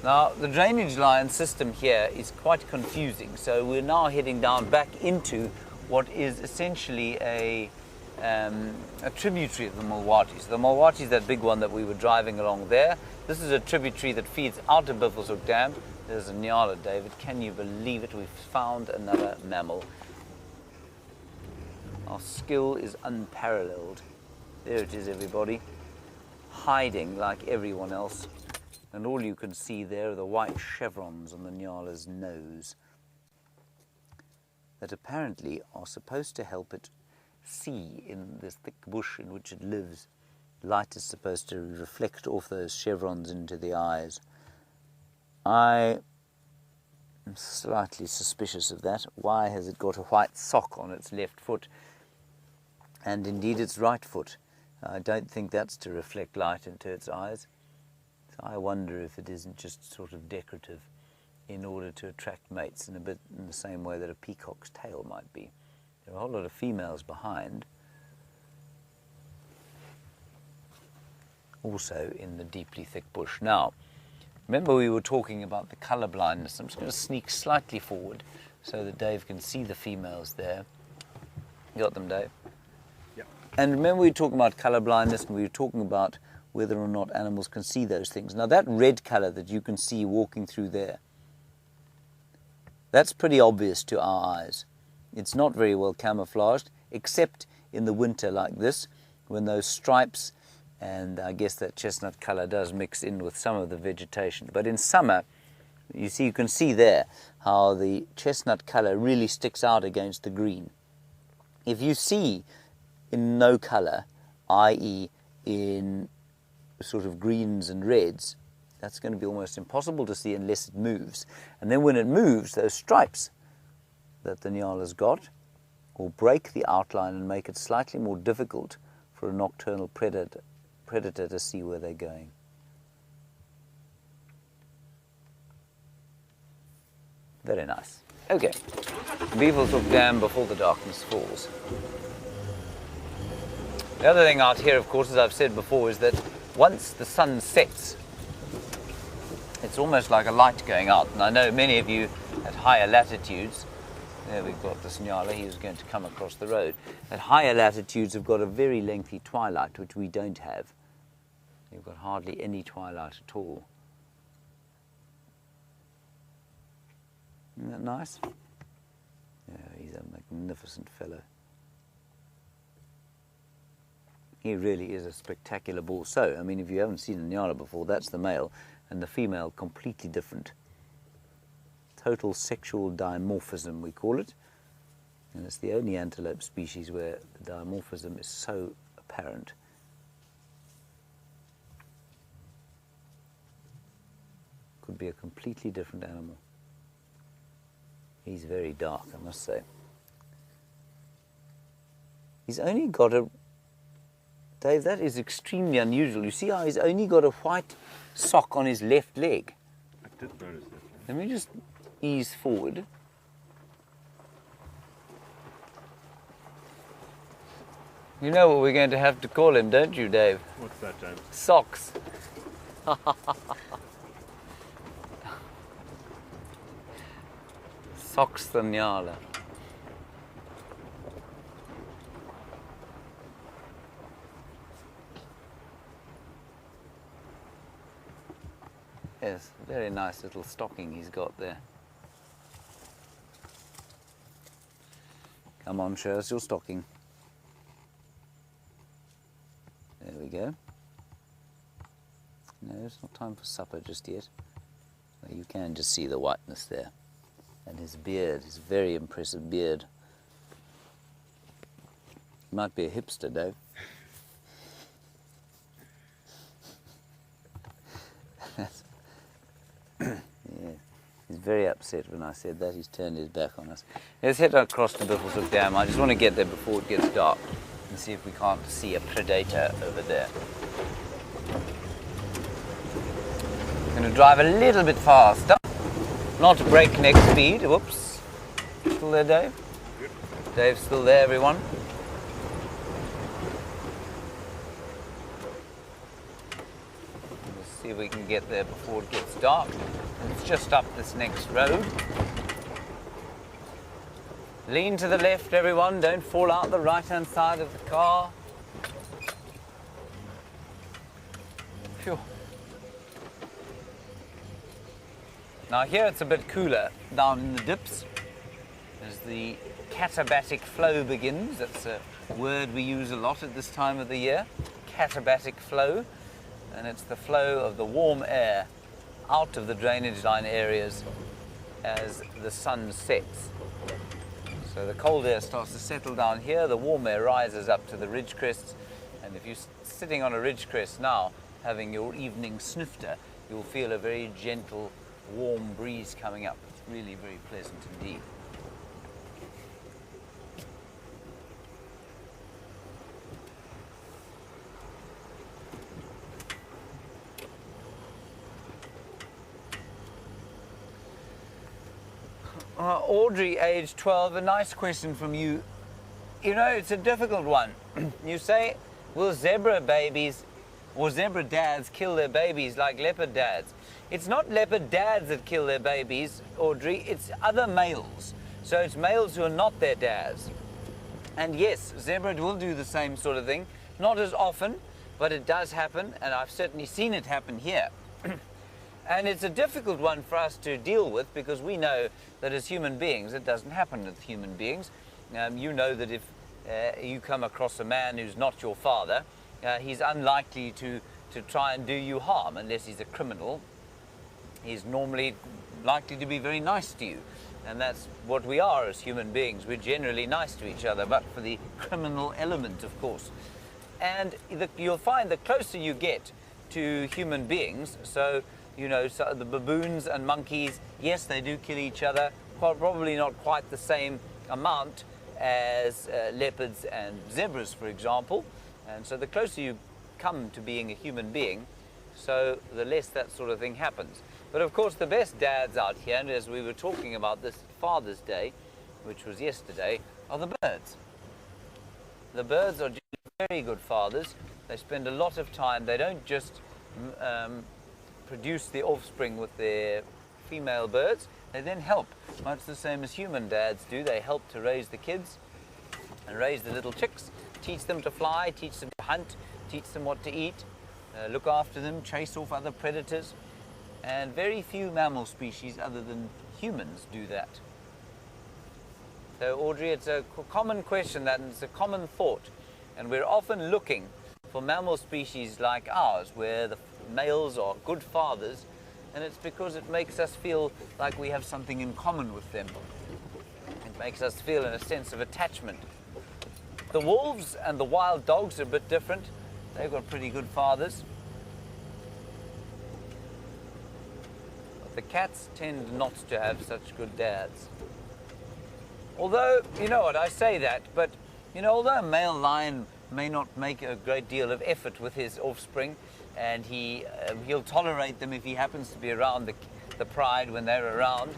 Now, the drainage line system here is quite confusing, so we're now heading down back into what is essentially a tributary of the Mulwati. So the Mulwati is that big one that we were driving along there. This is a tributary that feeds out of Treehouse Dam. There's a Nyala, David. Can you believe it? We've found another mammal. Our skill is unparalleled. There it is, everybody. Hiding like everyone else. And all you can see there are the white chevrons on the Nyala's nose that apparently are supposed to help it see in this thick bush in which it lives. Light is supposed to reflect off those chevrons into the eyes. I am slightly suspicious of that. Why has it got a white sock on its left foot? And indeed its right foot. I don't think that's to reflect light into its eyes. So I wonder if it isn't just sort of decorative in order to attract mates in the same way that a peacock's tail might be. There are a whole lot of females behind. also in the deeply thick bush. Now, remember we were talking about the colour blindness. I'm just going to sneak slightly forward so that Dave can see the females there. You got them, Dave? Yep. And remember we were talking about colour blindness, and we were talking about whether or not animals can see those things. Now that red colour that you can see walking through there, that's pretty obvious to our eyes. It's not very well camouflaged, except in the winter like this, when those stripes and I guess that chestnut colour does mix in with some of the vegetation. But in summer, you can see there how the chestnut colour really sticks out against the green. If you see in no colour, i.e. in sort of greens and reds, that's going to be almost impossible to see unless it moves. And then when it moves, those stripes that the Nyala's got will break the outline and make it slightly more difficult for a nocturnal predator to see where they're going. Very nice. Okay, Treehouse Dam before the darkness falls. The other thing out here, of course, as I've said before, is that once the sun sets, it's almost like a light going out. And I know many of you at higher latitudes, there we've got this Nyala, he was going to come across the road, at higher latitudes have got a very lengthy twilight, which we don't have. You've got hardly any twilight at all. Isn't that nice? Yeah, he's a magnificent fellow. He really is a spectacular bull. So, I mean, if you haven't seen a Nyala before, that's the male, and the female completely different. Total sexual dimorphism, we call it. And it's the only antelope species where the dimorphism is so apparent. Could be a completely different animal. He's very dark, I must say. He's only got a... Dave, that is extremely unusual. You see how he's only got a white sock on his left leg? I did notice that. Let me just ease forward. You know what we're going to have to call him, don't you, Dave? What's that, James? Socks. Socks the Nyala. Yes, very nice little stocking he's got there. Come on, show us your stocking. There we go. No, it's not time for supper just yet. Well, you can just see the whiteness there. And his beard, his very impressive beard. He might be a hipster, Dave. Yeah, he's very upset when I said that. He's turned his back on us. Let's head across to Treehouse Dam. I just want to get there before it gets dark and see if we can't see a predator over there. I'm going to drive a little bit faster. Not breakneck speed. Whoops. Still there, Dave? Good. Dave's still there, everyone. Let's see if we can get there before it gets dark. And it's just up this next road. Lean to the left, everyone. Don't fall out the right-hand side of the car. Phew. Now here it's a bit cooler down in the dips as the katabatic flow begins. That's a word we use a lot at this time of the year, katabatic flow, and it's the flow of the warm air out of the drainage line areas as the sun sets. So the cold air starts to settle down here, the warm air rises up to the ridge crests, and if you're sitting on a ridge crest now having your evening snifter, you'll feel a very gentle warm breeze coming up. It's really very pleasant indeed. Audrey, age 12, a nice question from you. You know, it's a difficult one. You say, will zebra babies or zebra dads kill their babies like leopard dads. It's not leopard dads that kill their babies, Audrey, it's other males. So it's males who are not their dads. And yes, zebra will do the same sort of thing, not as often, but it does happen, and I've certainly seen it happen here. And it's a difficult one for us to deal with, because we know that as human beings, it doesn't happen with human beings. You know that if you come across a man who's not your father, he's unlikely to try and do you harm unless he's a criminal. He's normally likely to be very nice to you. And that's what we are as human beings. We're generally nice to each other, but for the criminal element, of course. And you'll find the closer you get to human beings, so, you know, so the baboons and monkeys, yes, they do kill each other, probably not quite the same amount as leopards and zebras, for example. And so the closer you come to being a human being, so the less that sort of thing happens. But of course, the best dads out here, and as we were talking about this Father's Day, which was yesterday, are the birds. The birds are very good fathers. They spend a lot of time. They don't just produce the offspring with their female birds. They then help, much the same as human dads do. They help to raise the kids and raise the little chicks, teach them to fly, teach them to hunt, teach them what to eat, look after them, chase off other predators. And very few mammal species other than humans do that. So Audrey, it's a common question, that it's a common thought. And we're often looking for mammal species like ours, where the males are good fathers, and it's because it makes us feel like we have something in common with them. It makes us feel in a sense of attachment. The wolves and the wild dogs are a bit different. They've got pretty good fathers. The cats tend not to have such good dads. Although, you know what, I say that, but, you know, although a male lion may not make a great deal of effort with his offspring, and he'll tolerate them if he happens to be around the pride when they're around,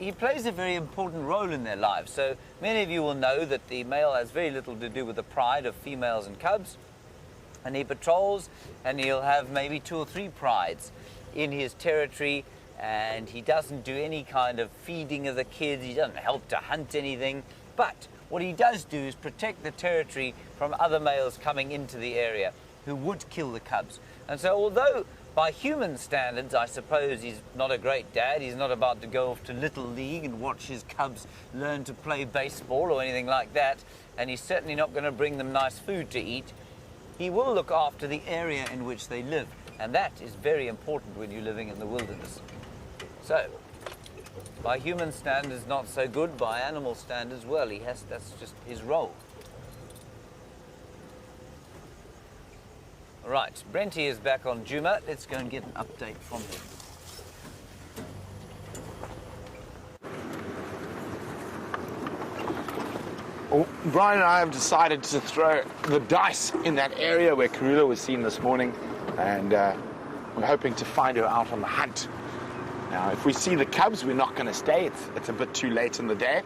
he plays a very important role in their lives. So many of you will know that the male has very little to do with the pride of females and cubs, and he patrols, and he'll have maybe 2 or 3 prides in his territory, and he doesn't do any kind of feeding of the kids, he doesn't help to hunt anything, but what he does do is protect the territory from other males coming into the area who would kill the cubs. And so although by human standards I suppose he's not a great dad, he's not about to go off to Little League and watch his cubs learn to play baseball or anything like that, and he's certainly not going to bring them nice food to eat, he will look after the area in which they live. And that is very important when you're living in the wilderness. So, by human standards, not so good. By animal standards, well, that's just his role. Right, Brenty is back on Juma. Let's go and get an update from him. Well, Brian and I have decided to throw the dice in that area where Karula was seen this morning, and we're hoping to find her out on the hunt. Now, if we see the cubs, we're not going to stay. It's a bit too late in the day,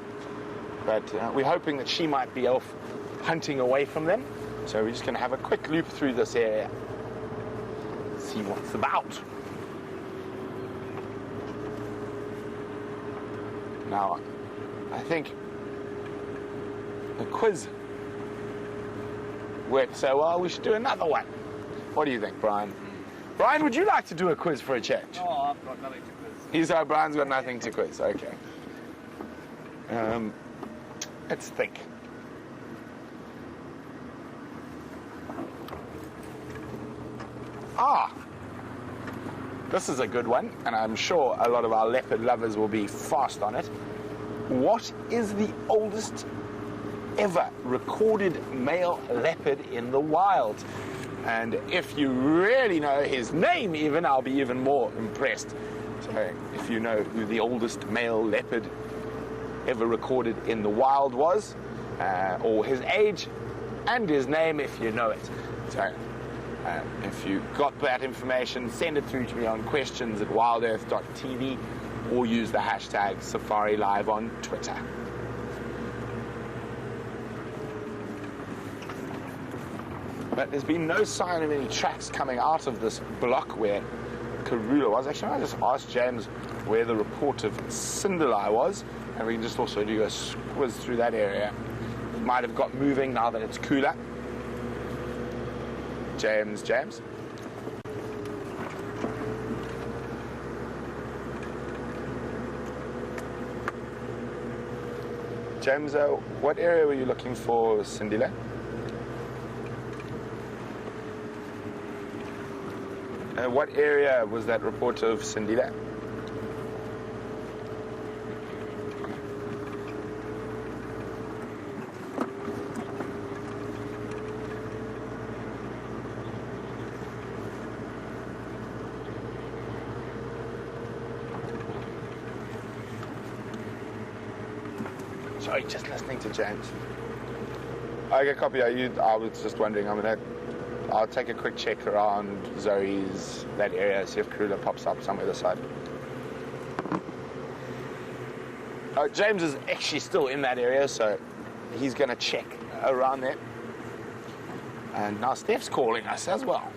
but we're hoping that she might be off hunting away from them. So we're just going to have a quick loop through this area, see what's about. Now, I think the quiz worked so well, we should do another one. What do you think, Brian? Brian, would you like to do a quiz for a change? Oh, I've got nothing to quiz. He's Brian's got nothing to quiz. Okay. Let's think. This is a good one, and I'm sure a lot of our leopard lovers will be fast on it. What is the oldest ever recorded male leopard in the wild? And if you really know his name even, I'll be even more impressed. So if you know who the oldest male leopard ever recorded in the wild was, or his age and his name if you know it. So if you got that information, send it through to me on questions@wildearth.tv or use the hashtag SafariLIVE on Twitter. But there's been no sign of any tracks coming out of this block where Karula was. Actually, I just asked James where the report of Cindil was, and we can just also do a squiz through that area. It might have got moving now that it's cooler. James. James, what area were you looking for, Cindil? What area was that report of Cindil? Sorry, just listening to James. Okay, copy. I was just wondering. I'll take a quick check around Zoe's, that area, see if Karula pops up somewhere this side. James is actually still in that area, so he's going to check around there. And now Steph's calling us as well.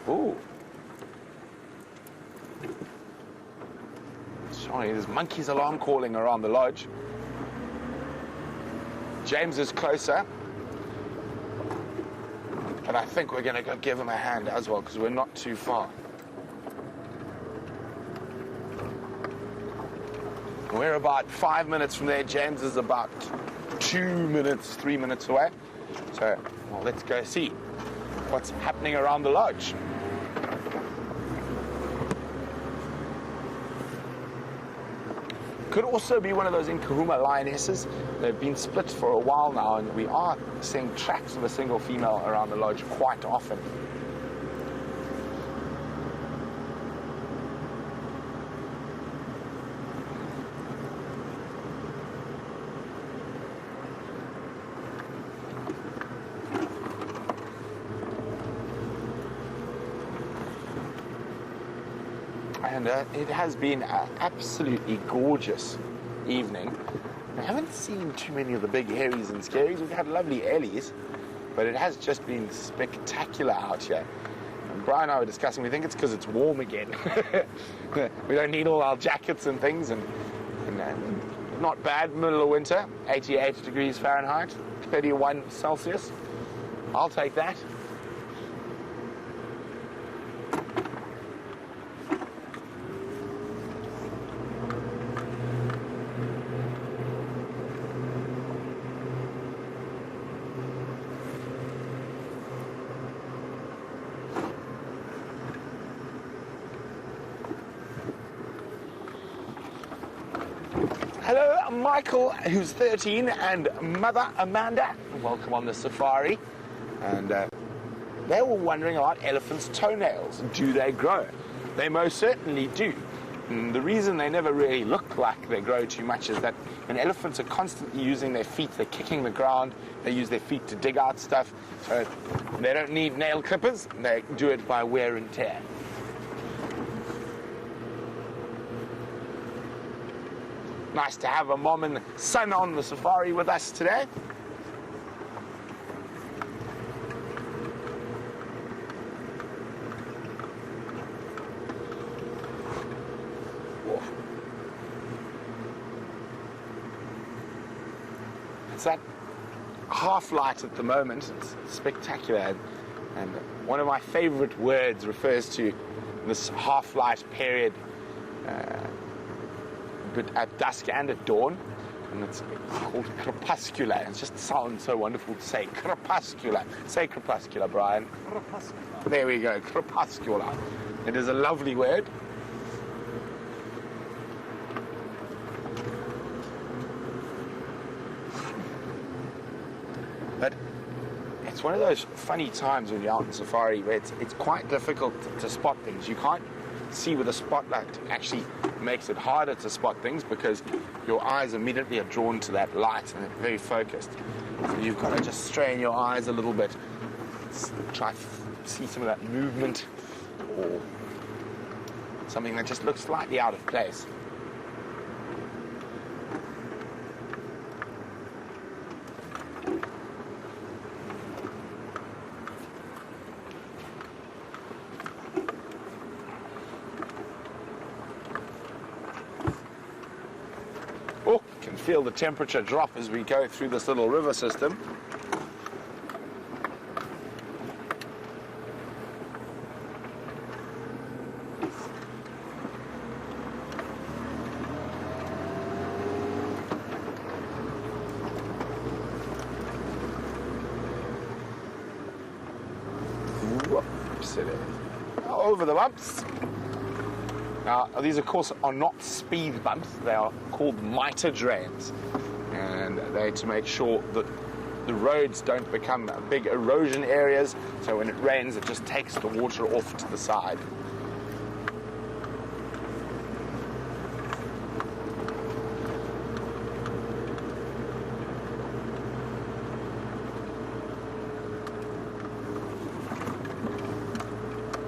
Ooh. Sorry, there's monkey's alarm calling around the lodge. James is closer, but I think we're going to go give him a hand as well because we're not too far. We're about 5 minutes from there. James is about 2 minutes, 3 minutes away. So, well, let's go see what's happening around the lodge. Could also be one of those Nkahuma lionesses. They've been split for a while now, and we are seeing tracks of a single female around the lodge quite often. And it has been an absolutely gorgeous evening. I haven't seen too many of the big hairies and scaries. We've had lovely ellies, but it has just been spectacular out here. And Brian and I were discussing, we think it's because it's warm again. We don't need all our jackets and things, and not bad, middle of winter, 88 degrees Fahrenheit, 31 Celsius. I'll take that. Hello, Michael, who's 13, and mother Amanda. Welcome on the safari. And they were wondering about elephants' toenails. Do they grow? They most certainly do. And the reason they never really look like they grow too much is that when elephants are constantly using their feet, they're kicking the ground, they use their feet to dig out stuff, so they don't need nail clippers, they do it by wear and tear. Nice to have a mom and son on the safari with us today. It's that half light at the moment. It's spectacular. And one of my favorite words refers to this half light period, but at dusk and at dawn, and it's called crepuscular. It just sounds so wonderful to say. Crepuscular. Say crepuscular, Brian. Crepuscular. There we go, crepuscular. It is a lovely word. But it's one of those funny times when you're out in safari where it's quite difficult to spot things. You can't see with a spotlight actually makes it harder to spot things because your eyes immediately are drawn to that light and they're very focused. So you've got to just strain your eyes a little bit, try to see some of that movement or something that just looks slightly out of place. feel the temperature drop as we go through this little river system. Over the bumps. Now, these of course are not speed bumps, they are called mitre drains, and they're to make sure that the roads don't become big erosion areas, so when it rains it just takes the water off to the side.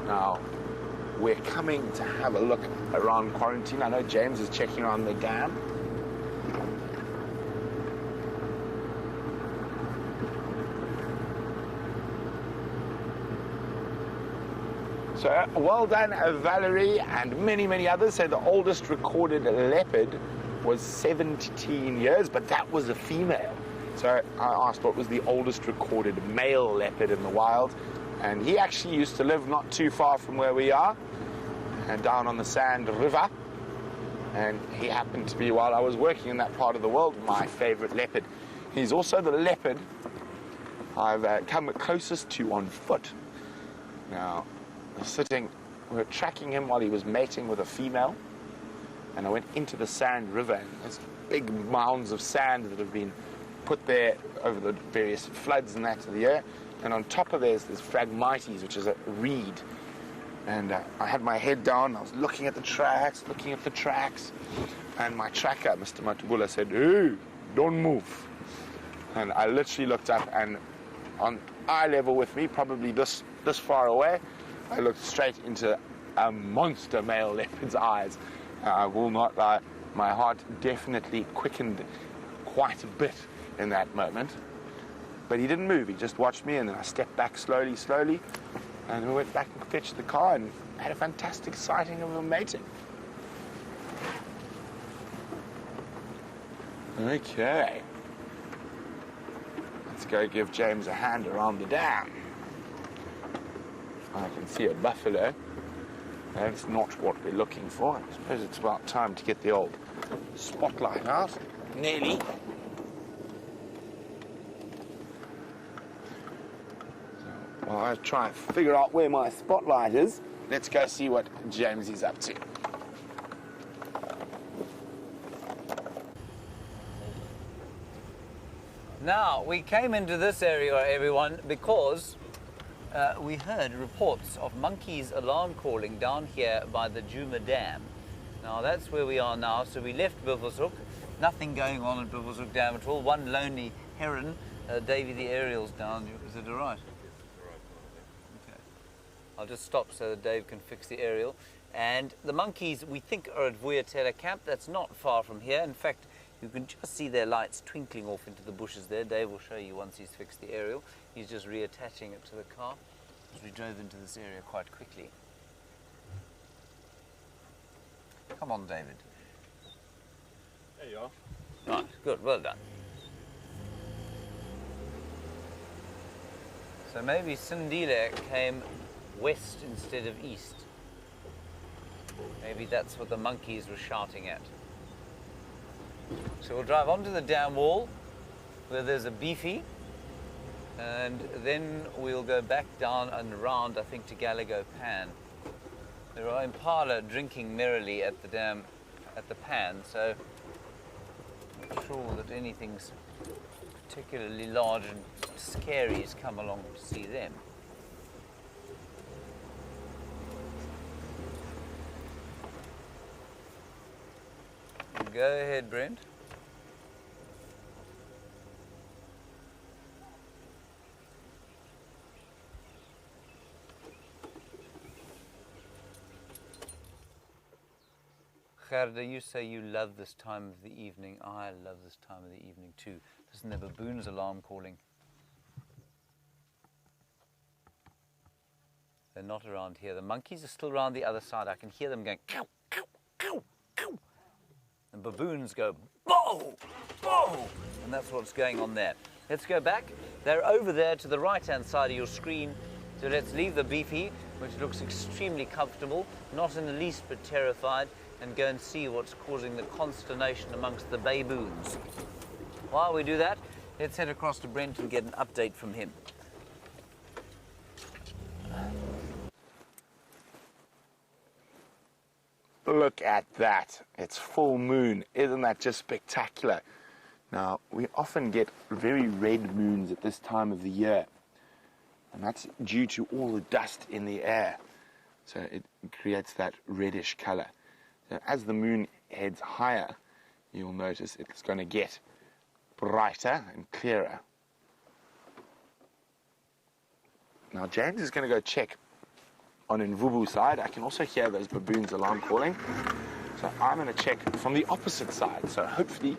Now, we're coming to have a look around quarantine. I know James is checking around the dam. So well done, Valerie, and many, many others. So the oldest recorded leopard was 17 years, but that was a female. So I asked what was the oldest recorded male leopard in the wild, and he actually used to live not too far from where we are, and down on the Sand River, and he happened to be, while I was working in that part of the world, my favorite leopard. He's also the leopard I've come closest to on foot. Now, we're tracking him while he was mating with a female, and I went into the Sand River, and there's big mounds of sand that have been put there over the various floods and that of the year, and on top of there's Phragmites, which is a reed. And I had my head down, I was looking at the tracks, and my tracker, Mr. Matubula, said, "Hey, don't move." And I literally looked up, and on eye level with me, probably this far away, I looked straight into a monster male leopard's eyes. I will not lie, my heart definitely quickened quite a bit in that moment. But he didn't move, he just watched me, and then I stepped back slowly, and we went back and fetched the car and had a fantastic sighting of him mating. Okay. Let's go give James a hand around the dam. I can see a buffalo. That's not what we're looking for. I suppose it's about time to get the old spotlight out. Nearly. While I try and figure out where my spotlight is, let's go see what James is up to. Now, we came into this area, everyone, because we heard reports of monkeys alarm calling down here by the Djuma Dam. Now, that's where we are now. So we left Buffelshoek. Nothing going on at Buffelshoek Dam at all. One lonely heron. Davy, the aerial's down. Is it all right? Okay. I'll just stop so that Dave can fix the aerial. And the monkeys, we think, are at Vuyatela Camp. That's not far from here. In fact, you can just see their lights twinkling off into the bushes there. Dave will show you once he's fixed the aerial. He's just reattaching it to the car, as we drove into this area quite quickly. Come on, David. There you are. Right, good, well done. So maybe Cindil came west instead of east. Maybe that's what the monkeys were shouting at. So we'll drive onto the dam wall where there's a beefy, and then we'll go back down and around, I think, to Galago Pan. There are impala drinking merrily at the dam, at the pan, so I'm not sure that anything's particularly large and scary has come along to see them. Go ahead, Brent. Gerda, you say you love this time of the evening. I love this time of the evening too. Listen, the baboon's alarm calling. They're not around here. The monkeys are still around the other side. I can hear them going, cow, cow, cow, cow. And baboons go, bah! whoa, whoa, and that's what's going on there. Let's go back. They're over there to the right-hand side of your screen. So let's leave the beefy, which looks extremely comfortable, not in the least but terrified, and go and see what's causing the consternation amongst the baboons. While we do that, let's head across to Brent and get an update from him. Look at that. It's full moon. Isn't that just spectacular? Now, we often get very red moons at this time of the year, and that's due to all the dust in the air. So it creates that reddish color. So as the moon heads higher, you'll notice it's going to get brighter and clearer. Now, James is going to go check on Mvubu side. I can also hear those baboons alarm calling. So I'm going to check from the opposite side. So hopefully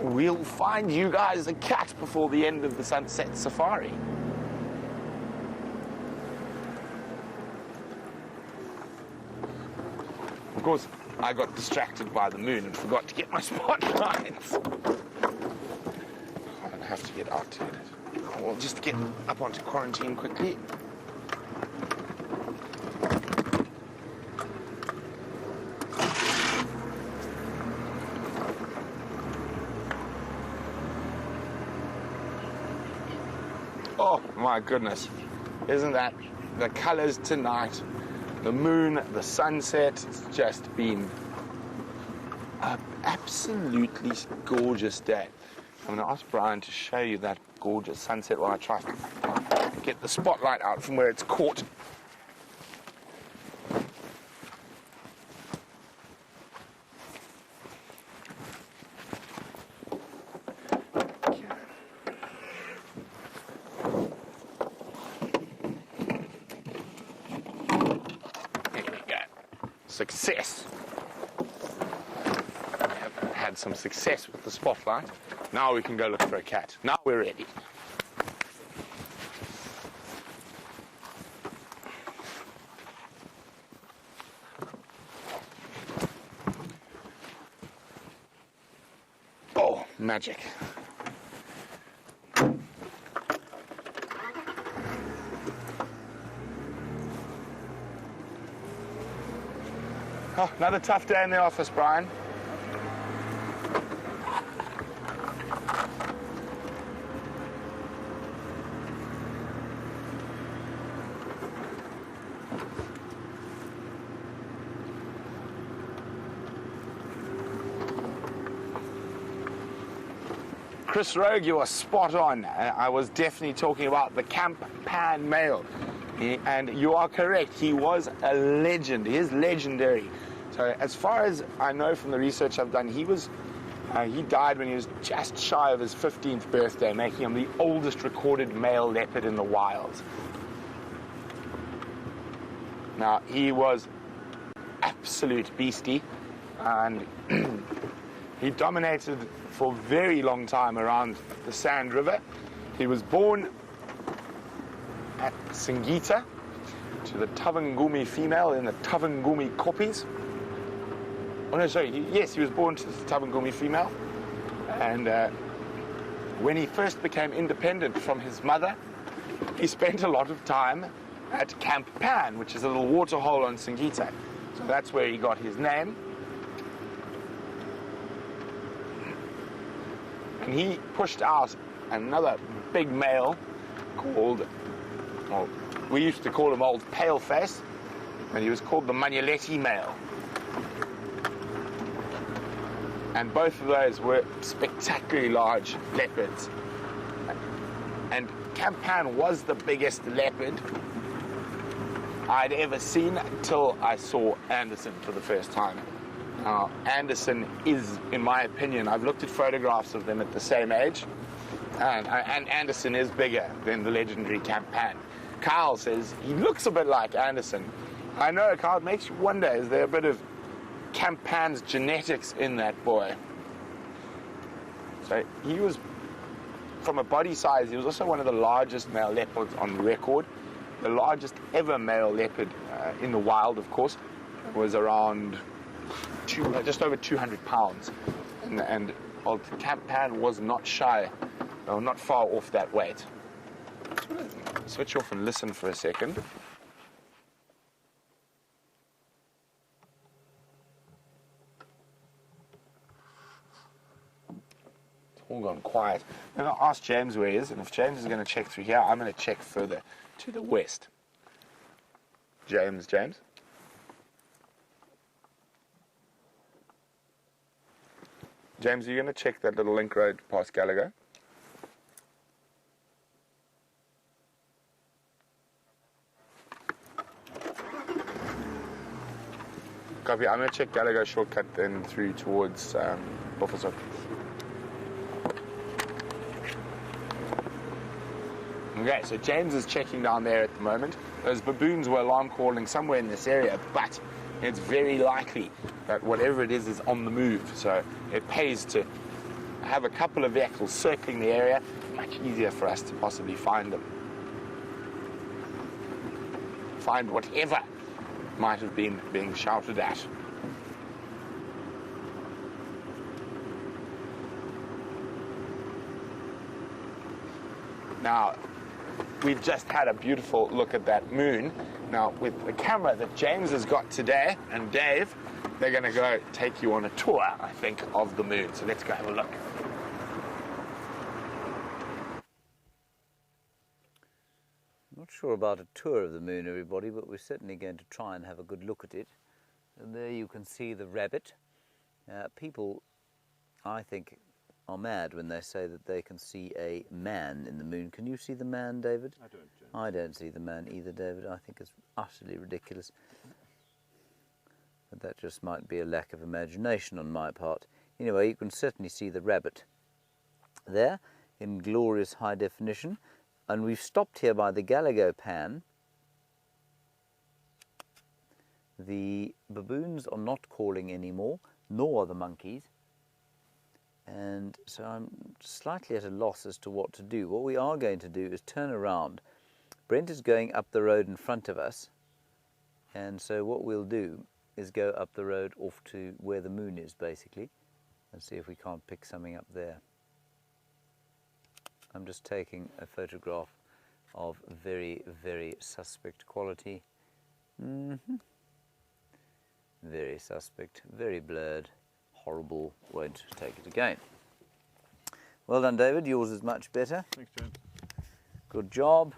we'll find you guys a cat before the end of the sunset safari. Of course, I got distracted by the moon and forgot to get my spotlights. I'm going to have to get out to it. We'll just get up onto quarantine quickly. Oh my goodness, isn't that the colors tonight? The moon, the sunset, it's just been an absolutely gorgeous day. I'm going to ask Brian to show you that gorgeous sunset while I try to get the spotlight out from where it's caught. Success. We have had some success with the spotlight. Now we can go look for a cat. Now we're ready. Oh, magic. Oh, another tough day in the office, Brian. Chris Rogue, you are spot on. I was definitely talking about the Camp Pan male. And you are correct, he was a legend. He is legendary. So as far as I know from the research I've done, he died when he was just shy of his 15th birthday, making him the oldest recorded male leopard in the wild. Now, he was absolute beastie, and he dominated for a very long time around the Sand River. He was born at Singita to the Tavangumi female in the Tavangumi koppies. Oh no, sorry, yes, he was born to the Tavangumi female. And when he first became independent from his mother, he spent a lot of time at Camp Pan, which is a little water hole on Singita. So that's where he got his name. And he pushed out another big male called, well, we used to call him Old Paleface, and he was called the Moonlit male. And both of those were spectacularly large leopards. And Camp Pan was the biggest leopard I'd ever seen until I saw Anderson for the first time. Now, Anderson is, in my opinion, I've looked at photographs of them at the same age, and Anderson is bigger than the legendary Camp Pan. Kyle says he looks a bit like Anderson. I know, Kyle, it makes you wonder, is there a bit of Camp Pan's genetics in that boy? So he was, from a body size, he was also one of the largest male leopards on record. The largest ever male leopard in the wild, of course, was around just over 200 pounds. And old camp pan was not shy, no, not far off that weight. Switch off and listen for a second. It's all gone quiet. I'm going to ask James where he is, and if James is going to check through here, I'm going to check further to the west. James. James, are you going to check that little link road past Gallagher? Copy. I'm going to check Gallagher shortcut then through towards Officer. Okay, so James is checking down there at the moment. Those baboons were alarm calling somewhere in this area, but it's very likely that whatever it is on the move. So it pays to have a couple of vehicles circling the area. Much easier for us to possibly find them. Find whatever might have been being shouted at. Now, we've just had a beautiful look at that moon. Now, with the camera that James has got today, and Dave, they're going to go take you on a tour, I think, of the moon. So let's go have a look. Not sure about a tour of the moon, everybody, but we're certainly going to try and have a good look at it. And there you can see the rabbit. People, I think, are mad when they say that they can see a man in the moon. Can you see the man, David? I don't, James. I don't see the man either, David. I think it's utterly ridiculous. But that just might be a lack of imagination on my part. Anyway, you can certainly see the rabbit there in glorious high definition. And we've stopped here by the Gallagher pan. The baboons are not calling anymore, nor are the monkeys. And so I'm slightly at a loss as to what to do. What we are going to do is turn around. Brent is going up the road in front of us. And so what we'll do is go up the road off to where the moon is, basically, and see if we can't pick something up there. I'm just taking a photograph of very, very suspect quality. Very suspect, very blurred, horrible. Won't take it again. Well done, David. Yours is much better. Thanks, James. Good job.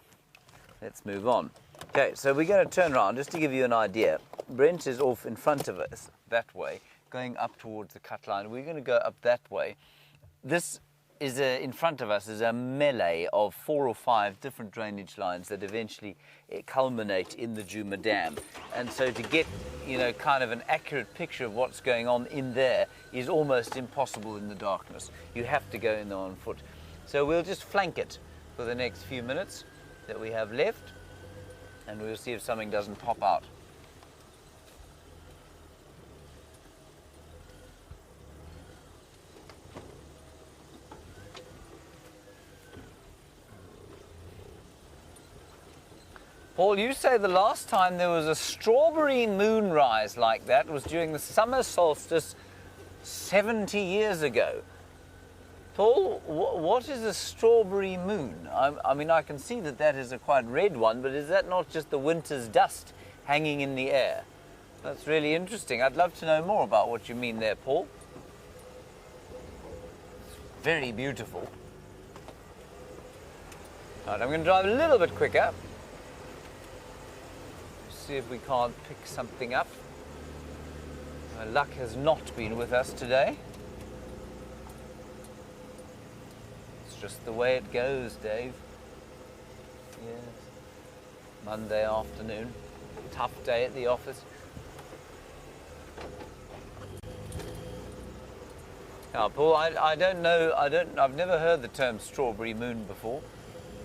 Let's move on. Okay, so we're going to turn around just to give you an idea. Brent is off in front of us that way, going up towards the cut line. We're going to go up that way. This is in front of us is a melee of 4 or 5 different drainage lines that eventually culminate in the Drought Dam. And so to get, kind of an accurate picture of what's going on in there is almost impossible in the darkness. You have to go in there on foot. So we'll just flank it for the next few minutes that we have left, and we'll see if something doesn't pop out. Paul, you say the last time there was a strawberry moonrise like that was during the summer solstice 70 years ago. Paul, what is a strawberry moon? I mean, I can see that that is a quite red one, but is that not just the winter's dust hanging in the air? That's really interesting. I'd love to know more about what you mean there, Paul. It's very beautiful. Right, I'm going to drive a little bit quicker. See if we can't pick something up. My luck has not been with us today. It's just the way it goes, Dave. Yes. Monday afternoon. Tough day at the office. Now, Paul, I don't know, I've never heard the term strawberry moon before.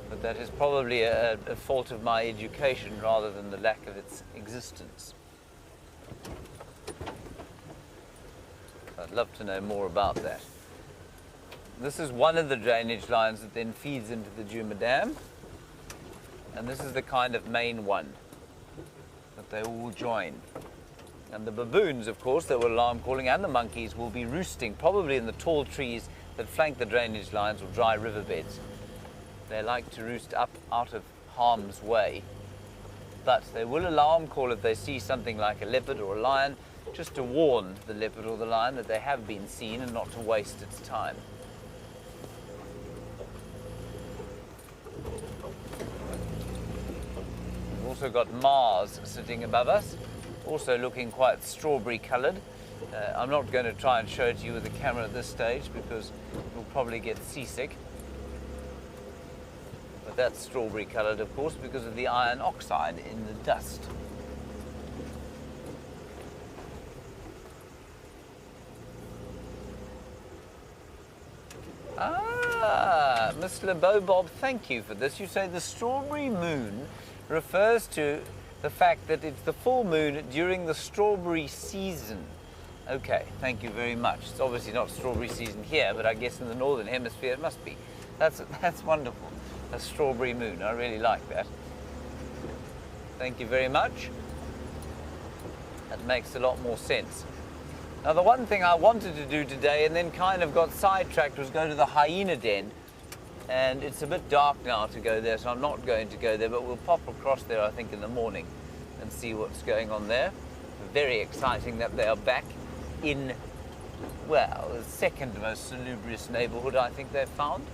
But that is probably a fault of my education rather than the lack of its existence. I'd love to know more about that. This is one of the drainage lines that then feeds into the Drought Dam. And this is the kind of main one that they all join. And the baboons, of course, that were alarm calling, and the monkeys will be roosting probably in the tall trees that flank the drainage lines or dry riverbeds. They like to roost up out of harm's way. But they will alarm call if they see something like a leopard or a lion, just to warn the leopard or the lion that they have been seen and not to waste its time. We've also got Mars sitting above us, also looking quite strawberry coloured. I'm not going to try and show it to you with the camera at this stage because you'll probably get seasick. But that's strawberry coloured, of course, because of the iron oxide in the dust. Ah, Mr. Bobob, thank you for this. You say the strawberry moon refers to the fact that it's the full moon during the strawberry season. Okay, thank you very much. It's obviously not strawberry season here, but I guess in the northern hemisphere it must be. That's wonderful. A strawberry moon. I really like that. Thank you very much. That makes a lot more sense. Now, the one thing I wanted to do today and then kind of got sidetracked was go to the hyena den. And it's a bit dark now to go there, so I'm not going to go there, but we'll pop across there, I think, in the morning and see what's going on there. Very exciting that they are back in, well, the second most salubrious neighborhood I think they've found.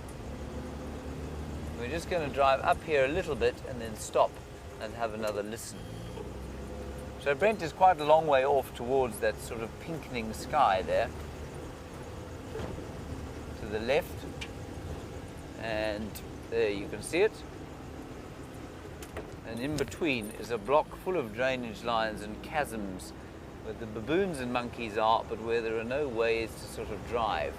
We're just going to drive up here a little bit and then stop and have another listen. So Brent is quite a long way off towards that sort of pinkening sky there. To the left. And there you can see it. And in between is a block full of drainage lines and chasms where the baboons and monkeys are, but where there are no ways to sort of drive.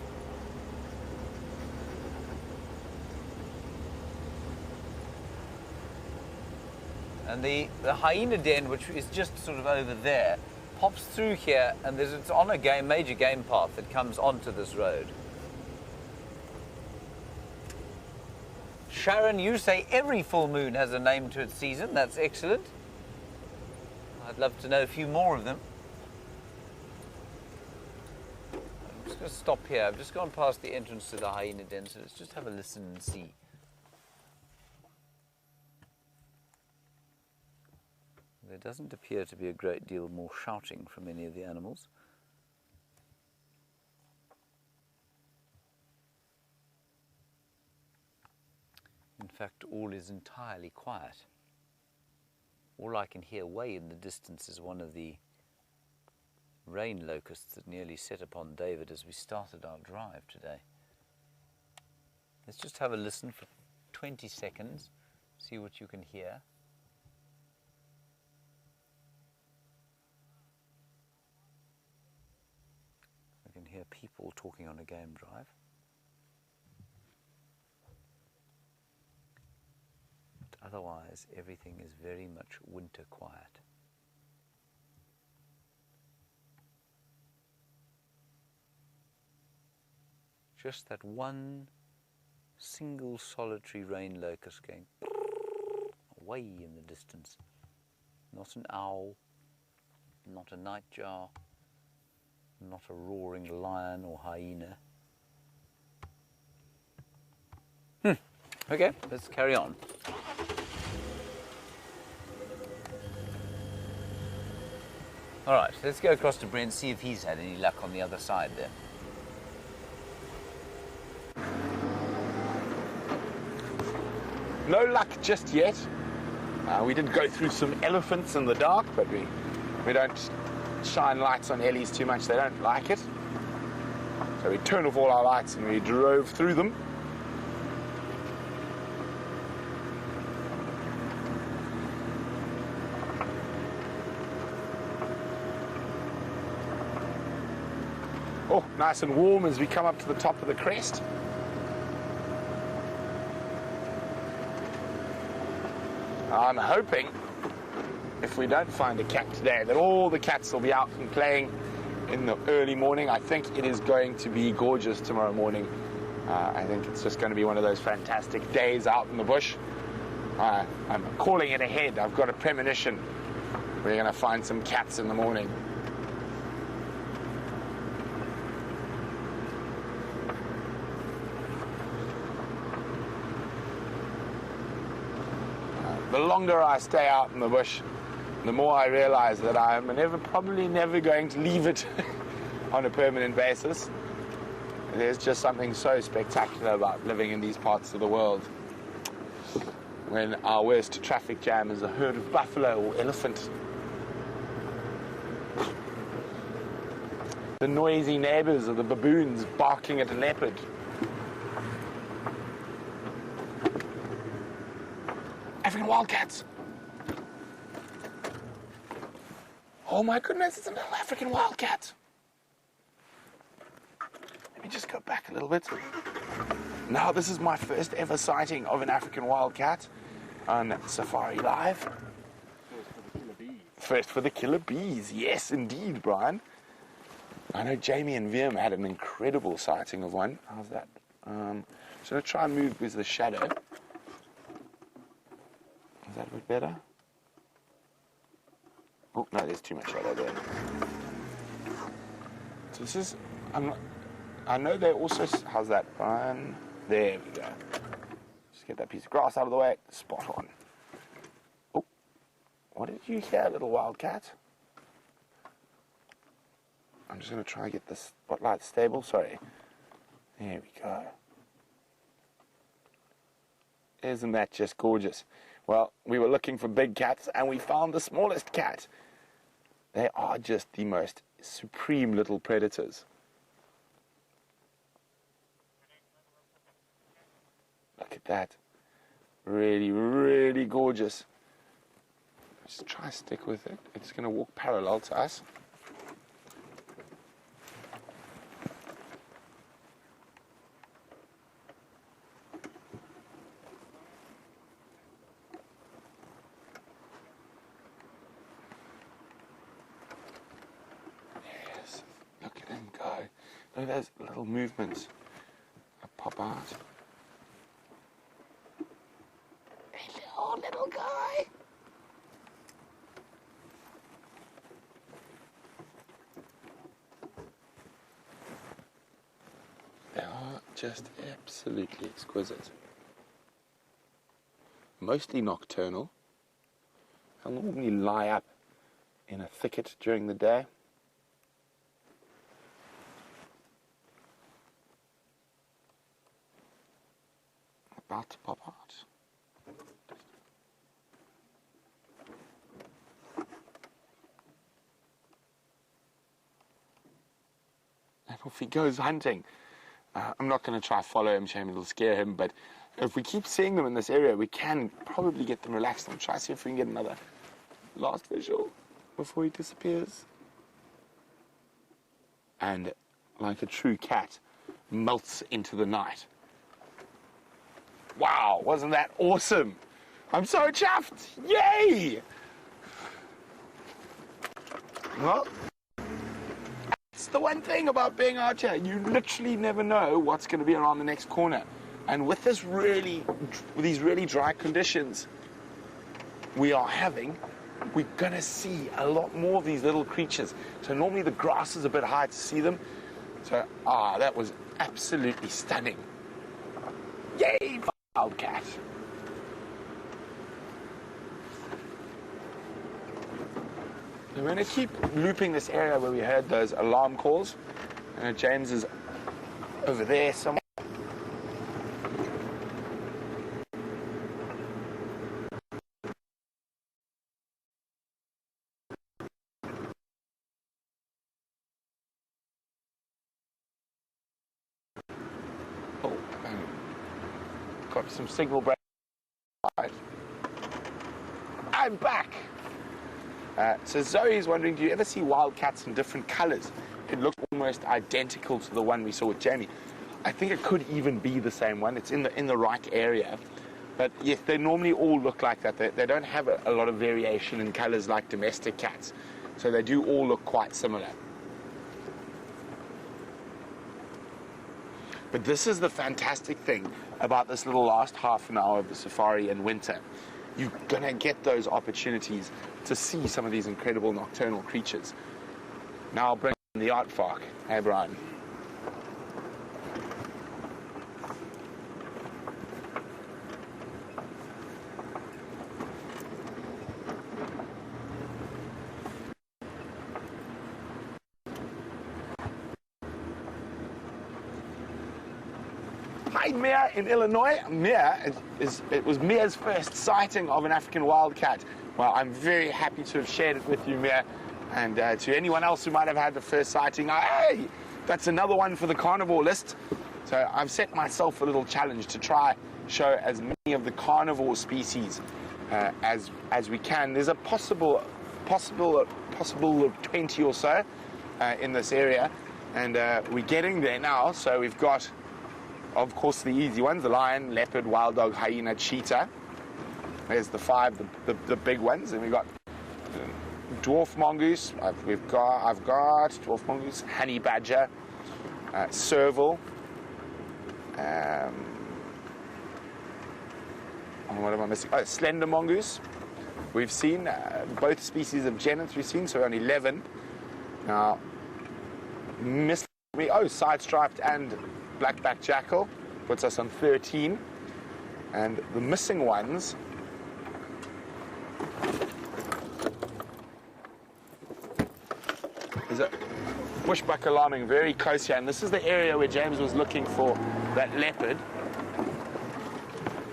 And the hyena den, which is just sort of over there, pops through here, and it's on a major game path that comes onto this road. Sharon, you say every full moon has a name to its season. That's excellent. I'd love to know a few more of them. I'm just going to stop here. I've just gone past the entrance to the hyena den, so let's just have a listen and see. There doesn't appear to be a great deal more shouting from any of the animals. In fact, all is entirely quiet. All I can hear way in the distance is one of the rain locusts that nearly set upon David as we started our drive today. Let's just have a listen for 20 seconds, see what you can hear. I can hear people talking on a game drive. Otherwise, everything is very much winter quiet. Just that one single solitary rain locust going way in the distance. Not an owl, not a nightjar, not a roaring lion or hyena. Okay, let's carry on. All right, let's go across to Brent and see if he's had any luck on the other side there. No luck just yet. We did go through some elephants in the dark, but we don't shine lights on Ellies too much. They don't like it. So we turned off all our lights and we drove through them. Oh, nice and warm as we come up to the top of the crest. I'm hoping, if we don't find a cat today, that all the cats will be out and playing in the early morning. I think it is going to be gorgeous tomorrow morning. I think it's just going to be one of those fantastic days out in the bush. I'm calling it ahead. I've got a premonition. We're going to find some cats in the morning. the longer I stay out in the bush, the more I realize that I'm probably never going to leave it on a permanent basis. There's just something so spectacular about living in these parts of the world, when our worst traffic jam is a herd of buffalo or elephant. The noisy neighbors of the baboons barking at a leopard. African wildcats. Oh my goodness, it's a little African wildcat. Let me just go back a little bit. Now, this is my first ever sighting of an African wildcat on SafariLIVE. First for the killer bees. Yes, indeed, Brian. I know Jamie and Viam had an incredible sighting of one. How's that? So I'm going to try and move with the shadow. Is that a bit better? Oh, no, there's too much shadow there. So this is... I know they also... How's that, Brian? There we go. Just get that piece of grass out of the way. Spot on. Oh, what did you hear, little wildcat? I'm just going to try and get the spotlight stable. Sorry. There we go. Isn't that just gorgeous? Well, we were looking for big cats and we found the smallest cat. They are just the most supreme little predators. Look at that. Really, really gorgeous. Just try to stick with it. It's going to walk parallel to us. Yes. Look at him go. Look at those little movements that pop out. Hello, little guy. They are just absolutely exquisite. Mostly nocturnal. They'll normally lie up in a thicket during the day. About to pop out. And off he goes hunting. I'm not going to try to follow him, shame it'll scare him, but if we keep seeing them in this area, we can probably get them relaxed. I'll try to see if we can get another last visual before he disappears. And like a true cat, melts into the night. Wow, wasn't that awesome? I'm so chuffed! Yay! Well, that's the one thing about being out here. You literally never know what's going to be around the next corner. And with these really dry conditions we are having, we're going to see a lot more of these little creatures. So normally the grass is a bit high to see them. So, that was absolutely stunning. Yay, wildcat. We're going to keep looping this area where we heard those alarm calls. James is over there somewhere. Got some signal break. I'm back. So Zoe's wondering, do you ever see wildcats in different colors? It looks almost identical to the one we saw with Jamie. I think it could even be the same one. It's in the right area. But yes, they normally all look like that. They don't have a lot of variation in colors like domestic cats. So they do all look quite similar. But this is the fantastic thing about this little last half an hour of the safari in winter. You're going to get those opportunities to see some of these incredible nocturnal creatures. Now I'll bring in the art fark. Hey, Brian. outside Mere in Illinois. Mere, it was Mere's first sighting of an African wildcat. Well, I'm very happy to have shared it with you, Mere. And to anyone else who might have had the first sighting, hey, that's another one for the carnivore list. So I've set myself a little challenge to try show as many of the carnivore species as we can. There's a possible 20 or so in this area, and we're getting there now. So we've got, of course, the easy ones: the lion, leopard, wild dog, hyena, cheetah. There's the five, the big ones, and we've got dwarf mongoose. I've got dwarf mongoose, honey badger, serval. What am I missing? Oh, slender mongoose. We've seen both species of genets. We've seen, so only 11. Now, side-striped and black-backed jackal puts us on 13. And the missing ones. Is a bushbuck alarming very close here, and this is the area where James was looking for that leopard.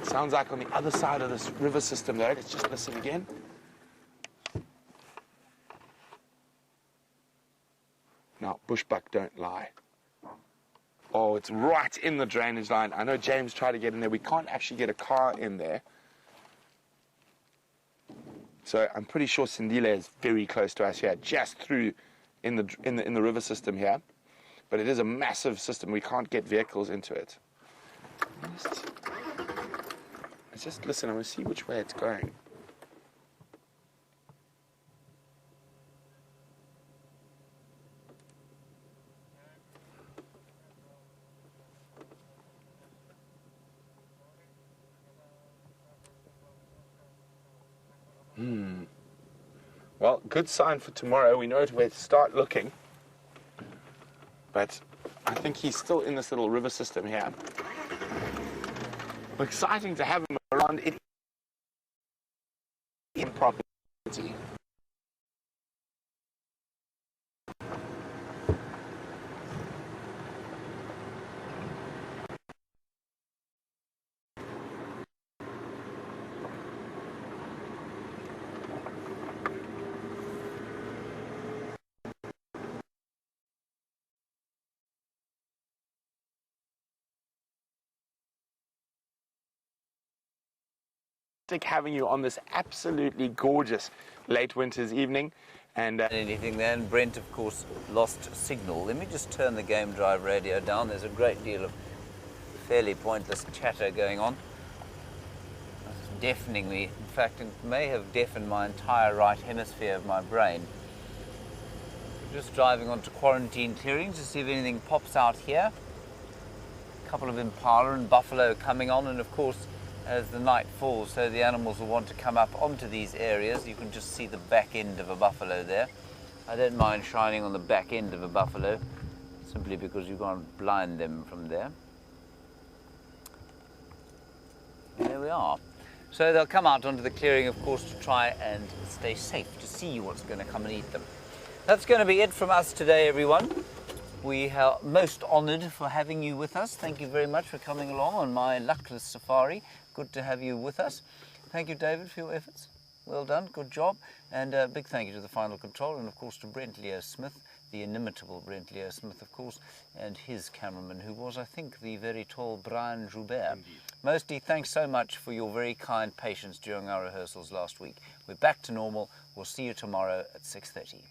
Sounds like on the other side of this river system though. Let's just listen again. Now, bushbuck don't lie. Oh, it's right in the drainage line. I know James tried to get in there. We can't actually get a car in there. So I'm pretty sure Cindil is very close to us here, just through in the river system here. But it is a massive system. We can't get vehicles into it. Let's just listen. I'm going to see which way it's going. Well, good sign for tomorrow. We know where to start looking. But I think he's still in this little river system here. Exciting to have him around it in property. Having you on this absolutely gorgeous late winter's evening. And anything there, and Brent of course lost signal. Let me just turn the game drive radio down. There's a great deal of fairly pointless chatter going on. It's deafening me. In fact, it may have deafened my entire right hemisphere of my brain. Just driving onto quarantine clearings to see if anything pops out here. A couple of impala and buffalo coming on, and of course as the night falls, so the animals will want to come up onto these areas. You can just see the back end of a buffalo there. I don't mind shining on the back end of a buffalo, simply because you can't blind them from there. And there we are. So they'll come out onto the clearing, of course, to try and stay safe, to see what's going to come and eat them. That's going to be it from us today, everyone. We are most honoured for having you with us. Thank you very much for coming along on my luckless safari. Good to have you with us. Thank you, David, for your efforts. Well done, good job. And a big thank you to the Final Control, and of course to Brent Leo Smith, the inimitable Brent Leo Smith, of course, and his cameraman, who was, I think, the very tall Brian Joubert. Indeed. Mostly, thanks so much for your very kind patience during our rehearsals last week. We're back to normal. We'll see you tomorrow at 6:30.